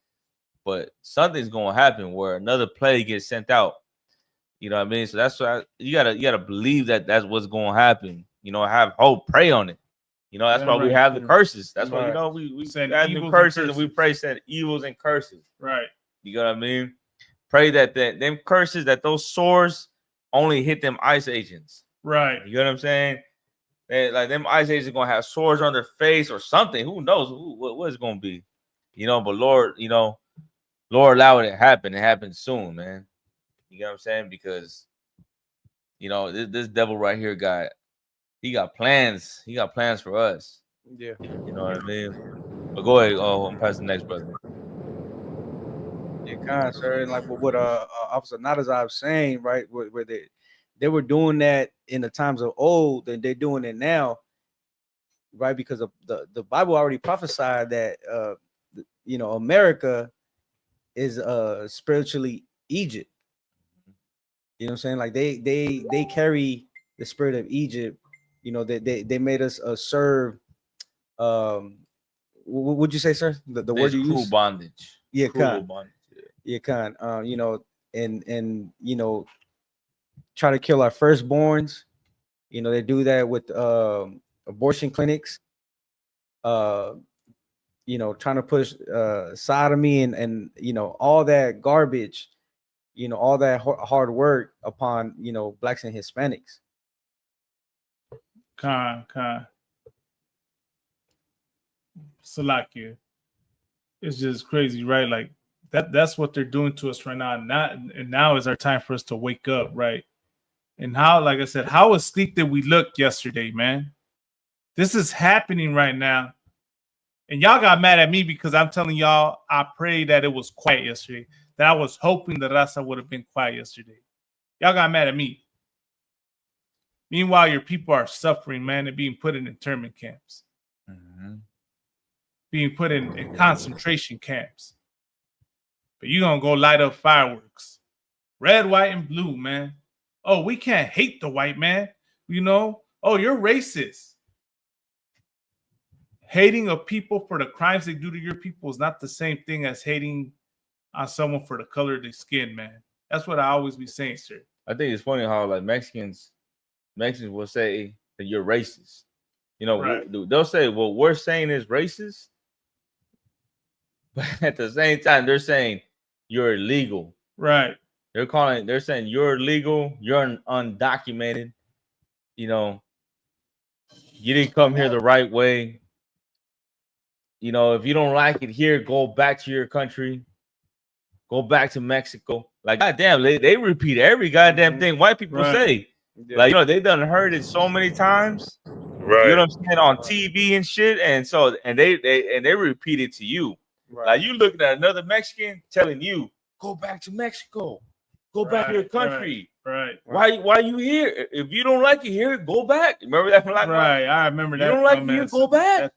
But something's gonna happen where another plague gets sent out. You know what I mean? So that's why you gotta believe that that's what's gonna happen. You know, have hope, pray on it. You know, that's why we have the curses. That's why, you know, we have the curses and we pray said evils and curses. Right. You know what I mean? Pray that them curses, that those sores only hit them ICE agents. Right. You know what I'm saying? Like them ICE agents are gonna have sores on their face or something. Who knows what it's gonna be? You know, but Lord, you know, Lord allow it to happen. It happens soon, man. You know what I'm saying? Because you know, this devil right here he got plans. He got plans for us. Yeah. You know what I mean? But go ahead. I'm passing the next brother. Yeah, kind of, sir. And like what Officer Nadazar was saying, right? Where they were doing that in the times of old, and they're doing it now, right? Because of the Bible already prophesied that you know, America is spiritually Egypt. You know what I'm saying? Like they carry the spirit of Egypt. You know, they made us serve. What would you say, sir? The word you cruel use? bondage. Yeah, Cruel bondage. Yeah, you know, and you know, try to kill our firstborns. You know, they do that with abortion clinics. You know, trying to push sodomy and you know, all that garbage. You know, all that hard work upon, you know, blacks and Hispanics. Salakia. It's just crazy, right? Like that's what they're doing to us right now. And now is our time for us to wake up, right? And how, like I said, how asleep did we look yesterday, man? This is happening right now. And y'all got mad at me because I'm telling y'all I prayed that it was quiet yesterday. That I was hoping that Raza would have been quiet yesterday. Y'all got mad at me. Meanwhile, your people are suffering, man, and being put in internment camps. Being put in concentration camps. But you're going to go light up fireworks. Red, white, and blue, man. Oh, we can't hate the white man. You know? Oh, you're racist. Hating of people for the crimes they do to your people is not the same thing as hating on someone for the color of their skin, man. That's what I always be saying, sir. I think it's funny how like Mexicans will say that you're racist. You know, they'll say, well, we're saying is racist. But at the same time, they're saying you're illegal. Right. They're saying you're illegal, you're undocumented. You know, you didn't come here the right way. You know, if you don't like it here, go back to your country. Go back to Mexico. Like, goddamn, they repeat every goddamn thing white people say. Yeah. Like, you know, they done heard it so many times. Right. You know what I'm saying? On TV and shit. And so, and they repeat it to you. Right. Like, you looking at another Mexican telling you, go back to Mexico. Go back to your country. Right. Why you here? If you don't like it here, go back. Remember that from like I remember that. You don't like it here, go back.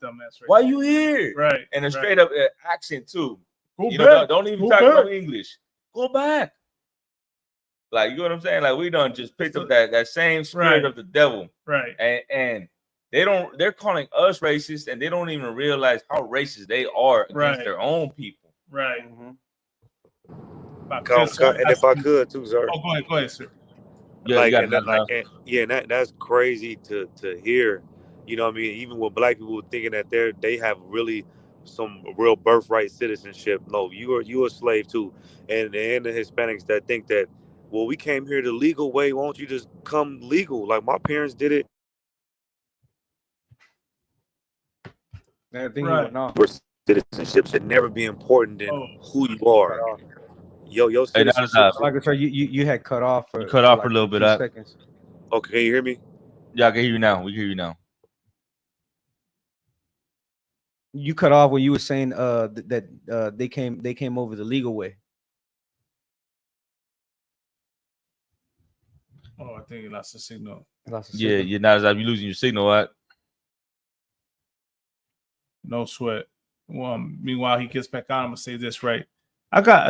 Why you here? Right. And a straight up accent too. Go you back. know, don't even talk no English. Go back. Like, you know what I'm saying? Like, we done just picked up that same spirit of the devil. Right. And they're calling us racist, and they don't even realize how racist they are against their own people. Right. And if I could too, sir. Oh, go ahead, sir. Yeah, that's crazy to hear. You know what I mean? Even with black people thinking that they have really some real birthright citizenship. No, you a slave too. And the Hispanics that think that, well, we came here the legal way, why don't you just come legal? Like my parents did it. Right. Citizenship should never be important than who you are. Yo, Hey, now citizenship. Like, sir, you had cut off you cut off like for a little a bit. few seconds. Okay, can you hear me? Yeah, I can hear you now. We can hear you now. You cut off when you were saying that they came over the legal way. Oh, I think you lost the signal. Yeah, you're not as you losing your signal, right? No sweat. Well, meanwhile, he gets back on. I'm gonna say this right.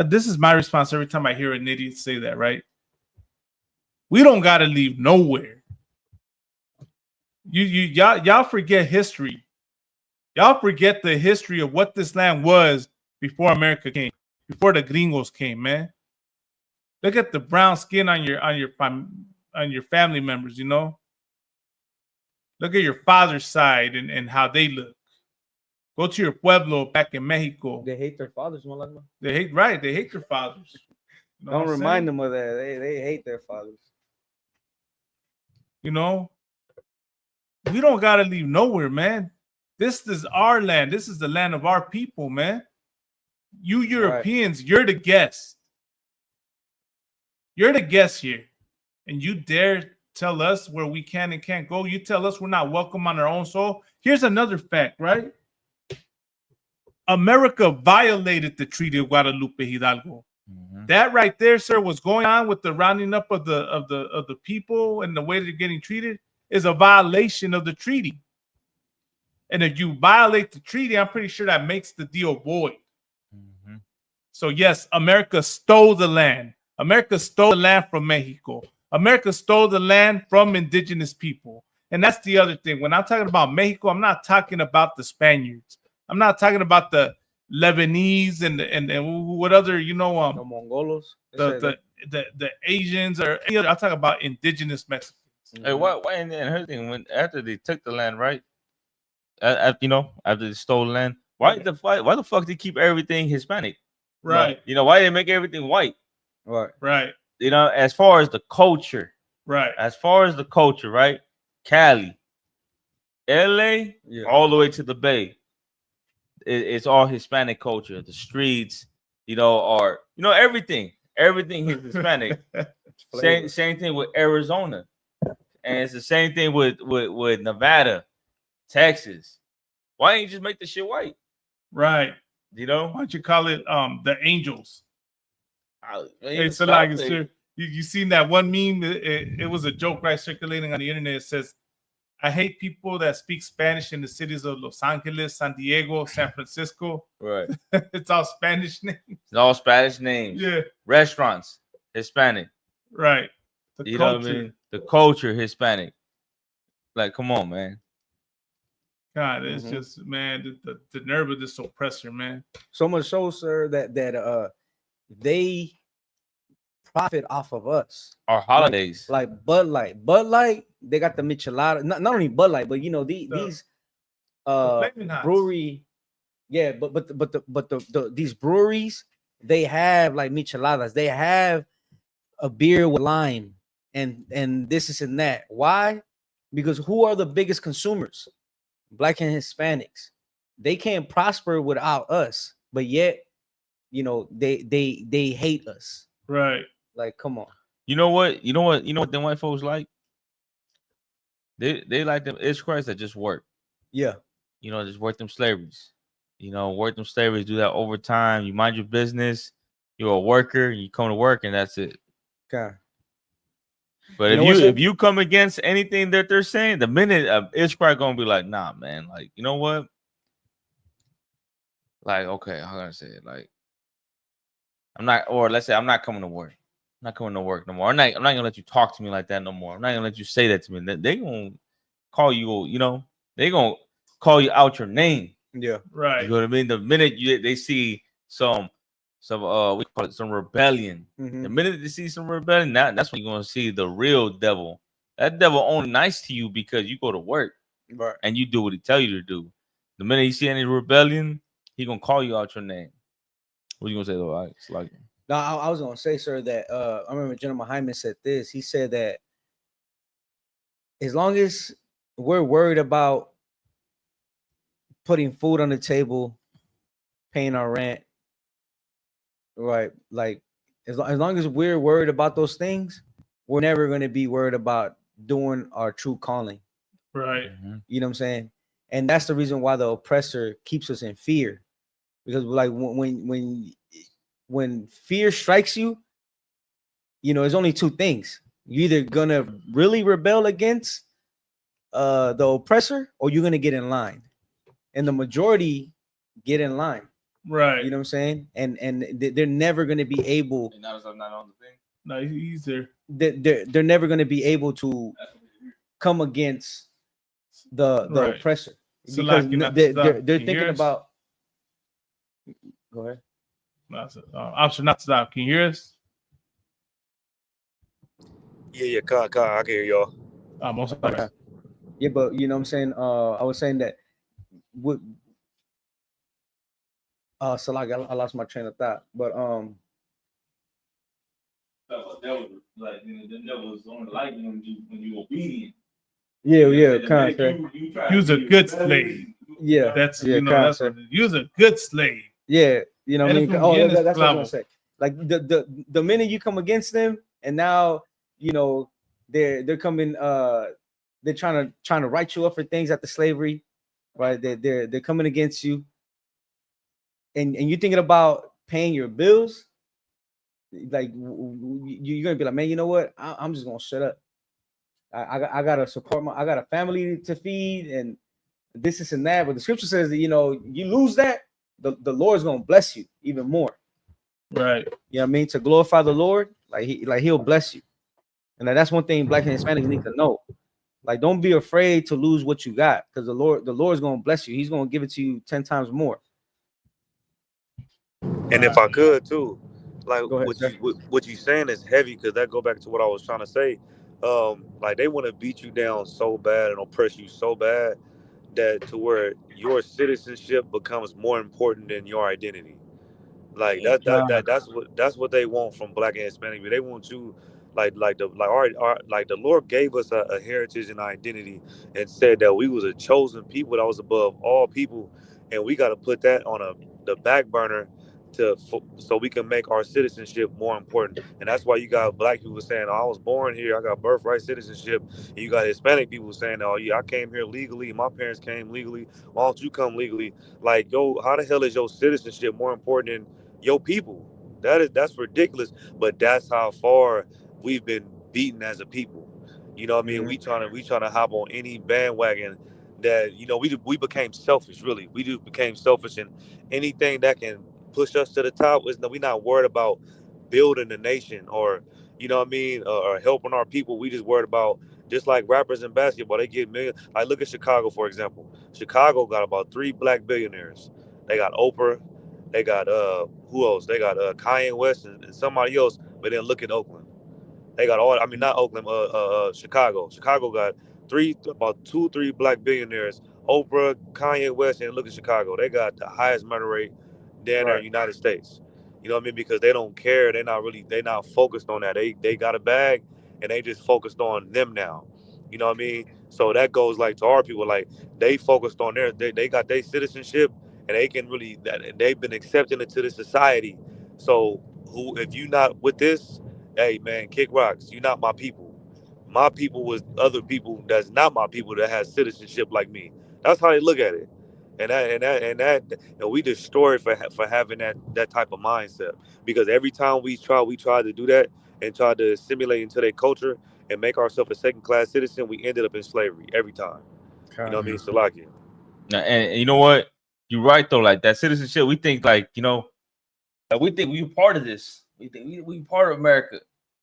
This is my response every time I hear an idiot say that. Right? We don't gotta leave nowhere. Y'all forget history. Y'all forget the history of what this land was before America came, before the gringos came, man. Look at the brown skin on your family members, you know. Look at your father's side and how they look. Go to your pueblo back in Mexico. They hate their fathers, Malagma. They hate their fathers. You know Don't what I'm remind saying? them of that. They hate their fathers. You know, we don't gotta leave nowhere, man. This is our land. This is the land of our people, man. You Europeans, you're the guests. You're the guests here. And you dare tell us where we can and can't go. You tell us we're not welcome on our own soil. Here's another fact, right? America violated the Treaty of Guadalupe Hidalgo. That right there, sir, what's going on with the rounding up of the people and the way they're getting treated is a violation of the treaty. And if you violate the treaty, I'm pretty sure that makes the deal void. So yes, America stole the land. America stole the land from Mexico. America stole the land from indigenous people. And that's the other thing. When I'm talking about Mexico, I'm not talking about the Spaniards. I'm not talking about the Lebanese and what other, you know, the Mongolos, the Asians or any other. I'm talking about indigenous Mexicans. Hey, why and her thing when after they took the land, right? You know, after they stole the land, why the fuck they keep everything Hispanic? Right. You know, why they make everything white? Right. You know, as far as the culture. Right. As far as the culture, right? Cali, LA, all the way to the Bay. It's all Hispanic culture. The streets, you know, are everything. Everything is Hispanic. same thing with Arizona. And it's the same thing with Nevada, Texas. Why ain't you just make the shit white? Right. You know? Why don't you call it the Angels? It's like you seen that one meme? It was a joke, right, circulating on the internet. It says, I hate people that speak Spanish in the cities of Los Angeles, San Diego, San Francisco. Right. It's all Spanish names. It's all Spanish names. Yeah. Restaurants, Hispanic. Right. You know what I mean? The culture, Hispanic. Like, come on, man. God, it's just, man, the nerve of this oppressor, man. So much so, sir, that they profit off of us. Our holidays. Like Bud Light. Bud Light, they got the Michelada. Not only Bud Light, but you know, these brewery. Yeah, but these breweries, they have like micheladas. They have a beer with lime and this and that. Why? Because who are the biggest consumers? Black and Hispanics. They can't prosper without us, but yet, you know, they hate us. Right. Like, come on. You know what them white folks like? They like them Israelites that just work. Yeah. You know, just work them slaveries. You know, work them slaveries, do that overtime. You mind your business. You're a worker. You come to work, and that's it. Okay. But if you come against anything that they're saying, the minute Israel gonna be like, nah, man. Like, you know what? Like, okay, how can I say it? Like, I'm not, or let's say I'm not coming to work. I'm not coming to work no more. I'm not gonna let you talk to me like that no more. I'm not gonna let you say that to me. They gonna call you, you know, they gonna call you out your name. Yeah, right. You know what I mean? The minute they see some we call it some rebellion. The minute they see some rebellion, that's when you're gonna see the real devil. That devil only nice to you because you go to work, right, and you do what he tell you to do. The minute you see any rebellion, he gonna call you out your name. What you gonna say though? It's like, no, I was gonna say, sir, that I remember General Hyman said this. He said that as long as we're worried about putting food on the table, paying our rent, right, like as long as we're worried about those things, we're never going to be worried about doing our true calling. Right. You know what I'm saying? And that's the reason why the oppressor keeps us in fear, because like when fear strikes you, you know, there's only two things. You're either gonna really rebel against the oppressor, or you're gonna get in line. And the majority get in line. Right. You know what I'm saying? And they're never gonna be able. And now I'm not on the thing. No, he's there. They're never gonna be able to come against the Right. oppressor, So because like, you know, they're can you thinking hear us? about. Go ahead. Officer, not to stop. Can you hear us? Yeah, I can hear y'all. Most Okay. Yeah, but you know what I'm saying? I was saying that what so like I lost my train of thought. But That was like, that was only like when you obedient. yeah, kind of. He was a good slave. Yeah, That's yeah, you know, that's what he was a good slave. Yeah, you know what I mean? That's Oh, what I'm that's what I was gonna say. Like the minute you come against them, and now you know they're coming they're trying to write you up for things after slavery, right? They're coming against you, and you're thinking about paying your bills. Like you're gonna be like, man, you know what? I'm just gonna shut up. I gotta support I got a family to feed, and this and that. But the scripture says that, you know, you lose that, the Lord's gonna bless you even more. Right. You know what I mean? To glorify the Lord, he'll bless you. And that's one thing Black and Hispanics need to know. Like, don't be afraid to lose what you got, because the Lord's gonna bless you. He's gonna give it to you 10 times more. And if I could too, like Go ahead, what you saying is heavy, because that go back to what I was trying to say. Like they want to beat you down so bad and oppress you so bad that to where your citizenship becomes more important than your identity. Like that's what they want from Black and Hispanic. They want you like the Lord gave us a heritage and identity, and said that we was a chosen people that was above all people, and we got to put that on the back burner so we can make our citizenship more important. And that's why you got Black people saying, oh, I was born here, I got birthright citizenship, and you got Hispanic people saying, oh yeah, I came here legally, my parents came legally, why don't you come legally? Like, yo, how the hell is your citizenship more important than your people? That's ridiculous. But that's how far we've been beaten as a people. You know what I mean? We trying to hop on any bandwagon that, you know, we became selfish. Really, we just became selfish, and anything that can push us to the top is we not worried about building the nation, or you know what I mean, or helping our people. We just worried about, just like rappers in basketball, they get millions. Like, look at Chicago, for example. Chicago got about 3 Black billionaires. They got Oprah. They got who else? They got Kanye West and somebody else. But then look at Oakland. They got all. I mean, not Oakland. Chicago. Chicago got about 2-3 Black billionaires. Oprah, Kanye West, and look at Chicago. They got the highest murder rate down there in the United States. You know what I mean? Because they don't care. They're not focused on that. They got a bag, and they just focused on them now. You know what I mean? So that goes like to our people. Like, they focused on they got their citizenship, and they can really they've been accepted into the society. So if you not with this, hey man, kick rocks. You're not my people. My people was other people that's not my people that has citizenship like me. That's how they look at it. And we destroy for having that type of mindset, because every time we try to do that and try to assimilate into their culture and make ourselves a second class citizen, we ended up in slavery every time. You know what I mean? Salakia. And you know what? You're right though. Like that citizenship, we think like, you know, like we think we're part of this. We think we part of America.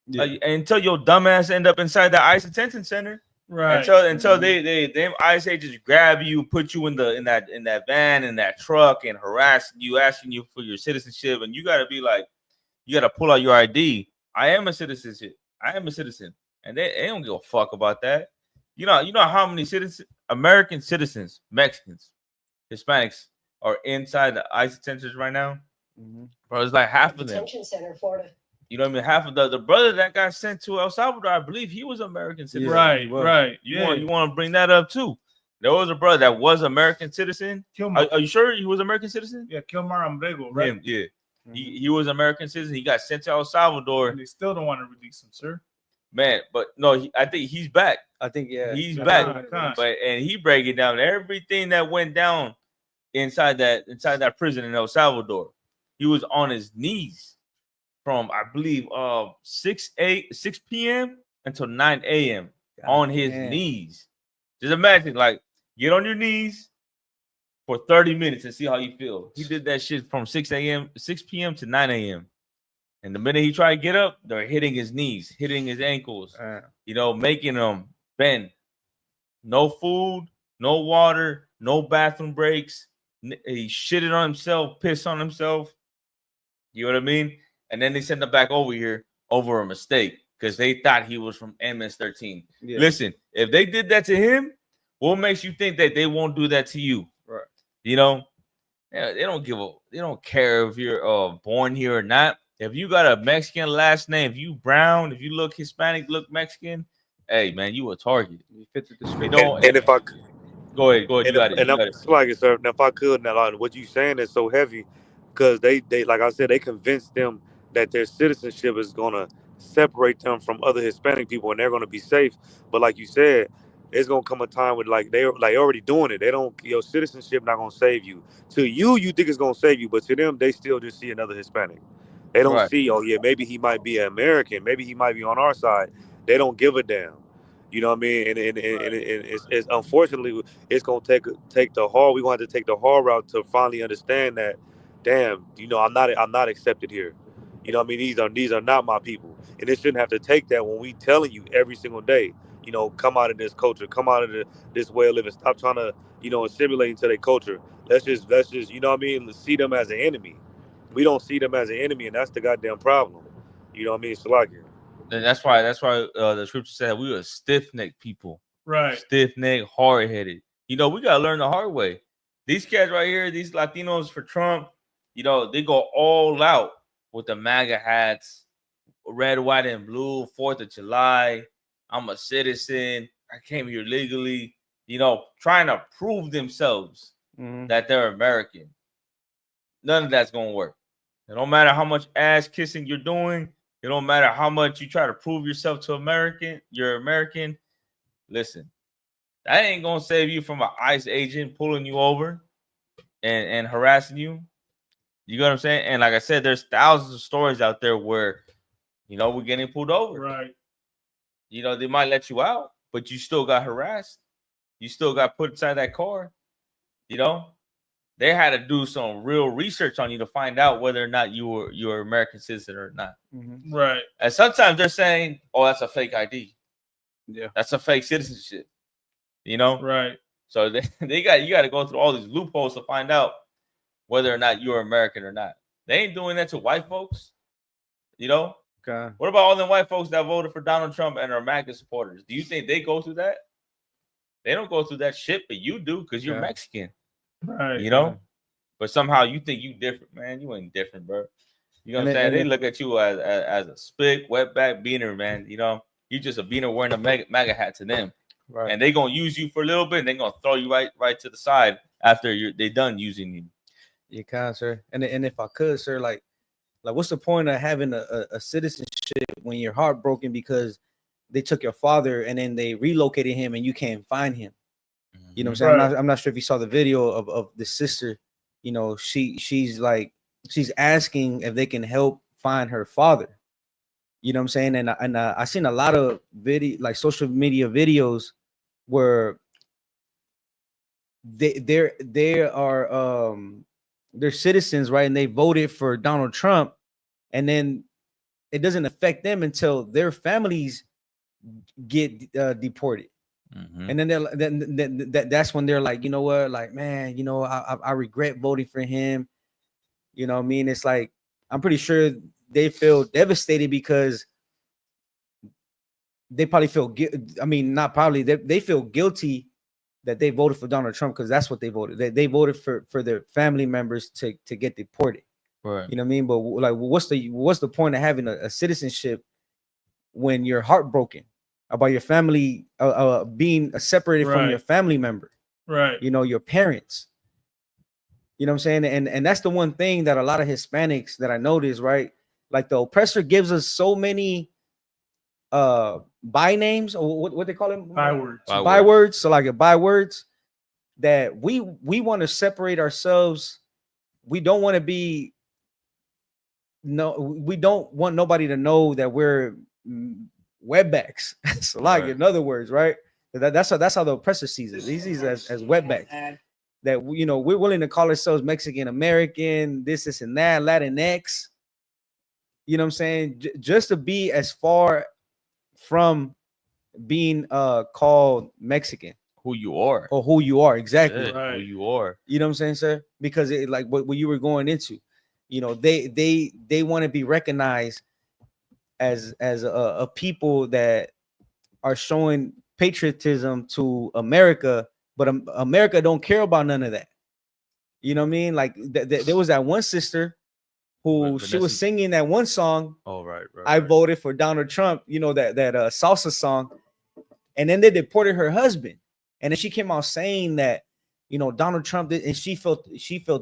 Yeah. Like, until your dumbass end up inside the ICE detention center. Right. Until they ICE agents grab you, put you in that van, in that truck, and harass you, asking you for your citizenship, and you gotta be like, you gotta pull out your ID. I am a citizen, and they don't give a fuck about that. You know how many American citizens, Mexicans, Hispanics are inside the ICE detention right now? Bro, it's like half of them. Detention center, Florida. You know what I mean? Half of the brother that got sent to El Salvador, I believe he was American citizen. Right. You want to bring that up too? There was a brother that was American citizen. Are you sure he was American citizen? Yeah, Kilmar Umbrego, right? Yeah. He was an American citizen. He got sent to El Salvador. And they still don't want to release him, sir. Man, but no, I think he's back. I think he's back. Con. But and he breaking down everything that went down inside that prison in El Salvador. He was on his knees from I believe 6 p.m. until 9 a.m. on his knees. Just imagine, like, get on your knees for 30 minutes and see how you feel. He did that shit from 6 p.m. to 9 a.m. And the minute he tried to get up, they're hitting his knees, hitting his ankles, making him bend. No food, no water, no bathroom breaks. He shitted on himself, pissed on himself. You know what I mean? And then they sent him back over here over a mistake because they thought he was from MS-13. Yeah. Listen, if they did that to him, what makes you think that they won't do that to you? Right. You know, they don't care if you're born here or not. If you got a Mexican last name, if you brown, if you look Hispanic, look Mexican, hey man, you a target. You fit the description. And if I go ahead, you got it. And I'm like, sir, if I could, now what you saying is so heavy, because they like I said, they convinced them that their citizenship is gonna separate them from other Hispanic people, and they're gonna be safe. But like you said, it's gonna come a time with they're already doing it. They don't, your citizenship not gonna save you. To you, you think it's gonna save you, but to them, they still just see another Hispanic. They don't see, oh yeah, maybe he might be an American, maybe he might be on our side. They don't give a damn. You know what I mean? And it's unfortunately it's gonna take the hard. We're gonna have to take the hard route to finally understand that, damn, I'm not accepted here. You know what I mean? These are not my people. And it shouldn't have to take that when we telling you every single day, come out of this culture, come out of this way of living. Stop trying to, assimilate into their culture. Let's just, you know what I mean? Let's see them as an enemy. We don't see them as an enemy, and that's the goddamn problem. You know what I mean? Salakia. And that's why the scripture said we were stiff-necked people. Right. Stiff-necked, hard-headed. We got to learn the hard way. These cats right here, these Latinos for Trump, they go all out with the MAGA hats, red, white, and blue, 4th of July. I'm a citizen. I came here legally, trying to prove themselves that they're American. None of that's going to work. It don't matter how much ass kissing you're doing. It don't matter how much you try to prove yourself to you're American. Listen, that ain't going to save you from an ICE agent pulling you over and harassing you. You know what I'm saying? And like I said, there's thousands of stories out there where, we're getting pulled over. Right. They might let you out, but you still got harassed. You still got put inside that car. They had to do some real research on you to find out whether or not you're an American citizen or not. Mm-hmm. Right. And sometimes they're saying, oh, that's a fake ID. Yeah. That's a fake citizenship. Right. So you got to go through all these loopholes to find out whether or not you're American or not. They ain't doing that to white folks. Okay. What about all them white folks that voted for Donald Trump and are MAGA supporters? Do you think they go through that? They don't go through that shit, but you do because you're Mexican. Right. But somehow you think you different, man. You ain't different, bro. You know what I'm saying? They look at you as a spick, wetback beaner, man. You just a beaner wearing a MAGA hat to them. Right. And they gonna use you for a little bit, and they gonna throw you right to the side after they done using you. You can, sir. And if I could, sir, like what's the point of having a citizenship when you're heartbroken because they took your father and then they relocated him and you can't find him? You know what I'm saying? Right. I'm not sure if you saw the video of the sister. She's asking if they can help find her father. You know what I'm saying? And I seen a lot of social media videos where they're citizens, right? And they voted for Donald Trump, and then it doesn't affect them until their families get deported. And then that's when they're like, you know what, like, man, I regret voting for him. You know what I mean? It's like, I'm pretty sure they feel devastated because they probably feel not probably, they feel guilty that they voted for Donald Trump because that's what they voted. They voted for their family members to get deported. Right. You know what I mean? But like, what's the point of having a citizenship when you're heartbroken about your family being separated from your family member? Right. Your parents. You know what I'm saying? And that's the one thing that a lot of Hispanics that I notice, right? Like the oppressor gives us so many by names, or what they call them? Bywords. So like a bywords that we want to separate ourselves. We don't want to be we don't want nobody to know that we're wetbacks. So like in other words, right? That's how the oppressor sees it. He sees it as wetbacks. That we're willing to call ourselves Mexican American, this and that, Latinx. You know what I'm saying? Just to be as far from being called Mexican. Who you are. Or who you are, exactly. Who you are. You know what I'm saying, sir? Because it, like what you were going into, they want to be recognized as a people that are showing patriotism to America, but America don't care about none of that. You know what I mean? Like there was that one sister who she was singing that one song. Oh, right. I voted for Donald Trump. That salsa song, and then they deported her husband, and then she came out saying that Donald Trump did, and she felt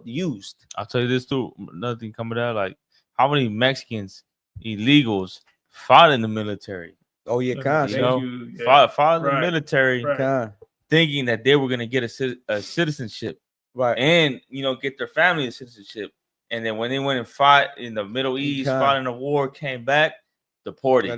used. I'll tell you this too. Another thing coming out, like how many Mexicans illegals fought in the military? Oh yeah, fought in the military, thinking that they were gonna get a citizenship, right? And get their family a citizenship. And then when they went and fought in the Middle East, fought in the war, came back, deported.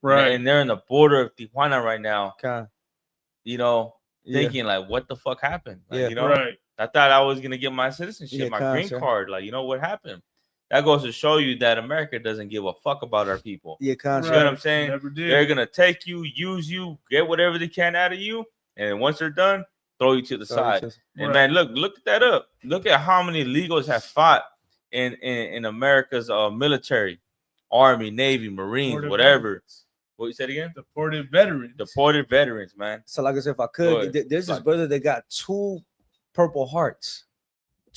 Right. And they're in the border of Tijuana right now. Yeah. Thinking like, what the fuck happened? Like, Right. I thought I was gonna get my citizenship, my green card. Like, what happened? That goes to show you that America doesn't give a fuck about our people. Yeah, you know what I'm saying? They're gonna take you, use you, get whatever they can out of you, and once they're done, throw you to the side. And man, look that up. Look at how many illegals have fought in America's military, Army, Navy, Marines, whatever. What you said again? Deported veterans, man. So like I said, if I could, there's this brother that got 2 Purple Hearts,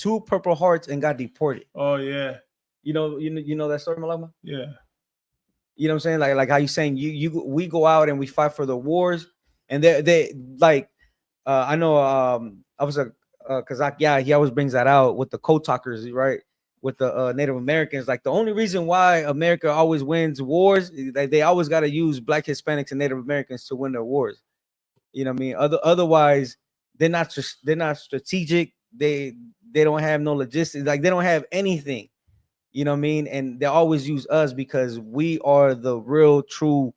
and got deported. Oh yeah. You know that story, Malama? Yeah. You know what I'm saying? Like how you saying we go out and we fight for the wars, and they like I know I was a Kazakh, yeah, he always brings that out with the code talkers, right? With the Native Americans. Like the only reason why America always wins wars, they always got to use Black, Hispanics, and Native Americans to win their wars. You know what I mean? Otherwise, they're not strategic. They don't have no logistics. Like they don't have anything. You know what I mean? And they always use us because we are the real, true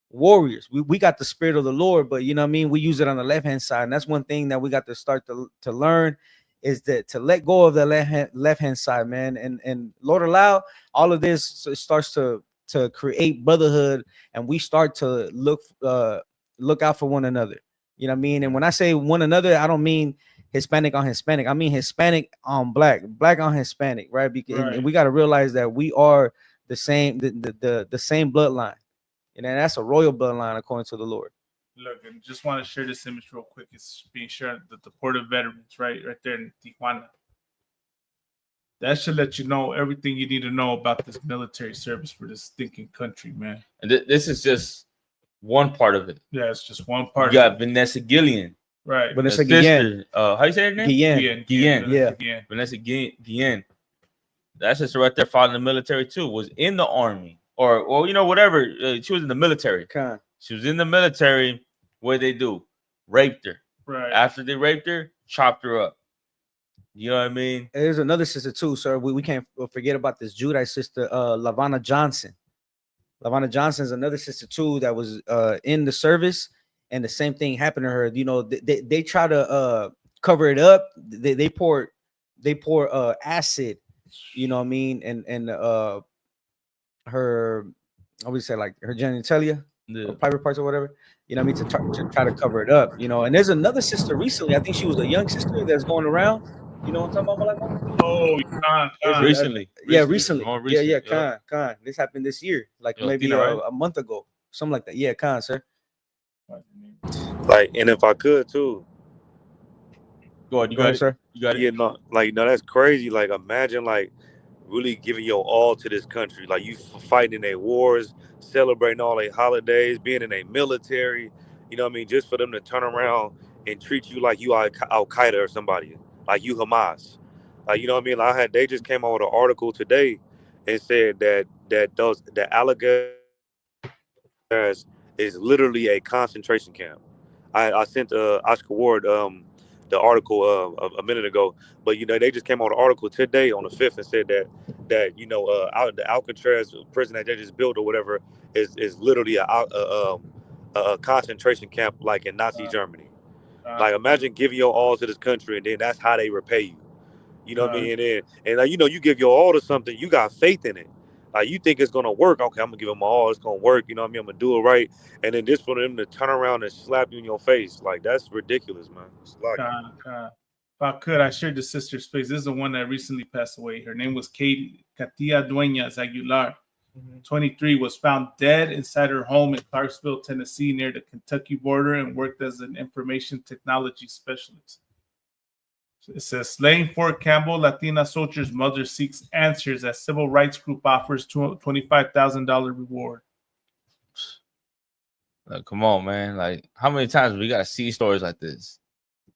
warriors. We got the spirit of the Lord, but you know what I mean? We use it on the left-hand side. And that's one thing that we got to start to learn, is that to let go of the left-hand side, man. And Lord allow all of this starts to create brotherhood, and we start to look out for one another. You know what I mean? And when I say one another, I don't mean Hispanic on Hispanic. I mean Hispanic on Black on Hispanic, right? Because and we got to realize that we are the same, the same bloodline, and that's a royal bloodline according to the Lord. Look, and just want to share this image real quick. It's being shared, the deported veterans, right there in Tijuana. That should let you know everything you need to know about this military service for this stinking country, man. And this is just one part of it. Yeah, it's just one part. You got Vanessa Gillian. Right. Vanessa Guillen. How you say her name? Guillen. Yeah. Vanessa Guillen. That's just right there. Fought in the military too. Was in the army or whatever. She was in the military. She was in the military. What they do? Raped her. Right. After they raped her, chopped her up. You know what I mean? There's another sister too, sir. We can't forget about this Judite sister, LaVonna Johnson. LaVonna Johnson is another sister too that was in the service, and the same thing happened to her. They try to cover it up. They pour acid. You know what I mean? And her, I would say like her genitalia, private parts or whatever. You know what I mean? To try to cover it up. And there's another sister recently. I think she was a young sister that's going around. You know what I'm talking about? Oh, recently. Yeah, recently. Khan. This happened this year, like maybe a month ago, something like that. Yeah, Khan, sir. Like, and if I could too. Go ahead, sir. You got it. Yeah, no, that's crazy. Like, imagine like really giving your all to this country. Like you fighting in their wars, celebrating all their holidays, being in a military. You know what I mean? Just for them to turn around and treat you like you are Al Qaeda or somebody, like you Hamas. Like, you know what I mean? Like they just came out with an article today and said that the alligators is literally a concentration camp. I sent Oscar Ward the article a minute ago, but you know they just came out with an article today on the 5th and said that you know the Alcatraz prison that they just built or whatever is literally a concentration camp like in Nazi Germany. Like imagine giving your all to this country and then that's how they repay you. You know what I mean? And like, you know, you give your all to something, you got faith in it. Like you think it's gonna work. Okay, I'm gonna give them all. It's gonna work. You know what I mean? I'm gonna do it right. And then this for them to turn around and slap you in your face, like that's ridiculous, man. It's like, If I could, I shared the sister's space. This is the one that recently passed away. Her name was Katia Dueñas Aguilar. 23, was found dead inside her home in Clarksville, Tennessee, near the Kentucky border, and worked as an information technology specialist. It says, slaying Fort Campbell, Latina soldier's mother seeks answers as civil rights group offers $25,000 reward. Like, come on, man. Like, how many times we gotta see stories like this?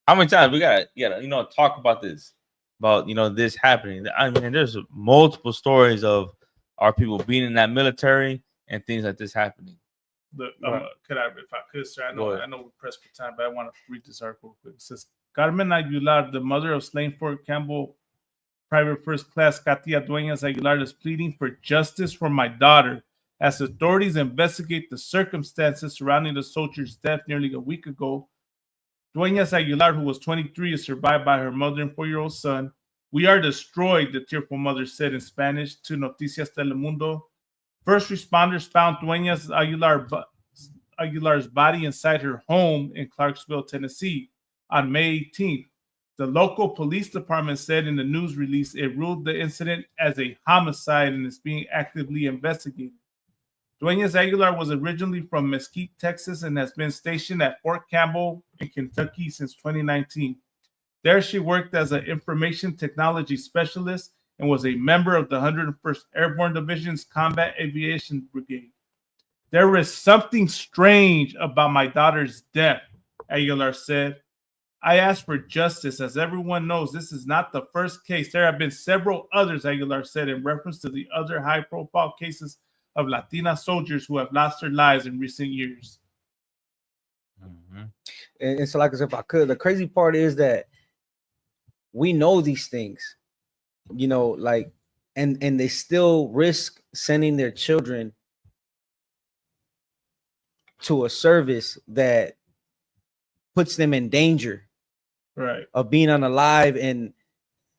How many times we gotta you know, talk about this, about, you know, this happening? I mean, there's multiple stories of our people being in that military and things like this happening. If I could, sir, I know we're pressed for time, but I want to read this article quick. It says, Carmen Aguilar, the mother of slain Fort Campbell Private First Class Katia Dueñas Aguilar, is pleading for justice for my daughter as authorities investigate the circumstances surrounding the soldier's death nearly a week ago. Dueñas Aguilar, who was 23, is survived by her mother and 4-year-old son. We are destroyed, the tearful mother said in Spanish to Noticias Telemundo. First responders found Dueñas Aguilar's body inside her home in Clarksville, Tennessee on May 18th. The local police department said in the news release it ruled the incident as a homicide and is being actively investigated. Dueñas Aguilar was originally from Mesquite, Texas, and has been stationed at Fort Campbell in Kentucky since 2019. There she worked as an information technology specialist and was a member of the 101st Airborne Division's Combat Aviation Brigade. There is something strange about my daughter's death, Aguilar said. I asked for justice. As everyone knows, this is not the first case. There have been several others, Aguilar said, in reference to the other high-profile cases of Latina soldiers who have lost their lives in recent years. And so, like I said, if I could, the crazy part is that we know these things, you know, like, and they still risk sending their children to a service that puts them in danger, right, of being unalive and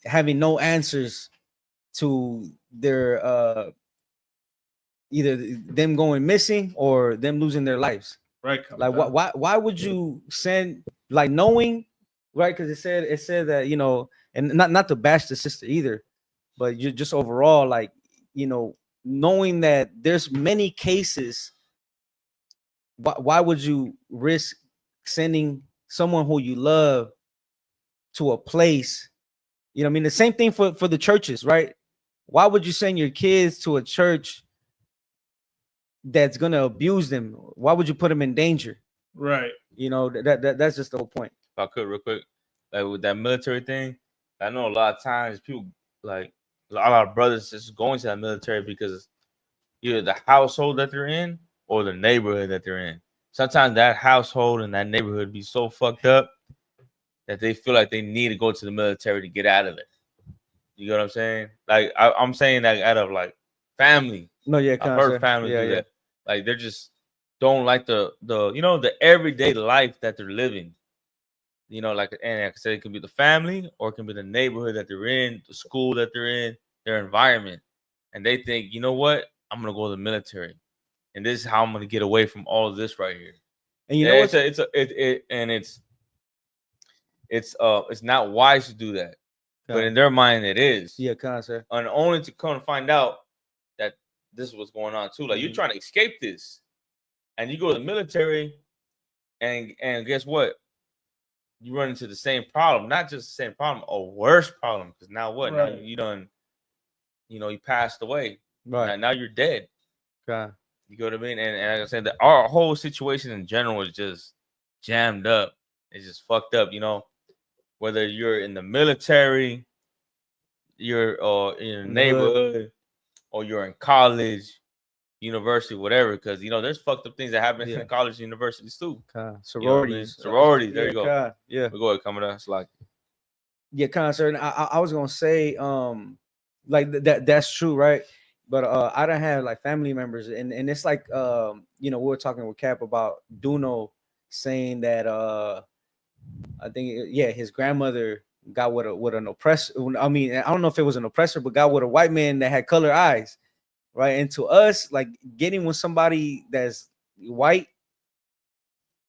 having no answers to their either them going missing or them losing their lives. Right. Like why would you send, like, knowing, right? Because it said that, you know, and not to bash the sister either, but you just overall, like, you know, knowing that there's many cases, why would you risk sending someone who you love to a place? You know what I mean? The same thing for the churches, right? Why would you send your kids to a church that's gonna abuse them? Why would you put them in danger? Right. You know, that's just the whole point. If I could, real quick, like with that military thing, I know a lot of times people, like a lot of brothers, just going to that military because either the household that they're in or the neighborhood that they're in. Sometimes that household and that neighborhood be so fucked up that they feel like they need to go to the military to get out of it. You know what I'm saying? Like I'm saying that out of like family. No, yeah, I've heard families do that. Like they're just don't like the you know, the everyday life that they're living. You know, like, and like I said, it can be the family or it can be the neighborhood that they're in, the school that they're in, their environment, and they think, you know what, I'm gonna go to the military, and this is how I'm gonna get away from all of this right here. And you know, it's not wise to do that, but in their mind it is. Yeah, sir. And only to come to find out that this is what's going on too. Like you're trying to escape this, and you go to the military, and guess what? You run into the same problem, not just the same problem, a worse problem. Because now what? Right. Now you done, you know, you passed away. Right. Now you're dead. Okay. You know what I mean? And like I said, that our whole situation in general is just jammed up. It's just fucked up. You know, whether you're in the military, you're in a In the neighborhood or you're in college, university, whatever. Because there's fucked up things that happen in college, universities too. Sororities, sororities. There you go. Yeah. We go ahead, coming up. It's like Sir. And I was gonna say, like that's true, right? But I don't have like family members, and it's like we were talking with Cap about Duno saying that I think his grandmother got with an oppressor. I mean, I don't know if it was an oppressor, but got with a white man that had color eyes, right? And to us, like getting with somebody that's white,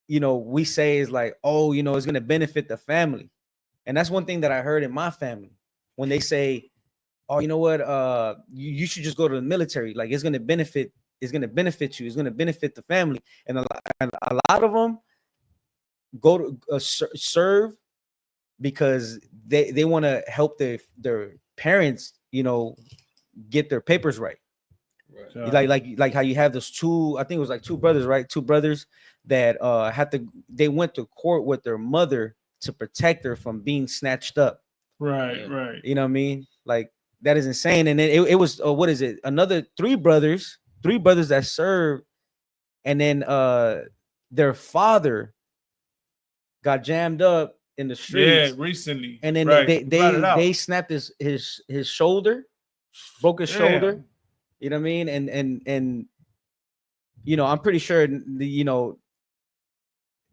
we say is like, oh, it's gonna benefit the family. And that's one thing that I heard in my family when they say, oh, you know what, you should just go to the military. Like it's gonna benefit you, it's gonna benefit the family. And a lot of them go to serve because they want to help their parents, get their papers right. Like how you have those two, I think it was like two brothers, right? Two brothers that they went to court with their mother to protect her from being snatched up. Right. You know what I mean? Like that is insane. And then it was what is it? Another three brothers that served, and then their father got jammed up in the streets. Yeah, recently. And then they snapped his shoulder, broke his shoulder. You know what I mean? And I'm pretty sure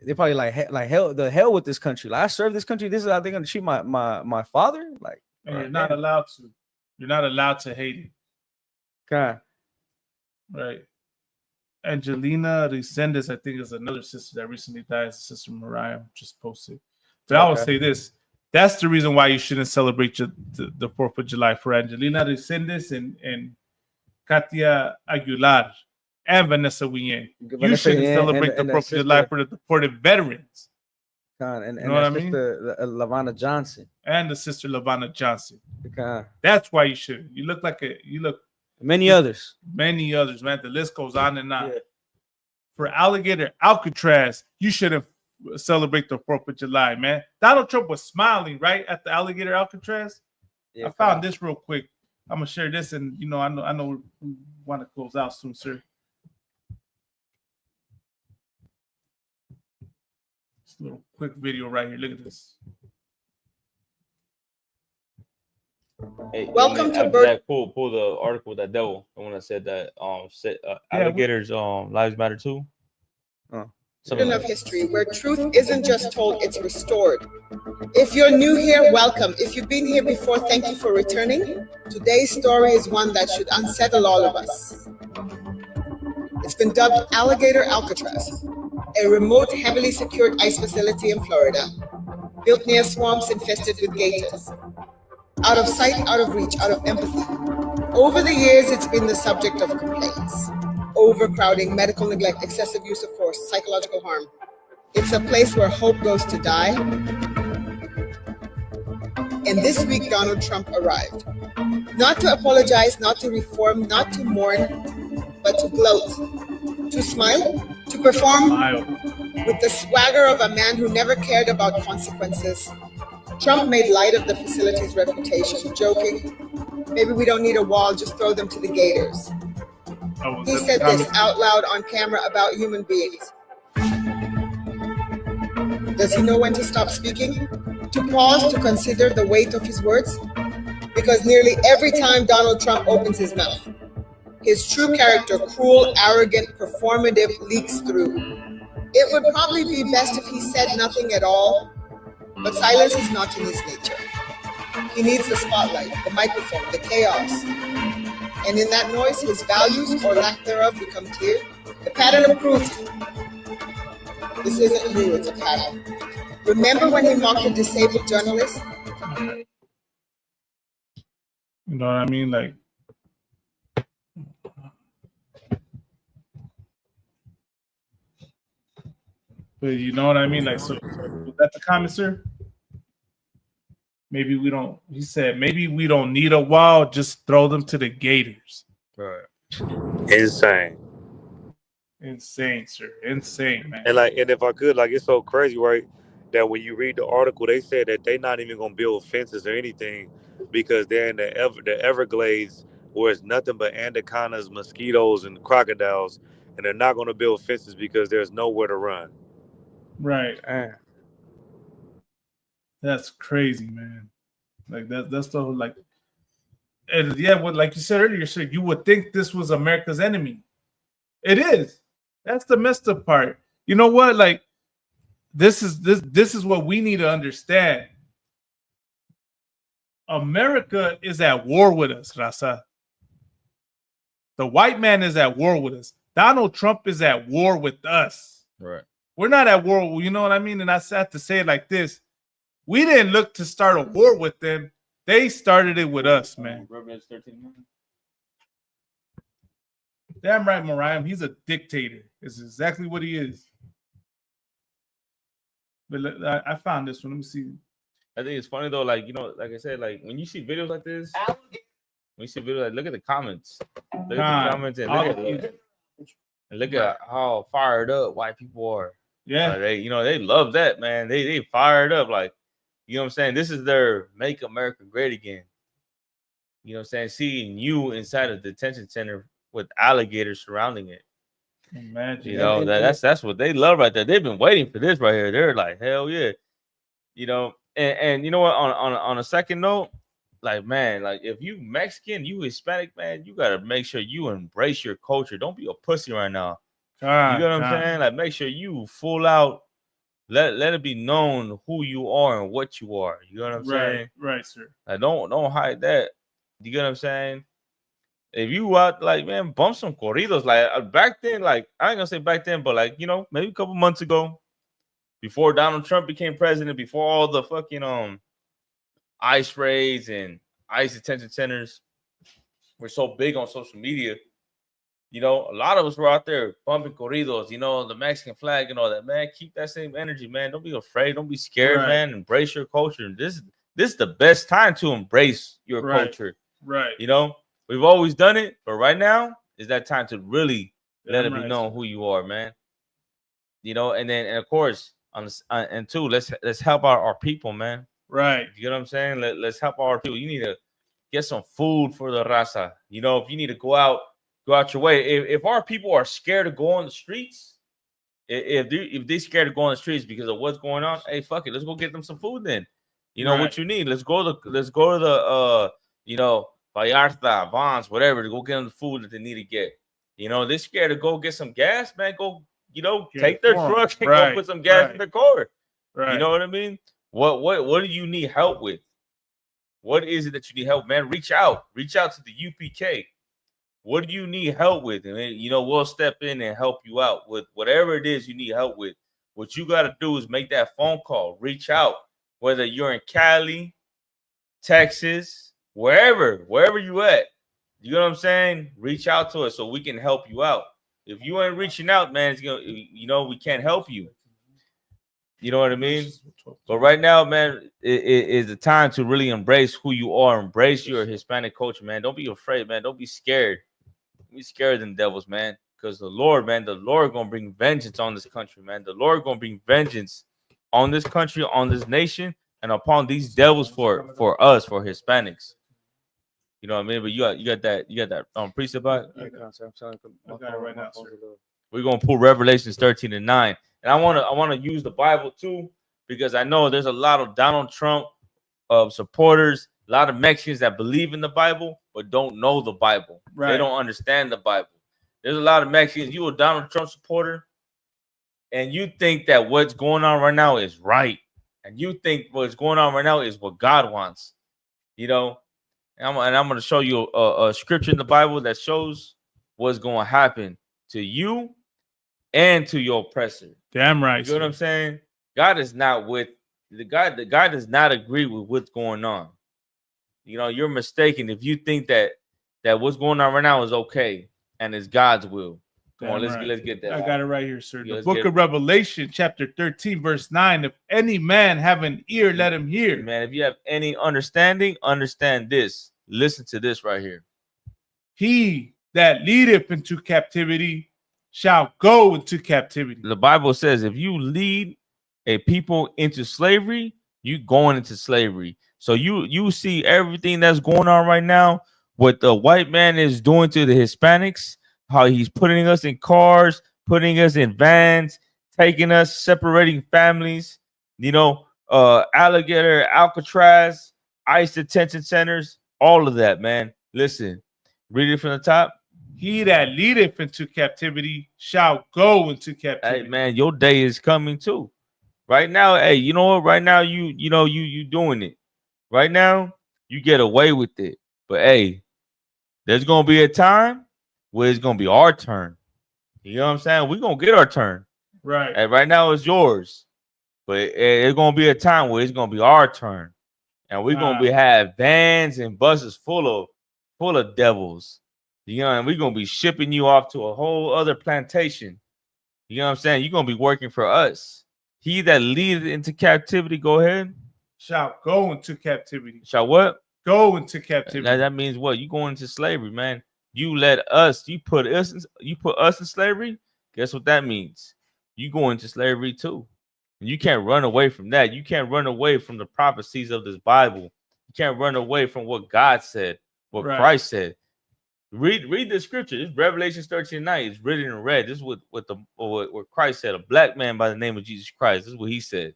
they probably like hell the hell with this country. Like I serve this country. This is how they're gonna treat my father. Like, and you're not allowed to. You're not allowed to hate it. God. Right. Angelina Resendez, I think, is another sister that recently died. Sister Mariah just posted. But I will say this: that's the reason why you shouldn't celebrate the 4th of July for Angelina Resendez and Katia Aguilar and Vanessa Wien. You shouldn't celebrate the 4th of July for the deported veterans. And you know what I mean? Lavana Johnson. And the sister Lavana Johnson. God. That's why you should. You look many others. Many others, man. The list goes on and on. Yeah. For Alligator Alcatraz, you shouldn't celebrate the 4th of July, man. Donald Trump was smiling, right, at the Alligator Alcatraz. Yeah, I found this real quick. I'm gonna share this, and I know we want to close out soon, sir. This little quick video right here. Look at this. Hey, welcome to Jack, pull the article with that devil. The one that said that alligators lives matter too. Of history where truth isn't just told, it's restored. If you're new here, welcome. If you've been here before, thank you for returning. Today's story is one that should unsettle all of us. It's been dubbed Alligator Alcatraz, a remote, heavily secured ice facility in Florida, built near swamps infested with gators. Out of sight, out of reach, out of empathy. Over the years, it's been the subject of complaints. Overcrowding, medical neglect, excessive use of force, psychological harm. It's a place where hope goes to die. And this week, Donald Trump arrived. Not to apologize, not to reform, not to mourn, but to gloat, to smile, to perform with the swagger of a man who never cared about consequences. Trump made light of the facility's reputation, joking, maybe we don't need a wall, just throw them to the gators. He said this out loud on camera about human beings. Does he know when to stop speaking? To pause, to consider the weight of his words? Because nearly every time Donald Trump opens his mouth, his true character, cruel, arrogant, performative, leaks through. It would probably be best if he said nothing at all, but silence is not in his nature. He needs the spotlight, the microphone, the chaos. And in that noise, his values or lack thereof become clear. The pattern of cruelty. This isn't new, it's a pattern. Remember when he mocked a disabled journalist? You know what I mean? Like, but you know what I mean? Like, so was that the comment, sir? Maybe we don't, he said, maybe we don't need a wall, just throw them to the gators. Right. Insane. Insane, sir. Insane, man. And if I could, like, it's so crazy, right? that when you read the article, they said that they're not even gonna build fences or anything because they're in the Everglades where it's nothing but anacondas, mosquitoes, and crocodiles, and they're not gonna build fences because there's nowhere to run. Right. That's crazy, man. Like that's the whole like, and yeah, what like you said earlier, sir, you would think this was America's enemy. It is. That's the messed up part. You know what? Like, this is what we need to understand. America is at war with us, Raza. The white man is at war with us. Donald Trump is at war with us. Right. We're not at war. You know what I mean? And I have to say it like this. We didn't look to start a war with them. They started it with us, man. Damn right, Mariah. He's a dictator. It's exactly what he is. But I found this one. Let me see. I think it's funny though, like, you know, like I said, like when you see videos like this, when you see videos, like, look at the comments. Look at the comments and look at how fired up white people are. Yeah. They love that, man. They fired up, like, you know what I'm saying? This is their Make America Great Again. You know what I'm saying? Seeing you inside a detention center with alligators surrounding it. Imagine. You know, that's what they love right there. They've been waiting for this right here. They're like, hell yeah. You know, and you know what? On a second note, like, man, like if you Mexican, you Hispanic, man, you gotta make sure you embrace your culture. Don't be a pussy right now. You know what I'm saying? Like, make sure you full out. Let it be known who you are and what you are. You know what I'm saying? Right, sir. Like, don't hide that. You get what I'm saying? If you out, like, man, bump some corridos. Like, back then, like, I ain't gonna say back then, but like, you know, maybe a couple months ago, before Donald Trump became president, before all the fucking ICE raids and ICE detention centers were so big on social media, you know, a lot of us were out there bumping corridos, you know, the Mexican flag and all that. Man, keep that same energy, man. Don't be afraid. Don't be scared, man. Embrace your culture. This is the best time to embrace your culture. Right. You know, we've always done it, but right now is that time to really let it be known who you are, man. You know, and of course, and two, let's help our people, man. Right. You know what I'm saying? Let's help our people. You need to get some food for the raza. You know, if you need to go out your way. If our people are scared to go on the streets, if they're scared to go on the streets because of what's going on, hey, fuck it, let's go get them some food then. You know what you need. Let's go to the you know, Vallarta, Vons, whatever, to go get them the food that they need to get. You know, they're scared to go get some gas, man. Go, you know, take their truck and go put some gas in their car. Right. You know what I mean? What do you need help with? What is it that you need help, man? Reach out to the UPK. What do you need help with? And, you know, we'll step in and help you out with whatever it is you need help with. What you got to do is make that phone call. Reach out, whether you're in Cali, Texas, wherever you at. You know what I'm saying? Reach out to us so we can help you out. If you ain't reaching out, man, it's gonna, you know, we can't help you. You know what I mean? But right now, man, it is the time to really embrace who you are. Embrace your Hispanic culture, man. Don't be afraid, man. Don't be scared. Don't be scared of them devils, man. Because the Lord gonna bring vengeance on this country, man. The Lord gonna bring vengeance on this country, on this nation, and upon these devils for us, for Hispanics. You know what I mean? But you got that precept back. I got it right now, sir. We're gonna pull Revelations 13:9. And I wanna use the Bible too, because I know there's a lot of Donald Trump supporters, a lot of Mexicans that believe in the Bible but don't know the Bible. Right. They don't understand the Bible. There's a lot of Mexicans. You a Donald Trump supporter, and you think that what's going on right now is right, and you think what's going on right now is what God wants. You know, and I'm going to show you a scripture in the Bible that shows what's going to happen to you and to your oppressor. Damn right. You know what I'm saying? God is not with the God does not agree with what's going on. You know, you're mistaken if you think that what's going on right now is okay and it's God's will. Come on, let's get that. I got it right here, sir. Yeah, the book of Revelation, chapter 13, verse 9. If any man have an ear, let him hear. Man, if you have any understanding, understand this. Listen to this right here. He that leadeth into captivity shall go into captivity. The Bible says if you lead a people into slavery, you going into slavery. So you see everything that's going on right now, what the white man is doing to the Hispanics, how he's putting us in cars, putting us in vans, taking us, separating families, alligator, Alcatraz, ICE detention centers, all of that, man. Listen, read it from the top. He that leadeth into captivity shall go into captivity. Hey, man, your day is coming too. Right now, hey, you know what? Right now, you doing it. Right now, you get away with it. But hey, there's gonna be a time where it's gonna be our turn. You know what I'm saying? We're gonna get our turn. Right. And right now it's yours. But it's gonna be a time where it's gonna be our turn. And we're gonna have vans and buses full of devils. And we're gonna be shipping you off to a whole other plantation. You know what I'm saying? You're gonna be working for us. He that leadeth into captivity, go ahead. Shall go into captivity. Shall what? Go into captivity. That means what? You going into slavery, man. You let us, you put us in slavery. Guess what that means? You go into slavery too. And you can't run away from that. You can't run away from the prophecies of this Bible. You can't run away from what God said, what Christ said. Read the scripture. It's Revelation 13:9. It's written in red. This is what Christ said. A black man by the name of Jesus Christ. This is what he said.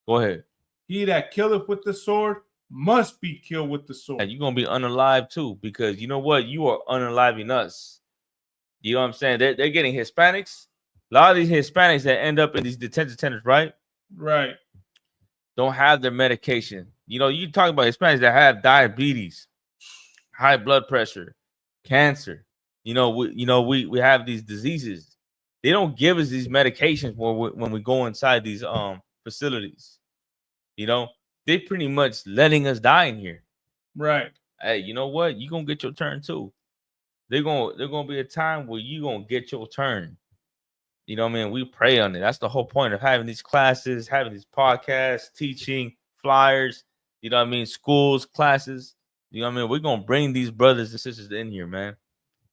Go ahead. He that killeth with the sword must be killed with the sword. And you're gonna be unalive too, because you know what? You are unaliving us. You know what I'm saying? They're getting Hispanics. A lot of these Hispanics that end up in these detention centers, right? Right. Don't have their medication. You talk about Hispanics that have diabetes, high blood pressure, cancer. We have these diseases. They don't give us these medications when we go inside these facilities. They pretty much letting us die in here. Right. Hey, you know what? You're gonna get your turn too. They're gonna be a time where you're gonna get your turn. You know what I mean? We pray on it. That's the whole point of having these classes, having these podcasts, teaching, flyers, you know what I mean? Schools, classes. You know what I mean? We're gonna bring these brothers and sisters in here, man.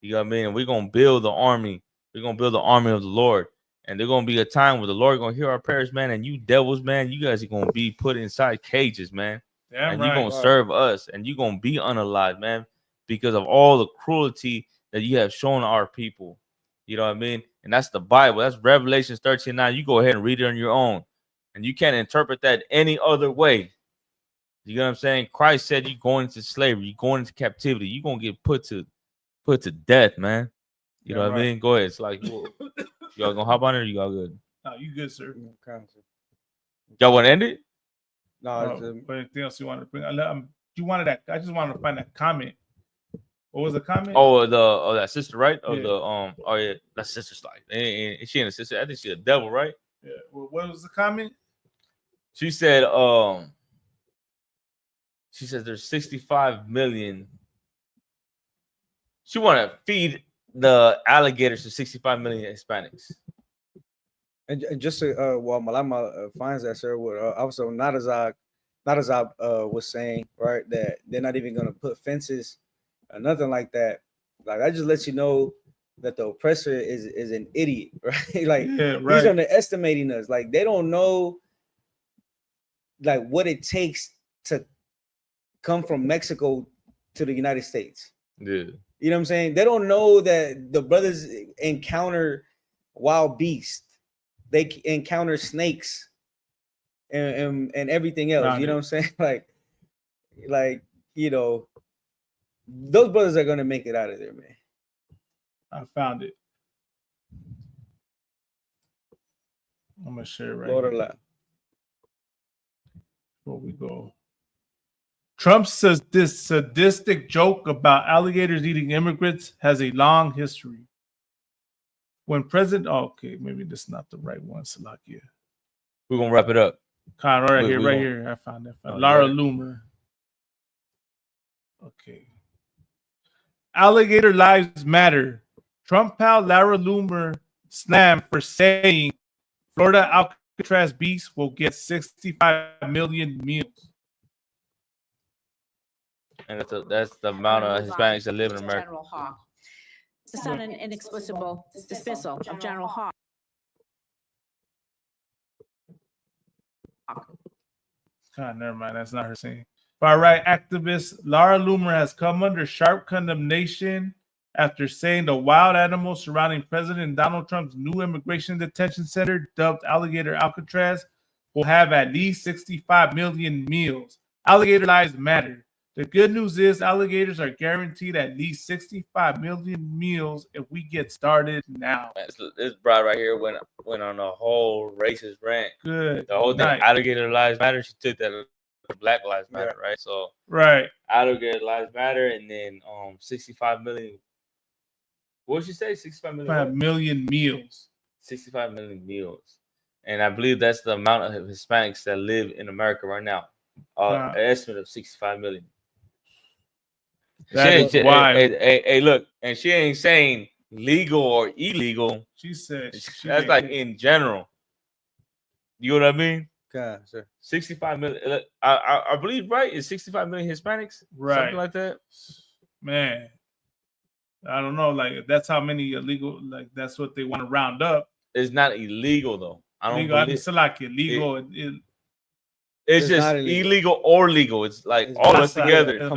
You know what I mean? And we're gonna build the army. We're gonna build the army of the Lord. And there's gonna be a time where the Lord gonna hear our prayers, man. And you devils, man, you guys are gonna be put inside cages, man. And you're gonna serve us, and you're gonna be unalive, man, because of all the cruelty that you have shown our people. You know what I mean? And that's the Bible. That's Revelation 13:9. You go ahead and read it on your own. And you can't interpret that any other way. You know what I'm saying? Christ said you're going into slavery, you're going into captivity, you're gonna get put to death, man. You know what I mean? Go ahead. It's like y'all gonna hop on it or you all good? No, you good, sir. Y'all want to end it? No, but anything else you wanted to bring? You wanted that. I just wanted to find that comment. What was the comment? Oh, that sister, right? Yeah. That sister's like, is she in a sister? I think she's a devil, right? Yeah. Well, what was the comment? She said, there's 65 million. She want to feed the alligators to 65 million Hispanics. And just while Malama finds that, sir, also not as I was saying, right, that they're not even going to put fences or nothing like that. Like, that just lets you know that the oppressor is an idiot, right? Like, he's underestimating us. Like, they don't know like what it takes to come from Mexico to the United States. Yeah. You know what I'm saying? They don't know that the brothers encounter wild beasts. They encounter snakes and everything else. You know what I'm saying? Like, those brothers are gonna make it out of there, man. I found it. I'm gonna share it right here. Before we go. Trump says this sadistic joke about alligators eating immigrants has a long history. When okay, maybe this is not the right one, Salakia. We're gonna wrap it up. Right here. I found that. Lara Loomer. Okay. Alligator lives matter. Trump pal Lara Loomer slammed for saying Florida Alcatraz beasts will get 65 million meals. And that's the amount of Hispanics that live in America. General Hawk. It's not an inexplicable dismissal of General Hawk. Never mind. That's not her saying. Far-right activist Lara Loomer has come under sharp condemnation after saying the wild animals surrounding President Donald Trump's new immigration detention center, dubbed Alligator Alcatraz, will have at least 65 million meals. Alligator lives matter. The good news is alligators are guaranteed at least 65 million meals if we get started now. This broad right here went on a whole racist rant. Good. The whole thing, alligator lives matter. She took that Black Lives Matter, right? So alligator lives matter, and then 65 million. What did she say? 65 million. 5 million meals. 65 million meals, and I believe that's the amount of Hispanics that live in America right now. An estimate of 65 million. Hey, look, and she ain't saying legal or illegal. She said that's like in general. You know what I mean? Okay, sir. 65 million. I believe, right? Is 65 million Hispanics? Right. Something like that. Man, I don't know. Like, that's how many illegal. Like, that's what they want to round up. It's not illegal though. I don't. Legal, it's like illegal. It's just illegal or legal. It's like all of us together.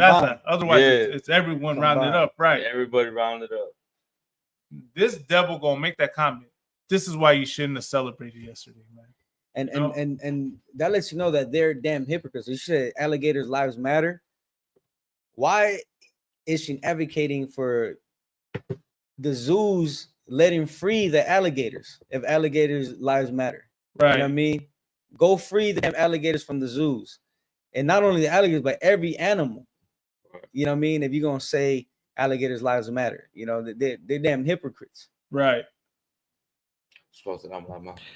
Otherwise, it's everyone rounded up, right? Everybody rounded up. This devil gonna make that comment. This is why you shouldn't have celebrated yesterday, man. And that lets you know that they're damn hypocrites. You said alligators' lives matter. Why is she advocating for the zoos letting free the alligators if alligators' lives matter? Right. You know what I mean? Go free the damn alligators from the zoos. And not only the alligators, but every animal. You know what I mean? If you're going to say alligators' lives matter, you know, they're damn hypocrites. Right.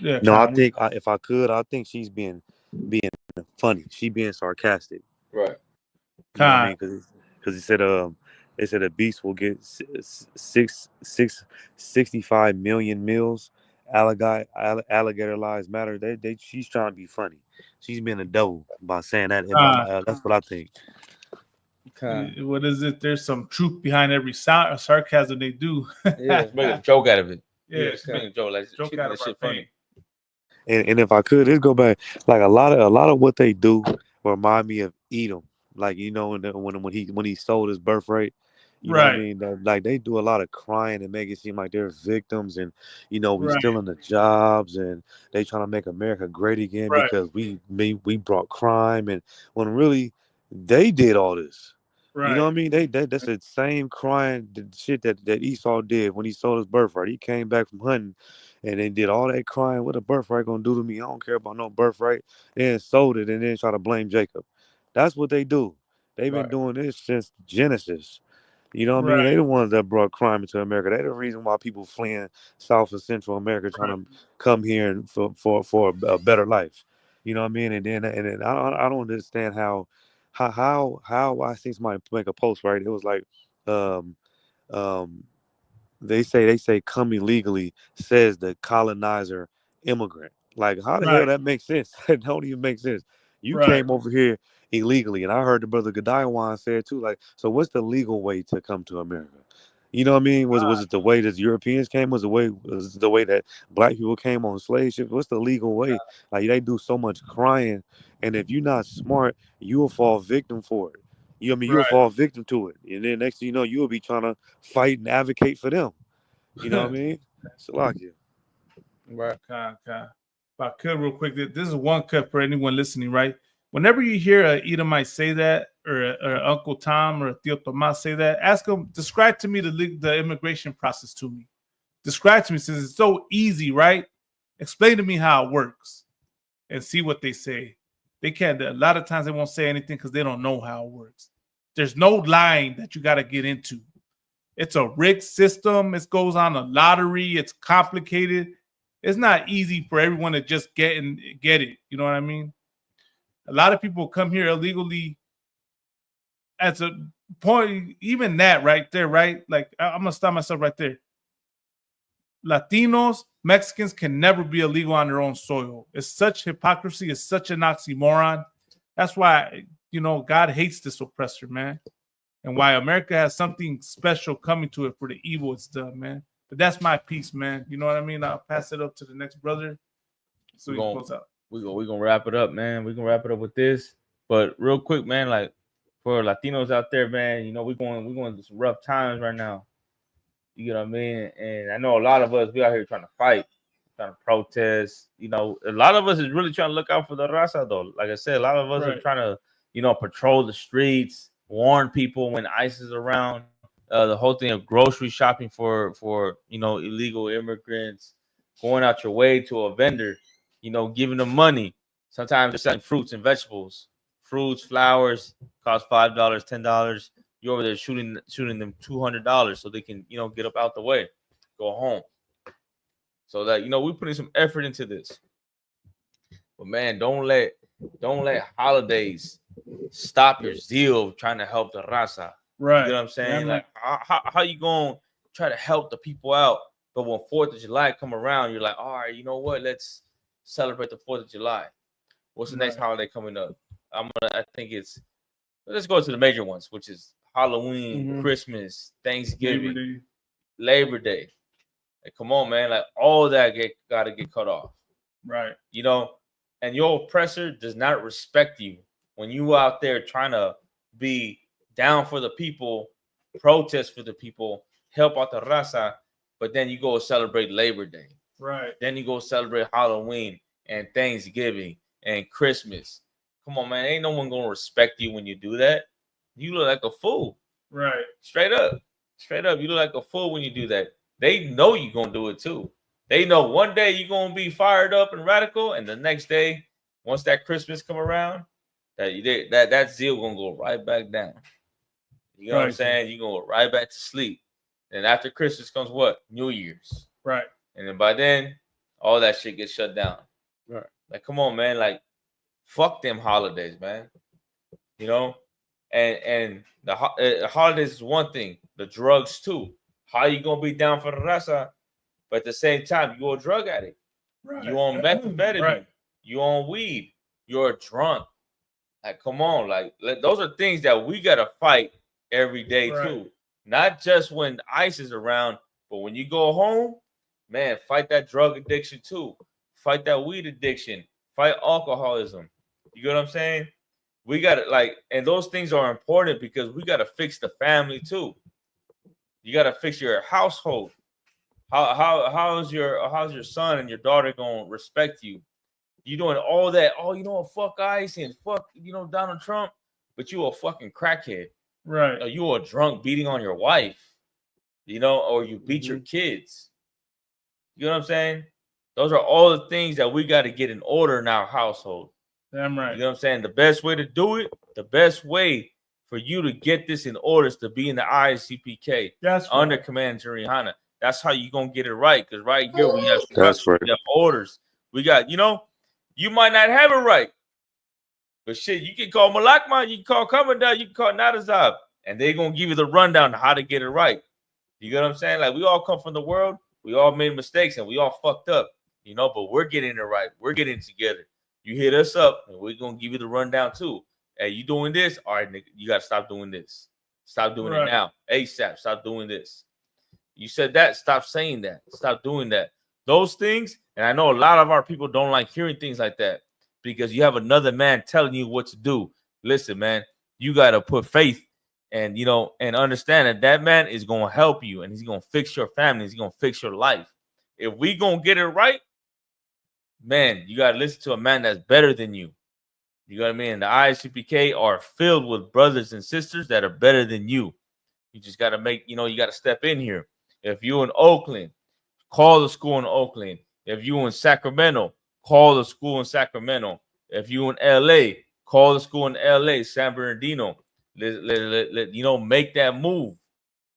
Yeah, no, I think if I could, I think she's being funny. She being sarcastic. Right. You know what I mean? Because he said a beast will get 65 million meals. Alligator lives matter. She's trying to be funny. She's being a devil by saying that. That's what I think. What is it? There's some truth behind every sarcasm they do. Yeah, make a joke out of it. Yeah, make a joke like joke out of shit funny. And if I could, let's go back. Like a lot of what they do remind me of Edom. Like, you know, when he sold his birthright. You know what I mean? Like they do a lot of crying and make it seem like they're victims, and you know we're stealing the jobs, and they trying to make America great again because we brought crime, and when really they did all this. You know what I mean? That's the same crying shit that Esau did when he sold his birthright. He came back from hunting, and then did all that crying. What a birthright gonna do to me? I don't care about no birthright. Then sold it, and then try to blame Jacob. That's what they do. They've been doing this since Genesis. You know what I mean? They the ones that brought crime into America. They're the reason why people fleeing South and Central America trying to come here and for a better life. You know what I mean? And then I don't understand how I see somebody make a post, right? It was like they say come illegally, says the colonizer immigrant. Like, how the hell that makes sense? That don't even make sense. You came over here illegally, and I heard the brother Gadiwan say it too. Like, so what's the legal way to come to America? You know what I mean? Was it the way that Europeans came? Was it the way that black people came on slave ships? What's the legal way? Like, they do so much crying, and if you're not smart, you will fall victim for it. You know what I mean? You'll fall victim to it, and then next thing you know, you'll be trying to fight and advocate for them. You know what I mean? Salakia. Right. If I could, real quick, this is one cut for anyone listening, right? Whenever you hear a Edomite say that, or Uncle Tom or Tío Tomás say that, ask them, describe to me the immigration process to me. Describe to me, since it's so easy, right? Explain to me how it works and see what they say. They can't, a lot of times they won't say anything because they don't know how it works. There's no line that you got to get into. It's a rigged system. It goes on a lottery. It's complicated. It's not easy for everyone to just get it. You know what I mean? A lot of people come here illegally. At a point, even that right there, right? Like, I'm gonna stop myself right there. Latinos, Mexicans can never be illegal on their own soil. It's such hypocrisy. It's such an oxymoron. That's why, you know, God hates this oppressor, man. And why America has something special coming to it for the evil it's done, man. But that's my piece, man. You know what I mean? I'll pass it up to the next brother. So we close out. we gonna wrap it up, man. We gonna wrap it up with this. But real quick, man, like for Latinos out there, man, you know, we're going through some rough times right now. You know what I mean? And I know a lot of us, we out here trying to fight, trying to protest. You know, a lot of us is really trying to look out for the Raza, though. Like I said, a lot of us are Right. trying to, you know, patrol the streets, warn people when ICE is around. The whole thing of grocery shopping for you know, illegal immigrants, going out your way to a vendor, you know, giving them money. Sometimes they're selling fruits and vegetables, fruits, flowers, cost $5, $10. You're over there shooting them $200 so they can, you know, get up out the way, go home. So that, you know, we're putting some effort into this. But man, don't let holidays stop your zeal of trying to help the Raza. Right. You know what I'm saying? Yeah, like how you gonna try to help the people out, but when 4th of July come around, you're like, all right, you know what? Let's celebrate the 4th of July. What's the next holiday coming up? I think it's, let's go to the major ones, which is Halloween, Christmas, Thanksgiving, Labor Day. Like, come on, man. Like, all that gotta get cut off. Right. You know, and your oppressor does not respect you when you out there trying to be down for the people, protest for the people, help out the Raza, but then you go celebrate Labor Day. Right. Then you go celebrate Halloween and Thanksgiving and Christmas. Come on, man. Ain't no one gonna respect you when you do that. You look like a fool. Right. Straight up. Straight up. You look like a fool when you do that. They know you're gonna do it too. They know one day you're gonna be fired up and radical, and the next day, once that Christmas come around, that zeal gonna go right back down. You know what I'm saying? You gonna go right back to sleep. And after Christmas comes what? New Year's. Right. And then by then, all that shit gets shut down. Right. Like, come on, man. Like, fuck them holidays, man. You know, and the holidays is one thing. The drugs too. How you gonna be down for the Raza, but at the same time you're a drug addict. Right. You on methamphetamine. Right. You on weed. You're a drunk. Like, come on, like those are things that we gotta fight every day too. Not just when ICE is around, but when you go home, man, fight that drug addiction too. Fight that weed addiction. Fight alcoholism. You get what I'm saying? We got to, like, and those things are important because we got to fix the family too. You got to fix your household. How's your son and your daughter gonna respect you? You doing all that? Oh, you know what? Fuck ICE and fuck, you know, Donald Trump, but you a fucking crackhead. Right. Or you a drunk beating on your wife, you know, or you beat your kids. You know what I'm saying? Those are all the things that we got to get in order in our household. Damn right. You know what I'm saying? The best way to do it, the best way for you to get this in order is to be in the ICPK. That's under Command Rihanna. That's how you gonna get it right. Because right here we have That's structure, we have orders. We got, you know, you might not have it right, but shit, you can call Malakma, you can call Commandant, you can call Nadazab, and they're gonna give you the rundown on how to get it right. You get what I'm saying? Like, we all come from the world, we all made mistakes, and we all fucked up, you know, but we're getting it right. We're getting together. You hit us up, and we're gonna give you the rundown too. Hey, you doing this? All right, nigga, you gotta stop doing this. Stop doing it now. ASAP, stop doing this. You said that, stop saying that. Stop doing that. Those things, and I know a lot of our people don't like hearing things like that because you have another man telling you what to do. Listen, man, you got to put faith and, you know, and understand that that man is going to help you and he's going to fix your family. He's going to fix your life. If we going to get it right, man, you got to listen to a man that's better than you. You know what I mean? The ICPK are filled with brothers and sisters that are better than you. You just got to make, you know, you got to step in here. If you're in Oakland, call the school in Oakland. If you're in Sacramento, call the school in Sacramento. If you're in LA, call the school in LA, San Bernardino. You know, make that move.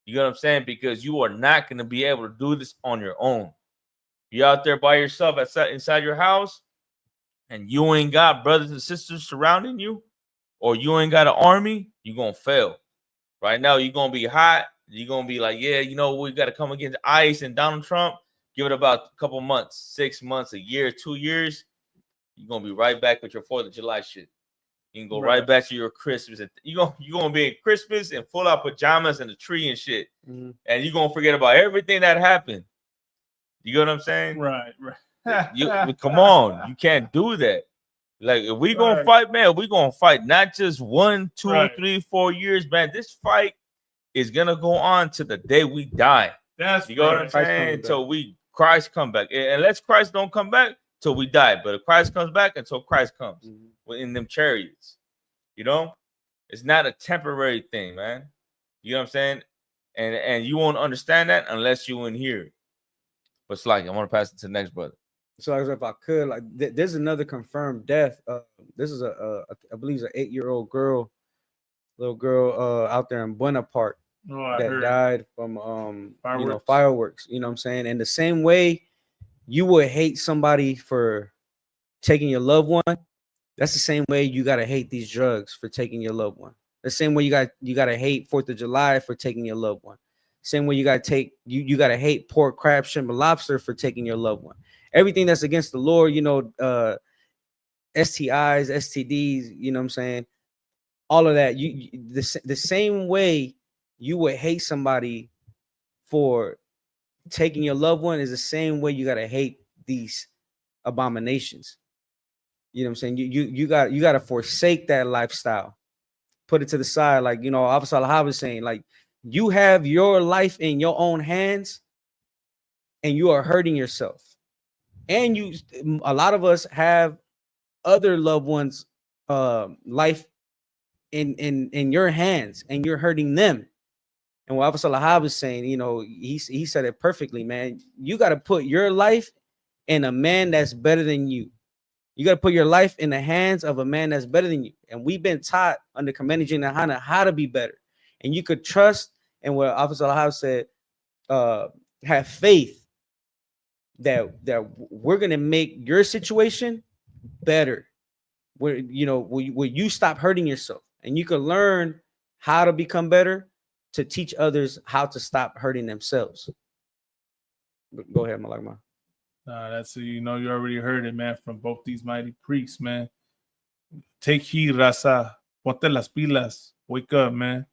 You know what I'm saying? Because you are not going to be able to do this on your own. You're out there by yourself inside your house, and you ain't got brothers and sisters surrounding you, or you ain't got an army, you're going to fail. Right now, you're going to be hot. You're going to be like, yeah, you know, we got to come against ICE and Donald Trump. Give it about a couple months, 6 months, a year, 2 years. You're going to be right back with your 4th of July shit. You can go right back to your Christmas. And you're going to be in Christmas and full out pajamas and a tree and shit. And you're going to forget about everything that happened. You know what I'm saying? Right. Come on, you can't do that. Like if we gonna fight, man, we gonna fight not just 1, 2, 3, 4 years, man. This fight is gonna go on to the day we die. That's you know what I'm saying? Until Christ come back. Unless Christ don't come back till we die. But if Christ comes back until Christ comes in them chariots, you know, it's not a temporary thing, man. You know what I'm saying? And you won't understand that unless you in here. But it's like I want to pass it to the next brother. So if I could, like, there's another confirmed death. This is I believe it's an 8-year-old little girl out there in Buena Park that died from fireworks. You know what I'm saying? And the same way you would hate somebody for taking your loved one, that's the same way you gotta hate these drugs for taking your loved one. The same way you gotta hate 4th of July for taking your loved one. Same way you gotta hate pork, crab, shrimp, and lobster for taking your loved one. Everything that's against the Lord, you know, STIs, STDs, you know what I'm saying? All of that. The same way you would hate somebody for taking your loved one is the same way you gotta hate these abominations. You know what I'm saying? You gotta forsake that lifestyle. Put it to the side, like, you know, Officer Al was saying, like, you have your life in your own hands and you are hurting yourself. And a lot of us have other loved ones' life in your hands, and you're hurting them. And what Officer Lahab was saying, you know, he said it perfectly, man. You got to put your life in a man that's better than you. You got to put your life in the hands of a man that's better than you. And we've been taught under Commander General Hana how to be better. And you could trust, and what Officer Lahab said, have faith that we're gonna make your situation better, where you stop hurting yourself, and you can learn how to become better to teach others how to stop hurting themselves. But go ahead, Malagma. That's you already heard it, man, from both these mighty priests, man. Take heed, Raza. Ponte las pilas. Wake up, man.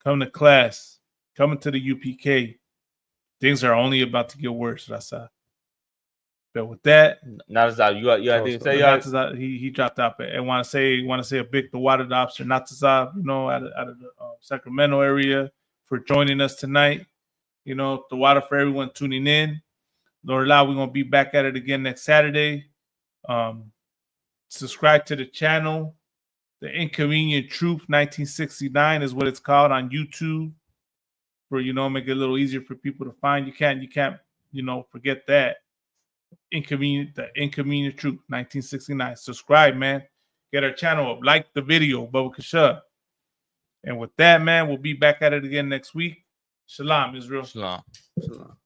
Come to class. Coming to the UPK. Things are only about to get worse, Raza. But with that, Natazab, you have to say Natazab, he dropped out. But I want to say a big Tawada to Officer Natazab, out of the Sacramento area, for joining us tonight. Tawada for everyone tuning in. Lord Allah, we're gonna be back at it again next Saturday. Subscribe to the channel. The Inconvenient Truth 1969 is what it's called on YouTube. For make it a little easier for people to find. You can't forget that. The Inconvenient Truth 1969. Subscribe, man. Get our channel up. Like the video, Bubba Kasha. And with that, man, we'll be back at it again next week. Shalom, Israel. Shalom. Shalom.